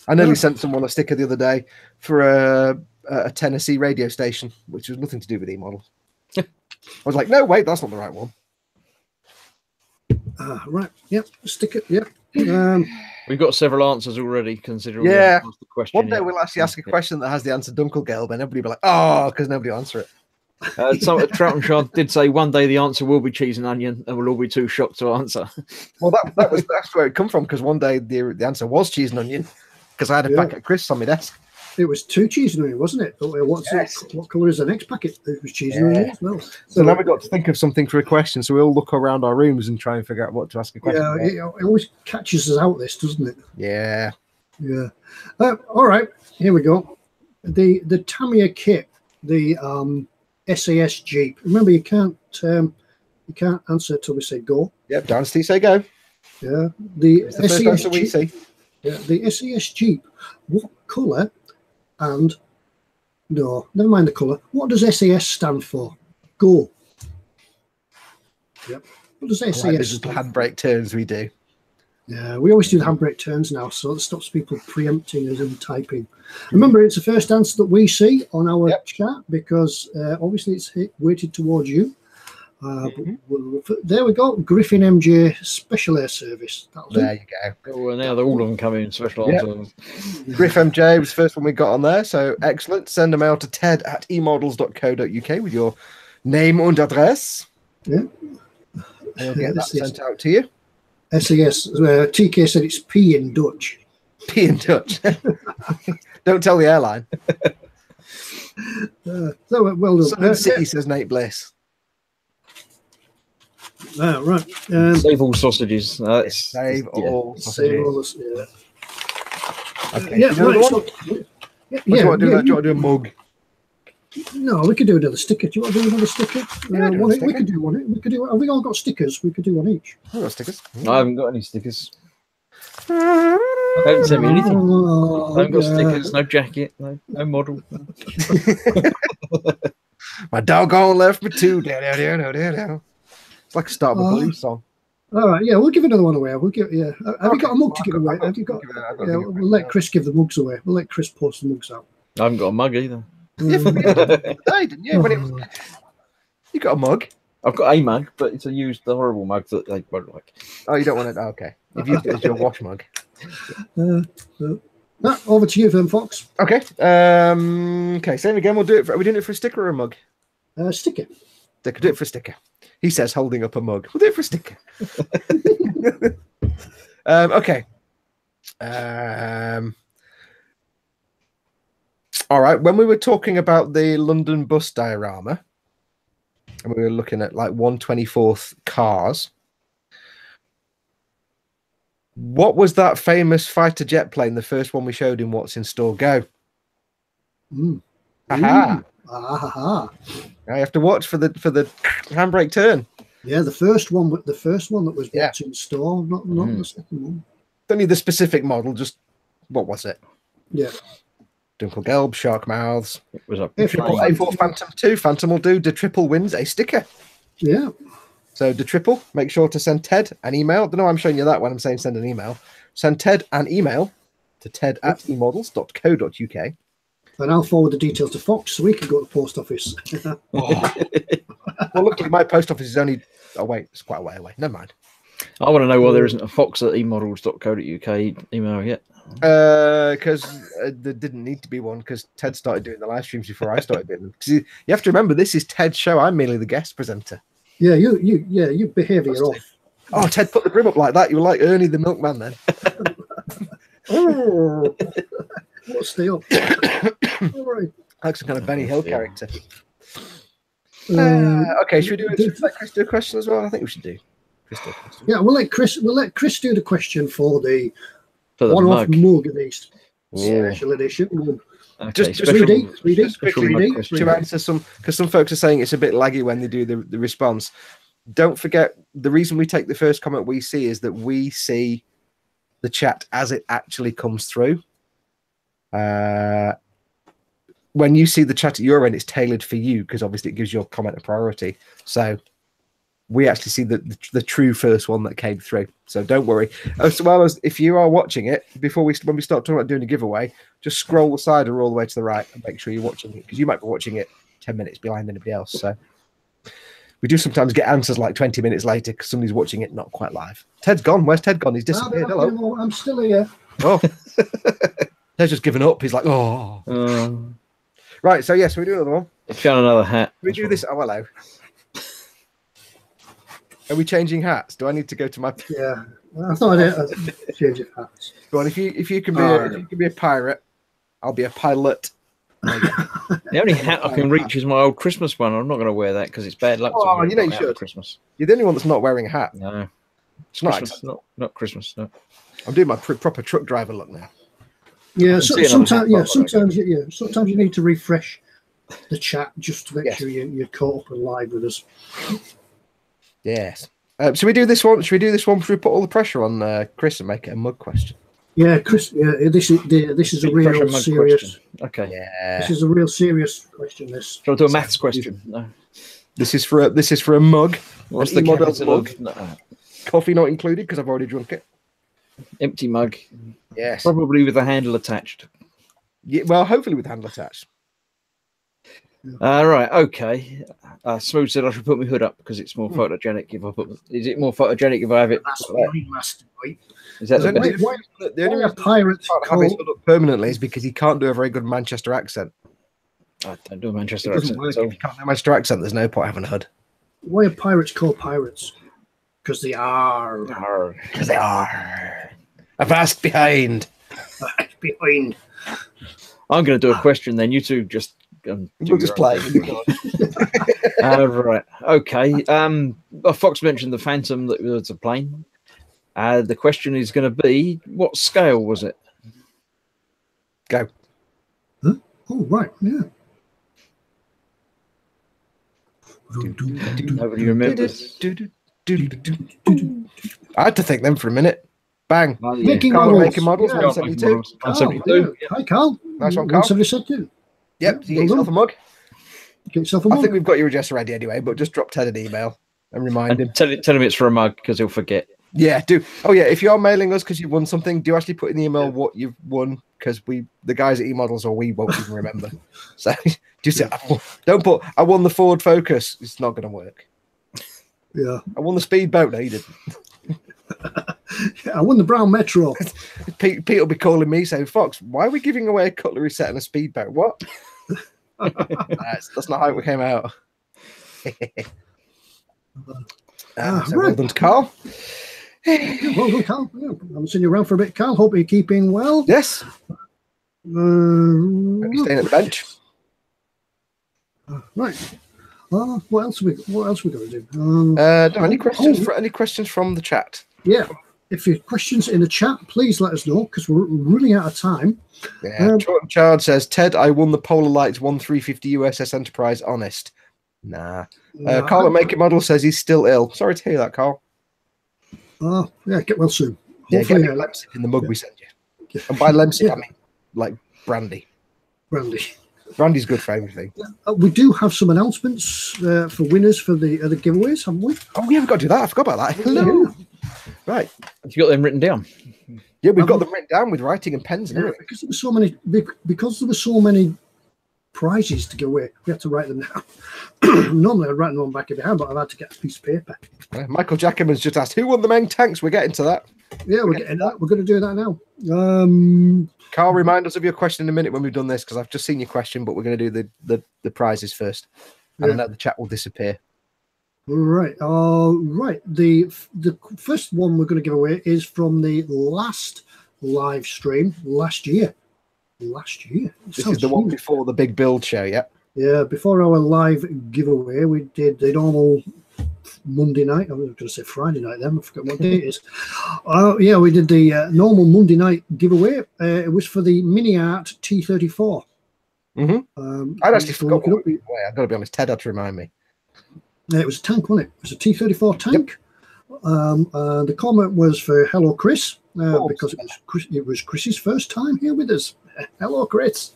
[SPEAKER 2] I nearly sent someone a sticker the other day for a Tennessee radio station, which was nothing to do with eModels. I was like, no, wait, that's not the right one.
[SPEAKER 1] Right, yep, sticker, yep.
[SPEAKER 3] We've got several answers already, considering
[SPEAKER 2] the
[SPEAKER 3] question.
[SPEAKER 2] One day we'll actually ask a question that has the answer Dunkelgelb, and everybody will be like, oh, because nobody will answer it.
[SPEAKER 3] So Trout and Shard did say one day the answer will be cheese and onion, and we'll all be too shocked to answer.
[SPEAKER 2] Well, that's where it come from, because one day the answer was cheese and onion, because I had a packet of crisps on my desk.
[SPEAKER 1] It was 2 cheese and onion, wasn't it? What colour is the next packet? It was cheese and onion as well.
[SPEAKER 2] So now we got to think of something for a question, so we all look around our rooms and try and figure out what to ask a question about.
[SPEAKER 1] It always catches us out, this, doesn't it?
[SPEAKER 2] Yeah.
[SPEAKER 1] Yeah. All right, here we go. The Tamiya kit, the SAS Jeep. Remember, you can't answer till we say go.
[SPEAKER 2] Yep, down Steve say go.
[SPEAKER 1] Yeah. The
[SPEAKER 2] SAS Jeep. We see.
[SPEAKER 1] Yeah, the SAS Jeep. What colour? And no, never mind the colour. What does SAS stand for? Go. Yep. What does SAS stand for?
[SPEAKER 2] Handbrake turns we do.
[SPEAKER 1] Yeah, we always do the handbrake turns now, so it stops people preempting us and typing. Remember, it's the first answer that we see on our chat, because obviously it's weighted towards you. There we go. Griffin MJ Special Air Service.
[SPEAKER 2] There you go.
[SPEAKER 3] Well, now they're all of them coming in special answers.
[SPEAKER 2] Griff MJ was the first one we got on there, so excellent. Send them out to ted@emodels.co.uk with your name and address.
[SPEAKER 1] Yeah.
[SPEAKER 2] And we'll get that sent out to you.
[SPEAKER 1] SAS. TK said it's P in Dutch.
[SPEAKER 2] P in Dutch. Don't tell the airline.
[SPEAKER 1] So well done.
[SPEAKER 2] Southern City, says Nate Bliss.
[SPEAKER 1] Right.
[SPEAKER 3] Save all sausages.
[SPEAKER 2] Save all sausages.
[SPEAKER 1] Save all this, yeah.
[SPEAKER 2] Okay.
[SPEAKER 1] Yeah,
[SPEAKER 2] You know
[SPEAKER 1] right,
[SPEAKER 2] the
[SPEAKER 1] so,
[SPEAKER 2] one?
[SPEAKER 1] yeah,
[SPEAKER 2] Do you want to do that? Do you want to do a mug?
[SPEAKER 1] No, we could do another sticker. Do you want to do another sticker?
[SPEAKER 2] Yeah, do a
[SPEAKER 1] We
[SPEAKER 2] sticker.
[SPEAKER 1] could do one. We could do. Have we all got stickers? We could do one each.
[SPEAKER 2] I've got stickers.
[SPEAKER 3] I haven't got any stickers. Don't send me anything.
[SPEAKER 1] Oh,
[SPEAKER 3] I haven't got
[SPEAKER 1] yeah.
[SPEAKER 3] stickers, no jacket, no model.
[SPEAKER 2] My doggone left me too. It's like a start of a blues song.
[SPEAKER 1] All right, yeah, we'll give another one away. We'll give, yeah. Have you got a mug to give away? Have you got? Yeah, we'll let Chris give the mugs away. We'll let Chris post the mugs out.
[SPEAKER 3] I haven't got a mug either.
[SPEAKER 2] Yeah, didn't you? When it was, you got a mug.
[SPEAKER 3] I've got a mug, but it's the horrible mug that they won't like.
[SPEAKER 2] Oh, you don't want it? Oh, okay. If you use it as your wash mug.
[SPEAKER 1] Over to you, Fox.
[SPEAKER 2] Okay. Okay. Same again. We'll do it. Are we doing it for a sticker or a mug?
[SPEAKER 1] Sticker.
[SPEAKER 2] Sticker. Do it for a sticker. He says, holding up a mug. We'll do it for a sticker. Okay. All right. When we were talking about the London bus diorama, and we were looking at like 1/24th cars, what was that famous fighter jet plane? The first one we showed in What's in Store Go. Aha! Now you have to watch for the handbrake turn.
[SPEAKER 1] Yeah, the first one that was What's in Store, not the second one.
[SPEAKER 2] Don't need the specific model. Just what was it?
[SPEAKER 1] Yeah.
[SPEAKER 2] Dunkelgelb, shark mouths.
[SPEAKER 3] It was a
[SPEAKER 2] A4 Phantom 2. Phantom will do. The triple wins a sticker.
[SPEAKER 1] Yeah.
[SPEAKER 2] So the triple, make sure to send Ted an email. I don't know why I'm showing you that when I'm saying send an email. Send Ted an email to ted@emodels.co.uk.
[SPEAKER 1] And I'll forward the details to Fox so we can go to the post office.
[SPEAKER 2] Well, luckily my post office is only... Oh, wait, it's quite a way away. Never mind.
[SPEAKER 3] I want to know why there isn't a fox@emodels.co.uk email yet.
[SPEAKER 2] Because there didn't need to be one because Ted started doing the live streams before I started doing them. Because you have to remember, this is Ted's show. I'm merely the guest presenter.
[SPEAKER 1] Yeah, you behave you're off.
[SPEAKER 2] Oh, Ted put the brim up like that. You were like Ernie the milkman then.
[SPEAKER 1] Oh, what's the up? All right.
[SPEAKER 2] Like some kind of Benny Hill character. Okay, should we let Chris do a question as well? I think we should do.
[SPEAKER 1] Yeah, we'll let Chris do the question for the
[SPEAKER 3] one-off
[SPEAKER 1] mug at least. Special edition mug.
[SPEAKER 3] Okay,
[SPEAKER 2] Just
[SPEAKER 1] 3D.
[SPEAKER 2] To answer some, because some folks are saying it's a bit laggy when they do the response. Don't forget, the reason we take the first comment we see is that we see the chat as it actually comes through. When you see the chat at your end, it's tailored for you because obviously it gives your comment a priority. So we actually see the true first one that came through. So don't worry. As well as if you are watching it, when we start talking about doing a giveaway, just scroll the side or all the way to the right and make sure you're watching it because you might be watching it 10 minutes behind anybody else. So we do sometimes get answers like 20 minutes later because somebody's watching it not quite live. Ted's gone. Where's Ted gone? He's disappeared. Hello.
[SPEAKER 1] I'm still here.
[SPEAKER 2] Oh, Ted's just given up. He's like, oh. Right. So yes, we do another one.
[SPEAKER 3] I found another hat.
[SPEAKER 2] We do this. Oh, hello. Are we changing hats? Do I need to go to my?
[SPEAKER 1] Yeah, I thought I'd change your hats.
[SPEAKER 2] Go on. If you can be a pirate, I'll be a pilot.
[SPEAKER 3] The only hat I can reach is my old Christmas one. I'm not going to wear that because it's bad luck.
[SPEAKER 2] Oh, you know you should.
[SPEAKER 3] Christmas.
[SPEAKER 2] You're the only one that's not wearing a hat.
[SPEAKER 3] No,
[SPEAKER 2] it's not
[SPEAKER 3] Christmas, not Christmas. No.
[SPEAKER 2] I'm doing my proper truck driver look now.
[SPEAKER 1] Yeah, sometimes you need to refresh the chat just to make sure you're caught up and live with us.
[SPEAKER 2] Yes. Should we do this one? Should we do this one before we put all the pressure on Chris and make it a mug question?
[SPEAKER 1] Yeah, Chris. Yeah, this is a real serious.
[SPEAKER 3] Question. Okay.
[SPEAKER 2] Yeah.
[SPEAKER 1] This is a real serious question. This.
[SPEAKER 3] Shall I do a maths question? No.
[SPEAKER 2] This is for a mug.
[SPEAKER 3] What's the
[SPEAKER 2] eModels
[SPEAKER 3] capital
[SPEAKER 2] mug?
[SPEAKER 3] of? No.
[SPEAKER 2] Coffee not included because I've already drunk it.
[SPEAKER 3] Empty mug.
[SPEAKER 2] Yes.
[SPEAKER 3] Probably with a handle attached.
[SPEAKER 2] Yeah, well, hopefully with handle attached.
[SPEAKER 3] Right, okay. Smooth said I should put my hood up because it's more photogenic if I put. Is it more photogenic if I have it?
[SPEAKER 1] That's the master, right?
[SPEAKER 3] Is that the
[SPEAKER 2] only reason
[SPEAKER 1] pirates
[SPEAKER 2] have his hood up permanently is because he can't do a very good Manchester accent.
[SPEAKER 3] I don't do a Manchester
[SPEAKER 2] It doesn't
[SPEAKER 3] accent.
[SPEAKER 2] work.
[SPEAKER 3] So
[SPEAKER 2] If you can't do a Manchester accent, there's no point having a hood.
[SPEAKER 1] Why are pirates called pirates? Because they are.
[SPEAKER 2] Because they are. Avast behind.
[SPEAKER 1] Behind.
[SPEAKER 3] I'm going to do a question then. You two just We'll
[SPEAKER 2] just play.
[SPEAKER 3] Right. Okay. Fox mentioned the Phantom that was a plane. The question is going to be, what scale was it?
[SPEAKER 2] Go.
[SPEAKER 1] Huh? Oh, right. Yeah.
[SPEAKER 3] Nobody remembers.
[SPEAKER 2] I had to think then for a minute. Bang.
[SPEAKER 3] Oh, yeah.
[SPEAKER 1] Making
[SPEAKER 2] Carl
[SPEAKER 1] models.
[SPEAKER 2] making models,
[SPEAKER 1] Yeah.
[SPEAKER 2] 172.
[SPEAKER 1] Carl,
[SPEAKER 3] 172.
[SPEAKER 1] yeah. Hi, Carl.
[SPEAKER 2] Nice one, Carl.
[SPEAKER 1] 172.
[SPEAKER 2] Yep, you
[SPEAKER 1] well
[SPEAKER 2] get yourself a mug.
[SPEAKER 1] Get yourself a
[SPEAKER 2] I
[SPEAKER 1] mug.
[SPEAKER 2] think we've got your address already anyway, but just drop Ted an email and remind him.
[SPEAKER 3] Tell him it's for a mug because he'll forget.
[SPEAKER 2] Yeah, do. Oh, yeah, if you are mailing us because you've won something, do actually put in the email what you've won, because the guys at eModels or we won't even remember. So just don't put, I won the Ford Focus. It's not going to work.
[SPEAKER 1] Yeah.
[SPEAKER 2] I won the speedboat. No, you didn't.
[SPEAKER 1] Yeah, I won the Brown Metro.
[SPEAKER 2] Pete will be calling me saying, Fox, why are we giving away a cutlery set and a speedboat? What? That's not how it came out. So
[SPEAKER 1] right.
[SPEAKER 2] well done to Carl.
[SPEAKER 1] Yeah, well done, Carl. Yeah, I haven't seen you around for a bit, Carl. Hope you're keeping well.
[SPEAKER 2] Yes. Hope you're staying at the bench.
[SPEAKER 1] Right. What else we going to do?
[SPEAKER 2] Any questions from the chat?
[SPEAKER 1] Yeah. If you have questions in the chat, please let us know because we're running out of time.
[SPEAKER 2] Yeah. Chard says, Ted, I won the Polar Lights 1350 USS Enterprise. Honest. Nah. Carl at Make a Model says he's still ill. Sorry to hear that, Carl.
[SPEAKER 1] Yeah, get well soon.
[SPEAKER 2] Hopefully, get Lemsip in the mug we send you. Yeah. And by Lemsip, I mean like brandy. Brandy's good for everything.
[SPEAKER 1] We do have some announcements for winners for the giveaways, haven't we?
[SPEAKER 2] Oh, we haven't got to do that. I forgot about that. Hello. Yeah. Right.
[SPEAKER 3] Have you got them written down?
[SPEAKER 2] Yeah, we've got them written down with writing and pens and everything.
[SPEAKER 1] Because there were so many prizes to give away, we had to write them down. Normally I'd write them on back of the hand, but I've had to get a piece of paper.
[SPEAKER 2] Michael Jackerman's just asked, who won the main tanks? We're getting to that.
[SPEAKER 1] Yeah, we're getting that. We're going to do that now.
[SPEAKER 2] Carl, remind us of your question in a minute when we've done this, because I've just seen your question, but we're going to do the prizes first. And I know the chat will disappear.
[SPEAKER 1] Right. Right. The first one we're going to give away is from the last live stream last year.
[SPEAKER 2] This is the one before the big build show, yeah? Yeah,
[SPEAKER 1] before our live giveaway, we did the normal Monday night. I was going to say Friday night then. I forgot what day it is. Yeah, we did the normal Monday night giveaway. It was for the Mini Art T34.
[SPEAKER 2] I'd actually forgot what we I've got to be honest. Ted had to remind me.
[SPEAKER 1] It was a tank, wasn't it? It was a T34 tank. Yep. The comment was for Hello Chris, because it was Chris's first time here with us. Hello, Chris.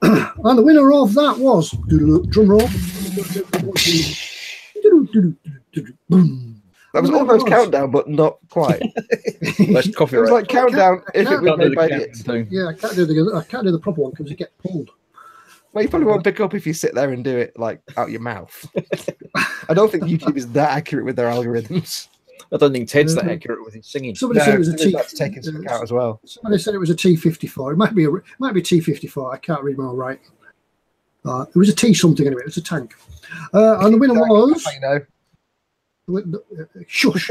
[SPEAKER 1] And the winner of that was, drum roll.
[SPEAKER 2] That was almost countdown, but not quite.
[SPEAKER 3] That's copyright.
[SPEAKER 2] It was like countdown if it was made by
[SPEAKER 1] Yeah, I can't do the proper one because you get pulled.
[SPEAKER 2] Well, you probably won't pick up if you sit there and do it like out your mouth. I don't think YouTube is that accurate with their algorithms.
[SPEAKER 3] I don't think Ted's that accurate with his singing.
[SPEAKER 1] Somebody said it was a T.
[SPEAKER 2] That's taken into account as well.
[SPEAKER 1] Somebody said it was a T54. It might be T54. I can't read my writing. It was a T something anyway. It was a tank. And the winner was. Shush.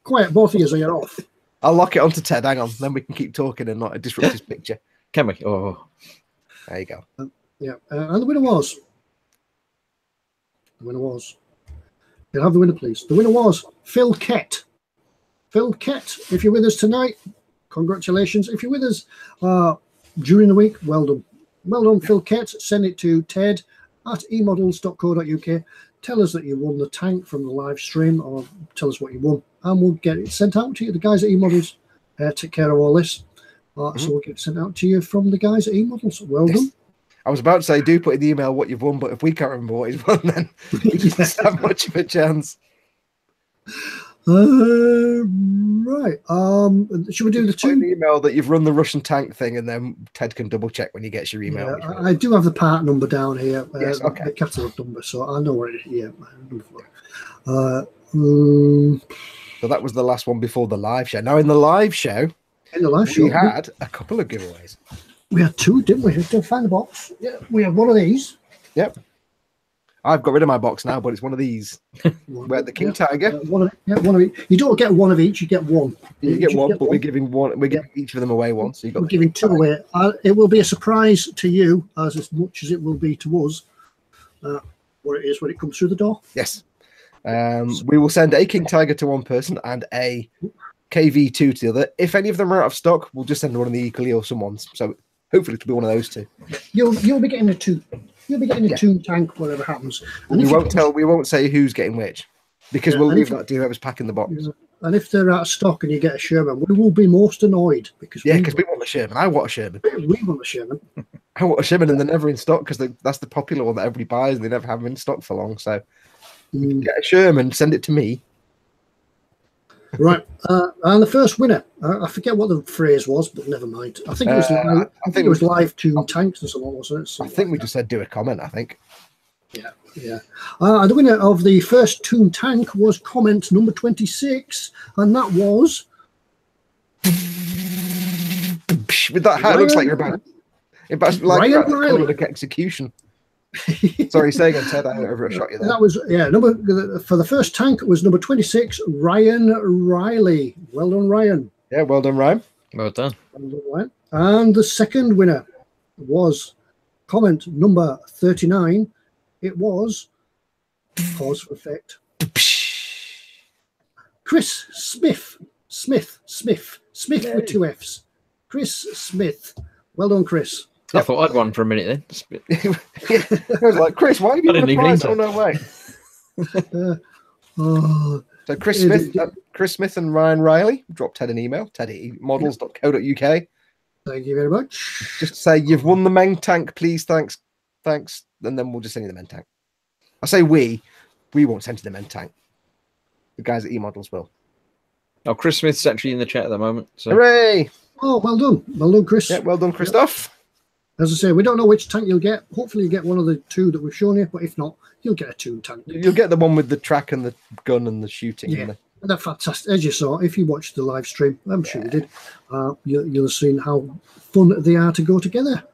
[SPEAKER 1] Quiet, both of you, so you're off.
[SPEAKER 2] I'll lock it onto Ted. Hang on, then we can keep talking and not disrupt his picture.
[SPEAKER 3] Can we? Oh,
[SPEAKER 2] there you go.
[SPEAKER 1] Yeah, and the winner was. Can I have the winner, please? The winner was Phil Kett. Phil Kett, if you're with us tonight, congratulations. If you're with us during the week, well done. Well done, Phil Kett. Send it to ted@emodels.co.uk. Tell us that you won the tank from the live stream, or tell us what you won, and we'll get it sent out to you. The guys at eModels take care of all this. So we'll get it sent out to you from the guys at eModels. Well done.
[SPEAKER 2] I was about to say, do put in the email what you've won, but if we can't remember what he's won, then he doesn't have much of a chance.
[SPEAKER 1] Right. Should we do the two?
[SPEAKER 2] The email that you've run the Russian tank thing, and then Ted can double check when he gets your email.
[SPEAKER 1] Yeah, I do have the part number down here.
[SPEAKER 2] Yes, okay.
[SPEAKER 1] The catalogue number, so I know where it is. Yeah.
[SPEAKER 2] So that was the last one before the live show. Now, in the live show, we had a couple of giveaways.
[SPEAKER 1] We had two, didn't we? Did find the box? Yeah, we had one of these.
[SPEAKER 2] Yep. I've got rid of my box now, but it's one of these. Where the King Tiger.
[SPEAKER 1] One of each. You don't get one of each. You get one.
[SPEAKER 2] You get one, but we're giving one. We're giving each of them away one. So
[SPEAKER 1] we're giving two away. It will be a surprise to you as much as it will be to us. What it is when it comes through the door.
[SPEAKER 2] Yes. We will send a King Tiger to one person and a KV2 to the other. If any of them are out of stock, we'll just send one of the equally awesome ones. So hopefully it'll be one of those two.
[SPEAKER 1] You'll be getting a two. You'll be getting a toon tank, whatever happens. And
[SPEAKER 2] we won't say who's getting which, because we'll leave that to whoever's packing the box.
[SPEAKER 1] And if they're out of stock and you get a Sherman, we will be most annoyed because
[SPEAKER 2] we want a Sherman. I want a Sherman.
[SPEAKER 1] We want a Sherman.
[SPEAKER 2] I want a Sherman, and they're never in stock because that's the popular one that everybody buys, and they never have them in stock for long. So get a Sherman, send it to me.
[SPEAKER 1] Right, and the first winner, I forget what the phrase was, but never mind. I think it was live. I think it was live toon tanks or something, wasn't it?
[SPEAKER 2] I think we just said do a comment. I think.
[SPEAKER 1] Yeah. The winner of the first toon tank was comment number 26, and that was.
[SPEAKER 2] With that hat, it looks like you're about. Like execution. Sorry, say again, Ted. I overshot you there.
[SPEAKER 1] That was for the first tank. It was number 26, Ryan Riley. Well done, Ryan.
[SPEAKER 2] Yeah, well done, Ryan.
[SPEAKER 3] Well done.
[SPEAKER 1] Ryan. And the second winner was comment number 39. It was pause for effect. Chris Smith. Smith with two F's. Chris Smith. Well done, Chris.
[SPEAKER 3] I thought I'd won for a minute then.
[SPEAKER 2] I was like, Chris, why are you giving a prize? Oh, no way. So Chris Smith and Ryan Riley, drop Ted an email, ted@emodels.co.uk.
[SPEAKER 1] Thank you very much.
[SPEAKER 2] Just say, you've won the main tank, please, thanks, and then we'll just send you the main tank. I say we won't send you the main tank. The guys at eModels will.
[SPEAKER 3] Oh, Chris Smith's actually in the chat at the moment. So.
[SPEAKER 2] Hooray!
[SPEAKER 1] Oh, well done. Well done, Chris.
[SPEAKER 2] Yeah, well done, Christoph.
[SPEAKER 1] As I say, we don't know which tank you'll get. Hopefully you get one of the two that we've shown you, but if not, you'll get a toon tank.
[SPEAKER 2] You'll get the one with the track and the gun and the shooting.
[SPEAKER 1] Yeah, and they're fantastic. As you saw, if you watched the live stream, I'm sure you did, you'll have seen how fun they are to go together.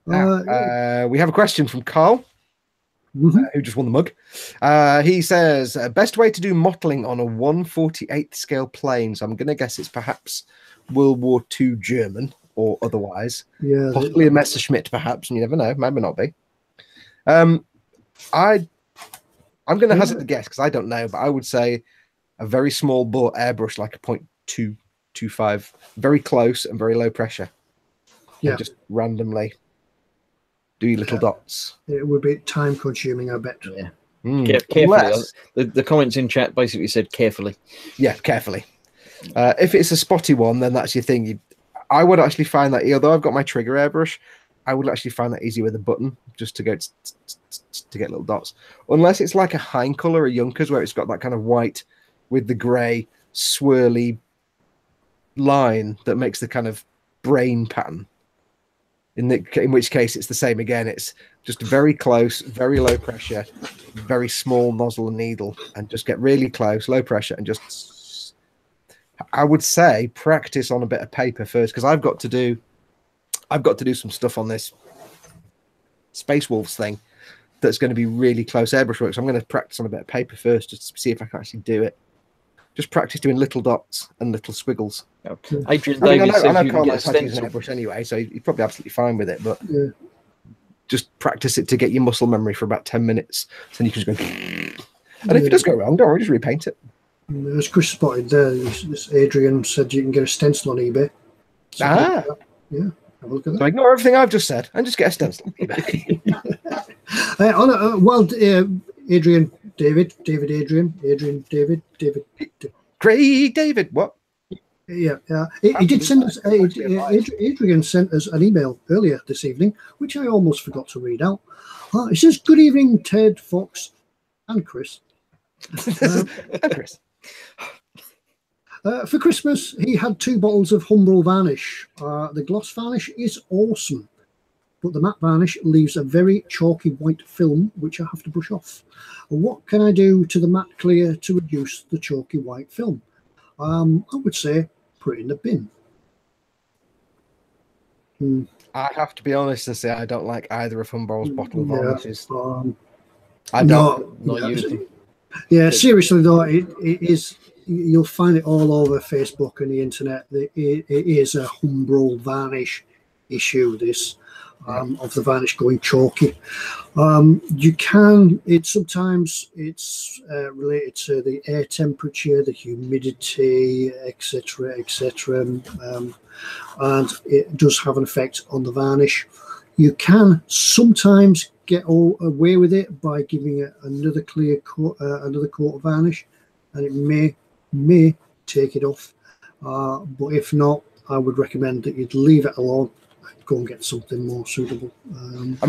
[SPEAKER 2] Now, we have a question from Carl, who just won the mug. He says, best way to do mottling on a 1/48th scale plane. So I'm going to guess it's perhaps World War II German or otherwise. Yeah, possibly a Messerschmitt, perhaps, and you never know, maybe not be. I'm going to hazard a guess because I don't know, but I would say a very small bore airbrush, like a .225, very close and very low pressure. Yeah, and just randomly do your little dots. It
[SPEAKER 1] would be time consuming, I bet.
[SPEAKER 3] Yeah. Carefully. The comments in chat basically said carefully.
[SPEAKER 2] Yeah, carefully. If it's a spotty one, then that's your thing. I would actually find that, although I've got my trigger airbrush, I would actually find that easier with a button, just to go to get little dots. Unless it's like a Heinkel or a Junkers, where it's got that kind of white with the grey swirly line that makes the kind of brain pattern. In which case it's the same again. It's just very close, very low pressure, very small nozzle and needle, and just get really close, low pressure, and just. I would say practice on a bit of paper first, because I've got to do some stuff on this Space Wolves thing that's going to be really close airbrush work. So I'm going to practice on a bit of paper first just to see if I can actually do it. Just practice doing little dots and little squiggles.
[SPEAKER 3] Okay. Adrian David says you can get a stencil.
[SPEAKER 2] Airbrush anyway, so he's probably absolutely fine with it. But just practice it to get your muscle memory for about 10 minutes. So then you can just go. And if it does go wrong, don't worry, just repaint it.
[SPEAKER 1] As Chris spotted there, this Adrian said you can get a stencil on eBay. So yeah, have a look at that.
[SPEAKER 2] So ignore everything I've just said and just get a stencil on eBay.
[SPEAKER 1] Adrian, David,
[SPEAKER 2] Craig David, what?
[SPEAKER 1] Yeah, he did send us. Adrian sent us an email earlier this evening, which I almost forgot to read out. He says, "Good evening, Ted, Fox, and Chris."
[SPEAKER 2] And Chris.
[SPEAKER 1] For Christmas, he had 2 bottles of Humbrol varnish. The gloss varnish is awesome, but the matte varnish leaves a very chalky white film, which I have to brush off. What can I do to the matte clear to reduce the chalky white film? I would say put it in the bin.
[SPEAKER 2] I have to be honest and say I don't like either of Humbrol's bottle varnishes. I don't.
[SPEAKER 3] Not used them.
[SPEAKER 1] Yeah, seriously though, it is. You'll find it all over Facebook and the internet. It is a Humbrol varnish issue. This of the varnish going chalky. You can. Sometimes it's related to the air temperature, the humidity, etc., etc., and it does have an effect on the varnish. You can sometimes get away with it by giving it another clear coat, another coat of varnish, and it may take it off. But if not, I would recommend that you'd leave it alone and go and get something more suitable.
[SPEAKER 2] I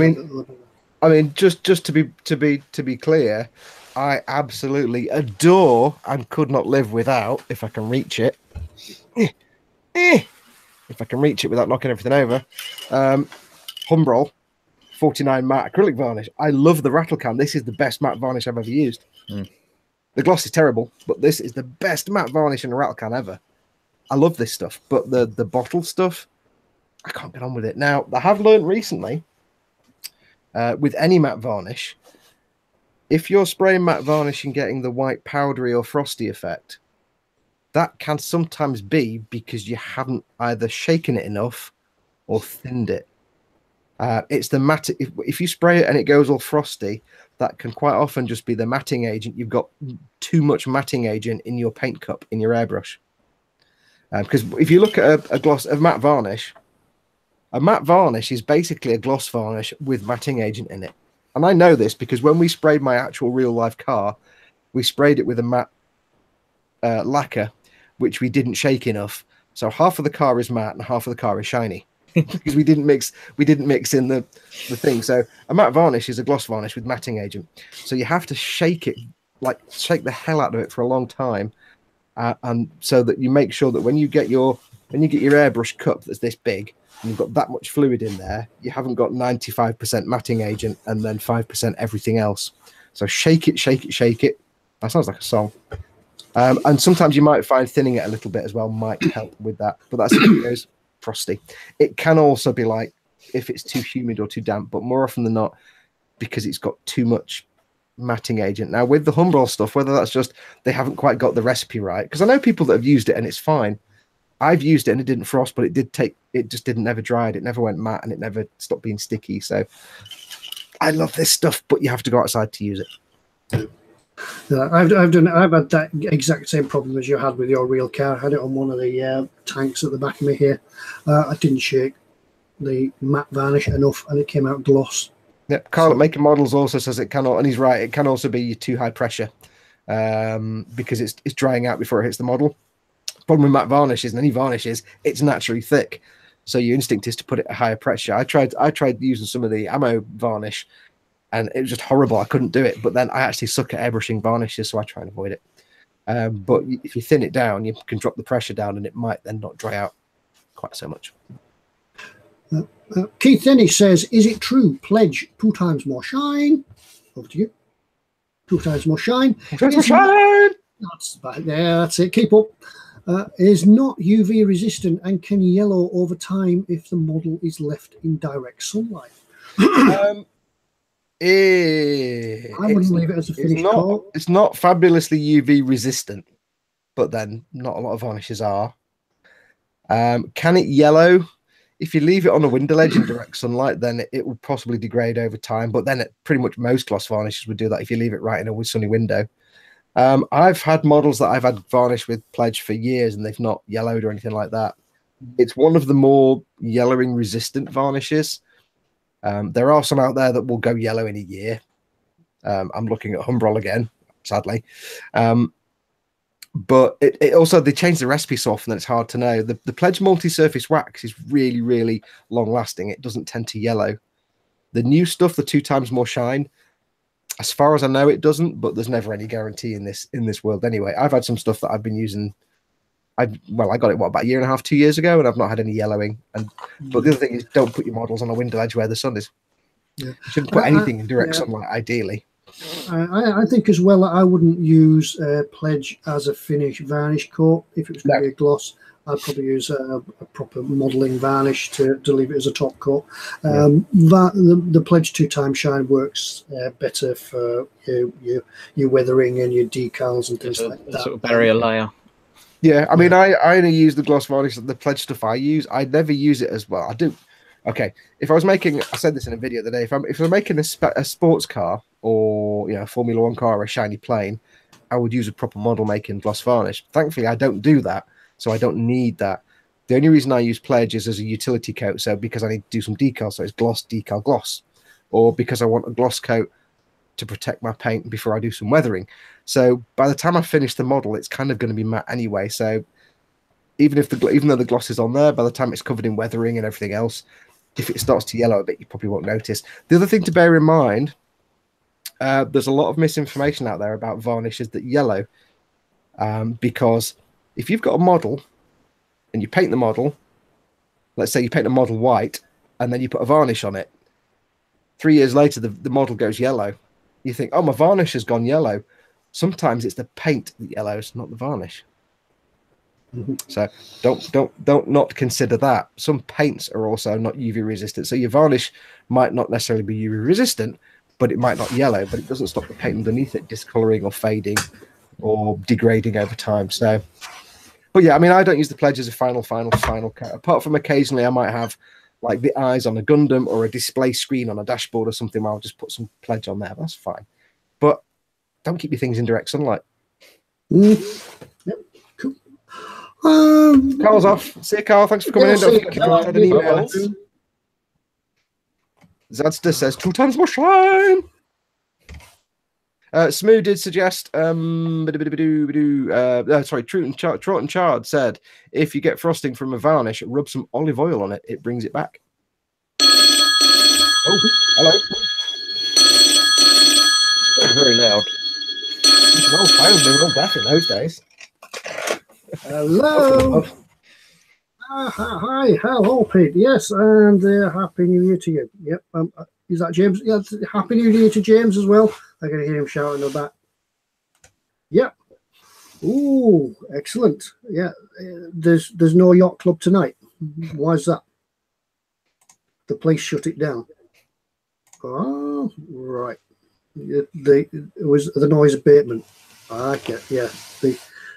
[SPEAKER 2] mean, just to be clear, I absolutely adore and could not live without, if I can reach it, if I can reach it without knocking everything over, Humbrol 49 matte acrylic varnish. I love the rattle can. This is the best matte varnish I've ever used. The gloss is terrible, but this is the best matte varnish in a rattle can ever. I love this stuff, but the bottle stuff, I can't get on with it. Now, I have learned recently, with any matte varnish, if you're spraying matte varnish and getting the white powdery or frosty effect, that can sometimes be because you haven't either shaken it enough or thinned it. It's the matte. If you spray it and it goes all frosty, that can quite often just be the matting agent. You've got too much matting agent in your paint cup, in your airbrush. Because if you look at a matte varnish is basically a gloss varnish with matting agent in it. And I know this because when we sprayed my actual real life car, we sprayed it with a matte lacquer, which we didn't shake enough. So half of the car is matte and half of the car is shiny. Because we didn't mix in the thing. So a matte varnish is a gloss varnish with matting agent. So you have to shake it, like shake the hell out of it for a long time, and so that you make sure that when you get your airbrush cup that's this big and you've got that much fluid in there, you haven't got 95% matting agent and then 5% everything else. So shake it, shake it, shake it. That sounds like a song. And sometimes you might find thinning it a little bit as well might help with that. But that's if it goes frosty. It can also be like if it's too humid or too damp, but more often than not because it's got too much matting agent. Now with the Humbrol stuff, whether that's just they haven't quite got the recipe right, because I know people that have used it and it's fine. I've used it and it didn't frost, but it just didn't never dried. It never went matte and it never stopped being sticky. So I love this stuff, but you have to go outside to use it.
[SPEAKER 1] Yeah, I've had that exact same problem as you had with your real car. I had it on one of the tanks at the back of me here. I didn't shake the matte varnish enough, and it came out gloss.
[SPEAKER 2] Yep, Carl at Making Models also says it cannot, and he's right. It can also be too high pressure because it's drying out before it hits the model. Problem with matte varnishes and any varnishes, it's naturally thick, so your instinct is to put it at higher pressure. I tried using some of the ammo varnish. And it was just horrible. I couldn't do it. But then I actually suck at airbrushing varnishes, so I try and avoid it. But if you thin it down, you can drop the pressure down, and it might then not dry out quite so much.
[SPEAKER 1] Keith Denny says, "Is it true? Pledge 2 times more shine." Over to you. 2 times more shine.
[SPEAKER 2] 2 times more shine.
[SPEAKER 1] That's right there. That's it. Keep up. Is not UV resistant and can yellow over time if the model is left in direct sunlight. I wouldn't leave it as a finished coat.
[SPEAKER 2] It's not fabulously UV resistant, but then not a lot of varnishes are. Can it yellow? If you leave it on a window ledge in direct sunlight, then it will possibly degrade over time. But then pretty much most gloss varnishes would do that if you leave it right in a sunny window. I've had models that I've had varnish with Pledge for years and they've not yellowed or anything like that. It's one of the more yellowing resistant varnishes. There are some out there that will go yellow in a year. I'm looking at Humbrol again, sadly. But it also, they change the recipe so often that it's hard to know. The Pledge multi-surface wax is really, really long-lasting. It doesn't tend to yellow. The new stuff, the 2 times more shine, as far as I know, it doesn't, but there's never any guarantee in this world anyway. I've had some stuff that I've been using. I got it, about a year and a half, 2 years ago, and I've not had any yellowing. But the other thing is, don't put your models on a window edge where the sun is. Yeah. You shouldn't put anything in direct sunlight, ideally.
[SPEAKER 1] I think as well that I wouldn't use Pledge as a finish varnish coat if it was going to be a gloss. I'd probably use a proper modelling varnish to leave it as a top coat. The Pledge 2 Time Shine works better for your weathering and your decals and things like that.
[SPEAKER 3] Sort of barrier layer.
[SPEAKER 2] Yeah, I mean, I only use the gloss varnish, the Pledge stuff I use. I never use it as well. I do. Okay, if I was making, I said this in a video the other day, if I was making a sports car or a Formula 1 car or a shiny plane, I would use a proper model making gloss varnish. Thankfully, I don't do that, so I don't need that. The only reason I use Pledge is as a utility coat, so because I need to do some decals, so it's gloss, decal, gloss, or because I want a gloss coat to protect my paint before I do some weathering. So by the time I finish the model, it's kind of going to be matte anyway. So even though the gloss is on there, by the time it's covered in weathering and everything else, if it starts to yellow a bit, you probably won't notice. The other thing to bear in mind, there's a lot of misinformation out there about varnishes that yellow, because if you've got a model and you paint the model, let's say you paint a model white and then you put a varnish on it, 3 years later the model goes yellow. You think, oh, my varnish has gone yellow. Sometimes it's the paint that yellows, not the varnish. So don't not consider that. Some paints are also not UV resistant. So your varnish might not necessarily be UV resistant, but it might not yellow, but it doesn't stop the paint underneath it discoloring or fading or degrading over time. So, but yeah, I mean, I don't use the Pledge as a final coat. Apart from occasionally I might have like the eyes on a Gundam or a display screen on a dashboard or something where I'll just put some Pledge on there. That's fine. But don't keep your things in direct sunlight.
[SPEAKER 1] Yep, cool.
[SPEAKER 2] Carl's off. See you, Carl. Thanks for coming in. Don't forget to drop Ted an email. Zadster says 2 times more shine. Smoo did suggest sorry, Trot and Chard said if you get frosting from a varnish, rub some olive oil on it, it brings it back. Oh, hello.
[SPEAKER 3] That's very loud.
[SPEAKER 2] It's an old phone, they were all deaf in those days.
[SPEAKER 1] Hello. Hi, hello, Pete. Yes, and happy New Year to you. Yep. Is that James? Yeah, happy New Year to James as well. I can hear him shouting in the back. Yep. Ooh, excellent. Yeah, there's no yacht club tonight. Why is that? The police shut it down. Oh, right. It was the noise abatement. Okay, yeah.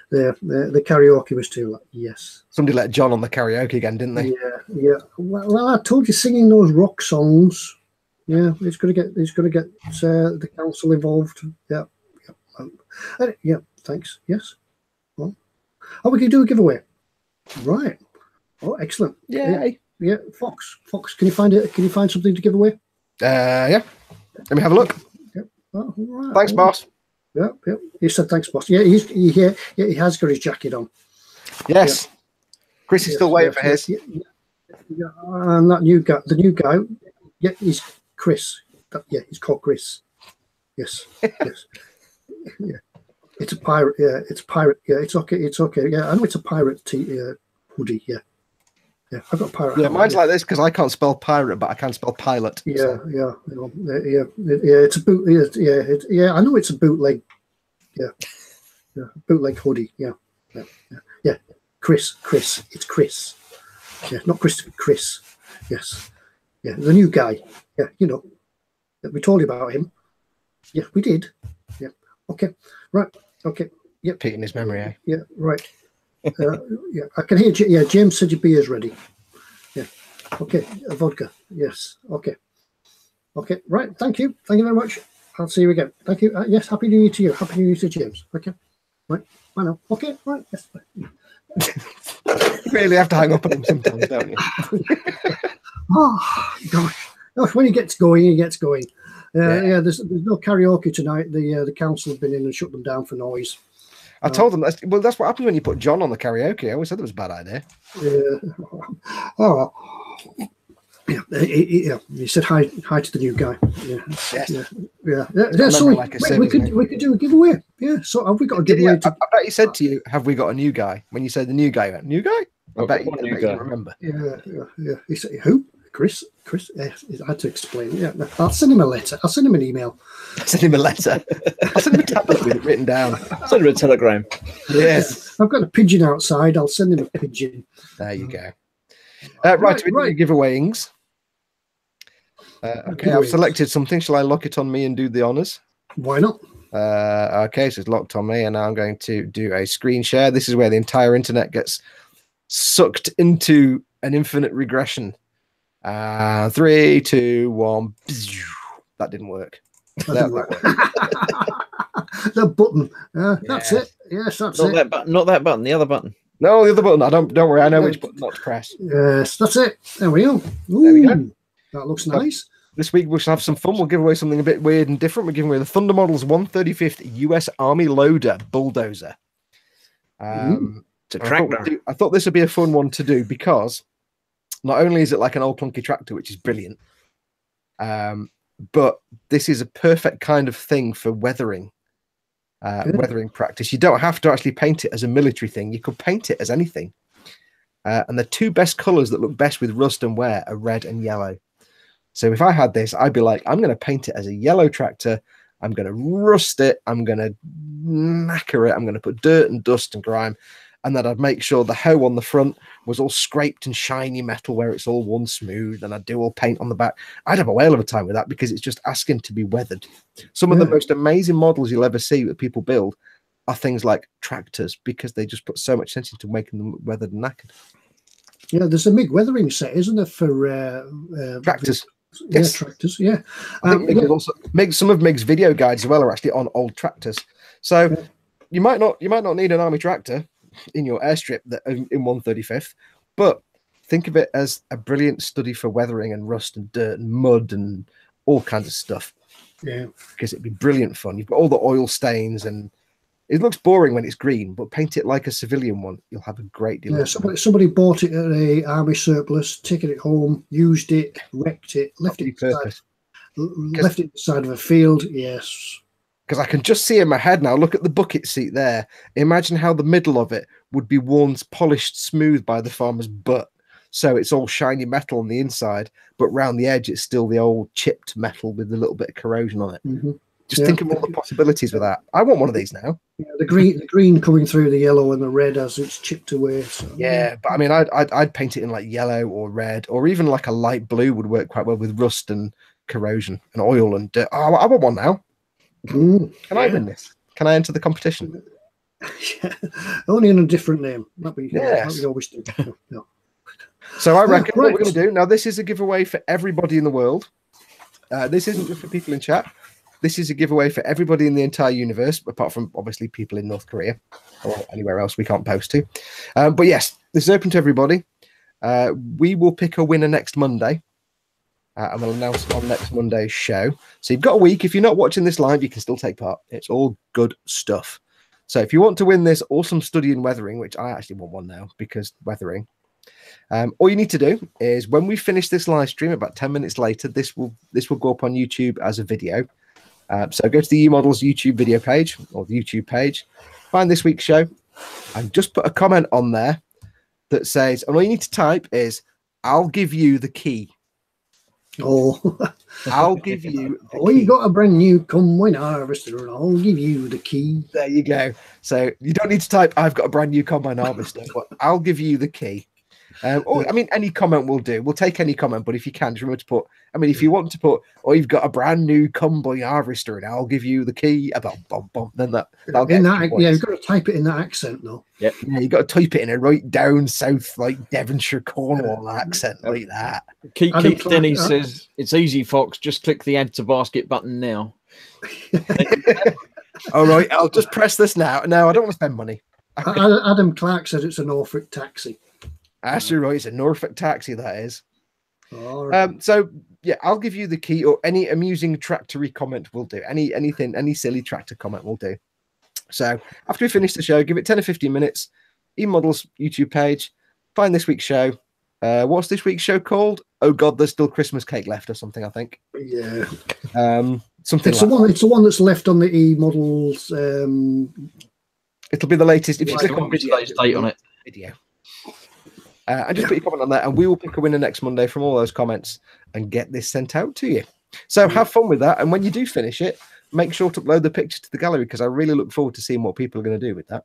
[SPEAKER 1] The karaoke was too loud. Yes.
[SPEAKER 2] Somebody let John on the karaoke again, didn't they?
[SPEAKER 1] Yeah. Well, I told you, singing those rock songs. Yeah, it's going to get the council involved. Yeah. Yeah. Thanks. Yes. Well, we can do a giveaway. Right. Oh, excellent.
[SPEAKER 2] Yay.
[SPEAKER 1] Yeah. Fox. Can you find it? Can you find something to give away?
[SPEAKER 2] Yeah. Let me have a look.
[SPEAKER 1] Yep. Oh, right.
[SPEAKER 2] Thanks, boss.
[SPEAKER 1] Yep. He said thanks, boss. Yeah, he has got his jacket on.
[SPEAKER 2] Yes. Yeah. Chris is still waiting for his.
[SPEAKER 1] Yeah. And that the new guy, yeah, he's Chris. He's called Chris. Yes. Yes. Yeah. It's a pirate. Yeah, it's a pirate. Yeah, it's okay. It's okay. Yeah, I know it's a pirate hoodie. Yeah. Yeah, I've got a pirate.
[SPEAKER 2] Yeah, mine's like this because I can't spell pirate, but I can spell pilot.
[SPEAKER 1] Yeah,
[SPEAKER 2] so.
[SPEAKER 1] Yeah. It's a boot. Yeah. I know it's a bootleg. Yeah, bootleg hoodie. Yeah. Chris. It's Chris. Yeah, not Christopher. Chris. Yes. Yeah, the new guy. Yeah, we told you about him. Yeah, we did. Yeah. Okay. Right. Okay. Yeah.
[SPEAKER 2] Pete in his memory. Eh?
[SPEAKER 1] Yeah. Right. Yeah, I can hear. Yeah, James said your beer's ready. Yeah. Okay. A vodka. Yes. Okay. Okay. Right. Thank you. Thank you very much. I'll see you again. Thank you. Yes. Happy New Year to you. Happy New Year to James. Okay. Right. I know. Okay. Right. Yes.
[SPEAKER 2] You really have to hang up on him sometimes, don't you?
[SPEAKER 1] Oh gosh. When he gets going, he gets going. Yeah. There's no karaoke tonight. The council have been in and shut them down for noise.
[SPEAKER 2] I told them that's what happens when you put John on the karaoke. I always said it was a bad idea.
[SPEAKER 1] Yeah. Oh. Yeah. He said hi to the new guy. Yeah. Yes. Yeah. So we could do a giveaway. Yeah. So have we got a giveaway?
[SPEAKER 2] I bet he said to you, "Have we got a new guy?" When you said the new guy, you went, "New guy?" I bet you remember.
[SPEAKER 1] Yeah. He said, "Who? Chris." I had to explain. Yeah. I'll send him a letter. I'll send him an email.
[SPEAKER 2] Send him a letter. I'll send him a tablet with it written down.
[SPEAKER 3] Send him a telegram.
[SPEAKER 2] Yes.
[SPEAKER 1] I've got a pigeon outside. I'll send him a pigeon.
[SPEAKER 2] There you go. Right, so we do giveawayings. Okay, I've selected something. Shall I lock it on me and do the honors?
[SPEAKER 1] Why not?
[SPEAKER 2] Okay, so it's locked on me, and now I'm going to do a screen share. This is where the entire internet gets sucked into an infinite regression. 3, 2, 1. That didn't work.
[SPEAKER 1] The button. That's it. Yes, that's
[SPEAKER 3] Not
[SPEAKER 1] it.
[SPEAKER 3] that button. Not that button. The other button.
[SPEAKER 2] No, the other button. Don't worry. I know which button not to press.
[SPEAKER 1] Yes, that's it. There we go. Ooh,
[SPEAKER 2] there we go.
[SPEAKER 1] That looks nice.
[SPEAKER 2] This week we shall have some fun. We'll give away something a bit weird and different. We're giving away the Thunder Models 135th US Army Loader Bulldozer.
[SPEAKER 3] It's a tractor.
[SPEAKER 2] I thought this would be a fun one to do because not only is it like an old clunky tractor, which is brilliant, but this is a perfect kind of thing for weathering. Weathering practice. You don't have to actually paint it as a military thing. You could paint it as anything. And the two best colors that look best with rust and wear are red and yellow. So if I had this, I'd be like, I'm going to paint it as a yellow tractor. I'm going to rust it. I'm going to knacker it. I'm going to put dirt and dust and grime. And then I'd make sure the hoe on the front was all scraped and shiny metal where it's all one smooth. And I'd do all paint on the back. I'd have a whale of a time with that because it's just asking to be weathered. Some of the most amazing models you'll ever see that people build are things like tractors because they just put so much sense into making them weathered and knackered.
[SPEAKER 1] Yeah, there's a MIG weathering set, isn't there, for
[SPEAKER 2] tractors?
[SPEAKER 1] Yes, tractors. Yeah,
[SPEAKER 2] I think MIG also some of MIG's video guides as well are actually on old tractors. So you might not need an army tractor in your airstrip that in 135th, but think of it as a brilliant study for weathering and rust and dirt and mud and all kinds of stuff.
[SPEAKER 1] Yeah, because
[SPEAKER 2] it'd be brilliant fun. You've got all the oil stains and it looks boring when it's green, but paint it like a civilian one. You'll have a great deal of fun.
[SPEAKER 1] Somebody bought it at a army surplus, taken it home, used it, wrecked it, left it beside the side of a field. Yes.
[SPEAKER 2] Because I can just see in my head now, look at the bucket seat there. Imagine how the middle of it would be worn polished smooth by the farmer's butt. So it's all shiny metal on the inside, but round the edge, it's still the old chipped metal with a little bit of corrosion on it.
[SPEAKER 1] Mm-hmm.
[SPEAKER 2] Just think of all the possibilities with that. I want one of these now.
[SPEAKER 1] Yeah, the green coming through the yellow and the red as it's chipped away. So.
[SPEAKER 2] Yeah, but I mean, I'd paint it in like yellow or red, or even like a light blue would work quite well with rust and corrosion and oil and dirt. Oh, I want one now. Can I win this? Can I enter the competition?
[SPEAKER 1] Yeah, only in a different name. That we always do. No.
[SPEAKER 2] So I reckon what we're going to do now. This is a giveaway for everybody in the world. This isn't just for people in chat. This is a giveaway for everybody in the entire universe, apart from obviously people in North Korea or anywhere else we can't post to. But yes, this is open to everybody. We will pick a winner next Monday. And we'll announce on next Monday's show. So you've got a week. If you're not watching this live, you can still take part. It's all good stuff. So if you want to win this awesome study in weathering, which I actually want one now because weathering, all you need to do is when we finish this live stream, about 10 minutes later, this will go up on YouTube as a video. So go to the eModels YouTube video page or the YouTube page, find this week's show, and just put a comment on there that says, and all you need to type is, "I'll give you the key."
[SPEAKER 1] Oh,
[SPEAKER 2] I'll give you.
[SPEAKER 1] You got a brand new combine harvester, and I'll give you the key.
[SPEAKER 2] There you go. So you don't need to type, "I've got a brand new combine harvester," but I'll give you the key. Or I mean, any comment will do. We'll take any comment, but if you can, just remember to put. I mean, if you want to put, "Oh, you've got a brand new combine harvester, and I'll give you the key," then that'll get
[SPEAKER 1] you've got to type it in that accent, though.
[SPEAKER 2] Yeah, you got to type it in a right down south, like Devonshire, Cornwall accent, like that.
[SPEAKER 3] Keith Denny says it's easy, Fox. Just click the add to basket button now.
[SPEAKER 2] All right, I'll just press this now. No, I don't want to spend money.
[SPEAKER 1] Adam Clark said it's a Norfolk taxi.
[SPEAKER 2] Actually, right, it's a Norfolk taxi, that is.
[SPEAKER 1] Right.
[SPEAKER 2] So yeah, I'll give you the key, or any amusing tractory comment will do. Any silly tractor comment will do. So after we finish the show, give it 10 or 15 minutes. eModels YouTube page, find this week's show. What's this week's show called? Oh God, there's still Christmas cake left or something, I think.
[SPEAKER 1] Yeah.
[SPEAKER 2] Something.
[SPEAKER 1] It's the one that's left on the eModels.
[SPEAKER 2] It'll be the latest. If you click on
[SPEAKER 3] today's date on it.
[SPEAKER 2] Video. And just put your comment on that, and we will pick a winner next Monday from all those comments and get this sent out to you. So have fun with that, and when you do finish it, make sure to upload the picture to the gallery because I really look forward to seeing what people are going to do with that.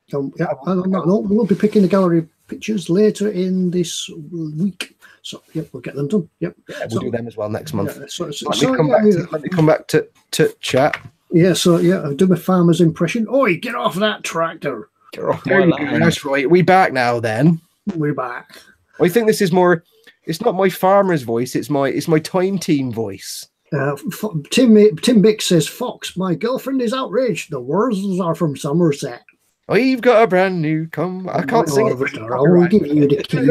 [SPEAKER 1] Yeah, on that note, we'll be picking the gallery pictures later in this week. So, yep, we'll get them done. Yep.
[SPEAKER 2] Yeah, we'll do them as well next month.
[SPEAKER 1] Yeah,
[SPEAKER 2] Let me come back to chat.
[SPEAKER 1] Yeah, so yeah, I've done my farmer's impression. Oi, get off that tractor.
[SPEAKER 3] Get off
[SPEAKER 2] There
[SPEAKER 3] my
[SPEAKER 2] you go.
[SPEAKER 3] land.
[SPEAKER 2] That's right. We back now then.
[SPEAKER 1] We're back.
[SPEAKER 2] I think this is more, it's not my farmer's voice, it's my time team voice.
[SPEAKER 1] Tim Bick says, Fox, my girlfriend is outraged. The Wurzels are from Somerset.
[SPEAKER 2] I've got a brand new I can't sing it.
[SPEAKER 1] I will give you the key.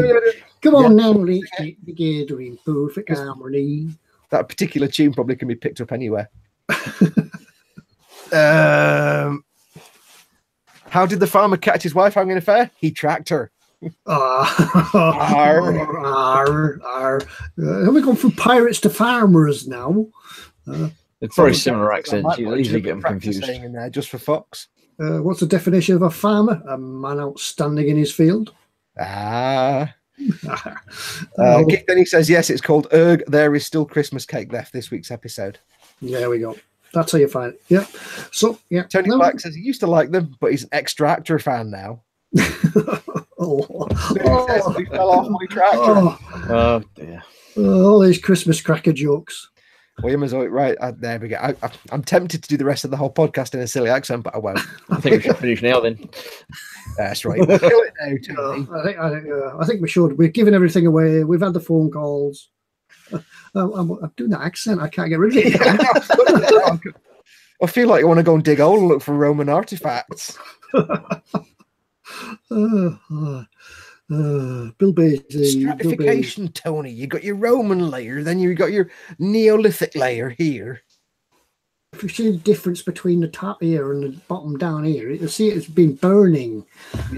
[SPEAKER 1] Come on now, let's get together in perfect harmony.
[SPEAKER 2] That particular tune probably can be picked up anywhere. How did the farmer catch his wife having an affair? He tracked her.
[SPEAKER 1] Have we gone from pirates to farmers now?
[SPEAKER 3] It's very similar accents. You easily get them confused.
[SPEAKER 2] In there just for Fox.
[SPEAKER 1] What's the definition of a farmer? A man outstanding in his field.
[SPEAKER 2] Then he says, yes, it's called Urgh. There is still Christmas cake left this week's episode.
[SPEAKER 1] There we go. That's how you find it. Yeah. So, yeah.
[SPEAKER 2] Tony Black says he used to like them, but he's an extractor fan now. He fell off my tractor.
[SPEAKER 3] Oh, dear.
[SPEAKER 1] All these Christmas cracker jokes.
[SPEAKER 2] William is right. There we go. I'm tempted to do the rest of the whole podcast in a silly accent, but I won't.
[SPEAKER 3] I think we should finish now then.
[SPEAKER 2] That's right. We'll kill it now, Tony.
[SPEAKER 1] I think we should. We've given everything away. We've had the phone calls. I'm doing that accent. I can't get rid of it.
[SPEAKER 2] I feel like I want to go and dig a hole and look for Roman artifacts.
[SPEAKER 1] Bill Beatty.
[SPEAKER 2] Stratification, Tony. You got your Roman layer, then you got your Neolithic layer here.
[SPEAKER 1] If you see the difference between the top here and the bottom down here, you'll see it's been burning.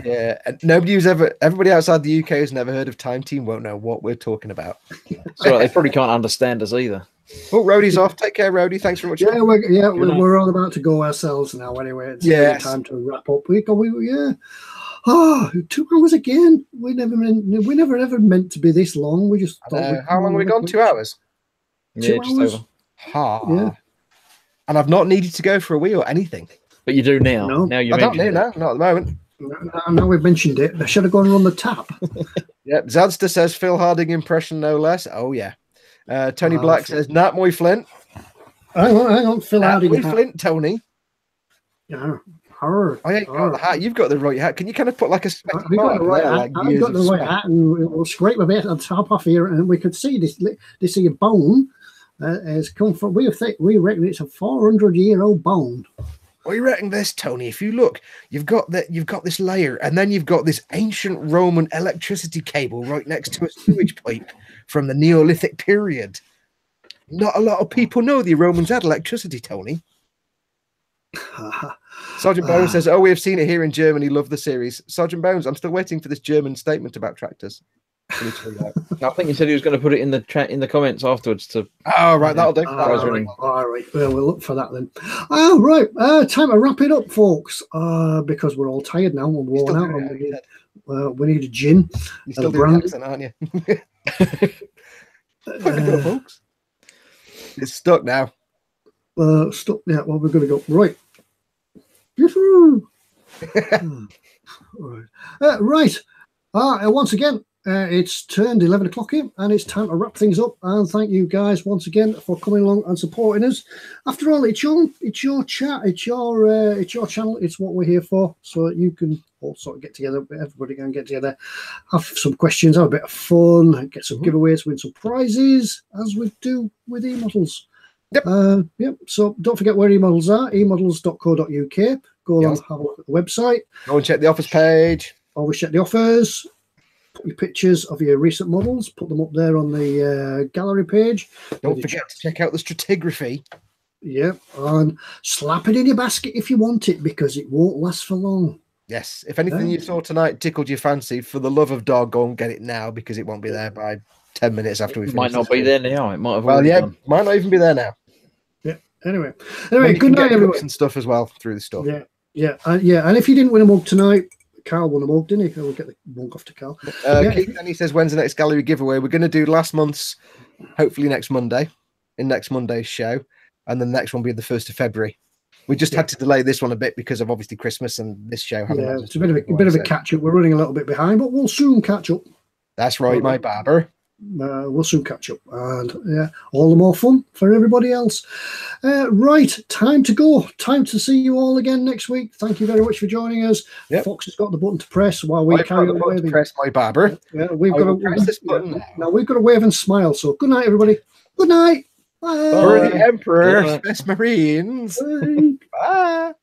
[SPEAKER 2] Yeah, and everybody outside the UK who's never heard of Time Team won't know what we're talking about.
[SPEAKER 3] So they probably can't understand us either.
[SPEAKER 2] Oh, Roadie's off. Take care, Roadie. Thanks very much.
[SPEAKER 1] Yeah, we're all about to go ourselves now. Anyway, it's time to wrap up. We 2 hours again. We never ever meant to be this long. We just thought.
[SPEAKER 2] How long have we gone? 2 hours.
[SPEAKER 3] Yeah, 2 hours.
[SPEAKER 2] Just over. Yeah. And I've not needed to go for a wee or anything.
[SPEAKER 3] But you do now.
[SPEAKER 1] No,
[SPEAKER 3] now you
[SPEAKER 2] I don't need now. Not at the moment.
[SPEAKER 1] Now we've mentioned it. I should have gone and run the tap.
[SPEAKER 2] Yep. Zadster says Phil Harding impression, no less. Oh yeah. Tony Black says Nat Moy Flint.
[SPEAKER 1] Hang on. Phil Harding.
[SPEAKER 2] Moy Flint, Tony.
[SPEAKER 1] Yeah.
[SPEAKER 2] I ain't got the hat. You've got the right hat. Can you kind of put like a spectacle?
[SPEAKER 1] I've got the right hat. I've got the right hat, and we'll scrape a bit on top off here, and we could see this here bone has come from. We reckon it's a 400-year-old bone.
[SPEAKER 2] What do you reckon this, Tony? If you look, you've got this layer, and then you've got this ancient Roman electricity cable right next to a sewage pipe from the Neolithic period. Not a lot of people know the Romans had electricity, Tony. Sergeant Bones says, we have seen it here in Germany. Love the series. Sergeant Bones, I'm still waiting for this German statement about tractors.
[SPEAKER 3] I think he said he was going to put it in the chat in the comments afterwards.
[SPEAKER 2] Right, that'll do.
[SPEAKER 1] All right. Well, we'll look for that then. Right, time to wrap it up, folks. Because we're all tired now. We're worn out. And we need a gin.
[SPEAKER 2] You're still doing the accent, aren't you? Folks. It's stuck now.
[SPEAKER 1] Stuck. Yeah. Well, we're going to go right. Right. Once again, it's turned 11 o'clock here, and it's time to wrap things up. And thank you guys once again for coming along and supporting us. After all, it's your chat, it's your channel, it's what we're here for. So you can all sort of get together. Everybody can get together, have some questions, have a bit of fun, get some giveaways, win some prizes, as we do with eModels. Yep. So don't forget where eModels are, emodels.co.uk. Go along and have a look at the website.
[SPEAKER 2] Go and check the offers page.
[SPEAKER 1] Always check the offers. Put your pictures of your recent models. Put them up there on the gallery page.
[SPEAKER 2] Don't forget to check out the stratigraphy.
[SPEAKER 1] Yep. And slap it in your basket if you want it, because it won't last for long.
[SPEAKER 2] Yes. If anything you saw tonight tickled your fancy, for the love of dog, go and get it now, because it won't be there by 10 minutes after we finish.
[SPEAKER 3] It might not be there now. It might have.
[SPEAKER 2] Might not even be there now.
[SPEAKER 1] Yeah. Anyway, good night, everyone.
[SPEAKER 2] And stuff as well through the stuff.
[SPEAKER 1] Yeah. And if you didn't win a mug tonight, Carl won a mug, didn't he? We'll get the mug off to Carl.
[SPEAKER 2] Keith Denny says, when's the next gallery giveaway? We're going to do last month's, hopefully next Monday, in next Monday's show, and the next one will be the 1st of February. We just had to delay this one a bit because of obviously Christmas and this show.
[SPEAKER 1] Yeah, it's a bit of a catch up. We're running a little bit behind, but we'll soon catch up.
[SPEAKER 2] That's right, my barber.
[SPEAKER 1] We'll soon catch up, and yeah, all the more fun for everybody else. Right, time to go. Time to see you all again next week. Thank you very much for joining us.
[SPEAKER 2] Yep.
[SPEAKER 1] Fox has got the button to press while we carry on waving.
[SPEAKER 2] Press my barber.
[SPEAKER 1] Yeah, we've got to
[SPEAKER 2] press this button
[SPEAKER 1] now. We've got to wave and smile. So good night, everybody. Good night. Bye.
[SPEAKER 2] For the Emperor, Space Marines.
[SPEAKER 1] Bye.
[SPEAKER 2] Bye.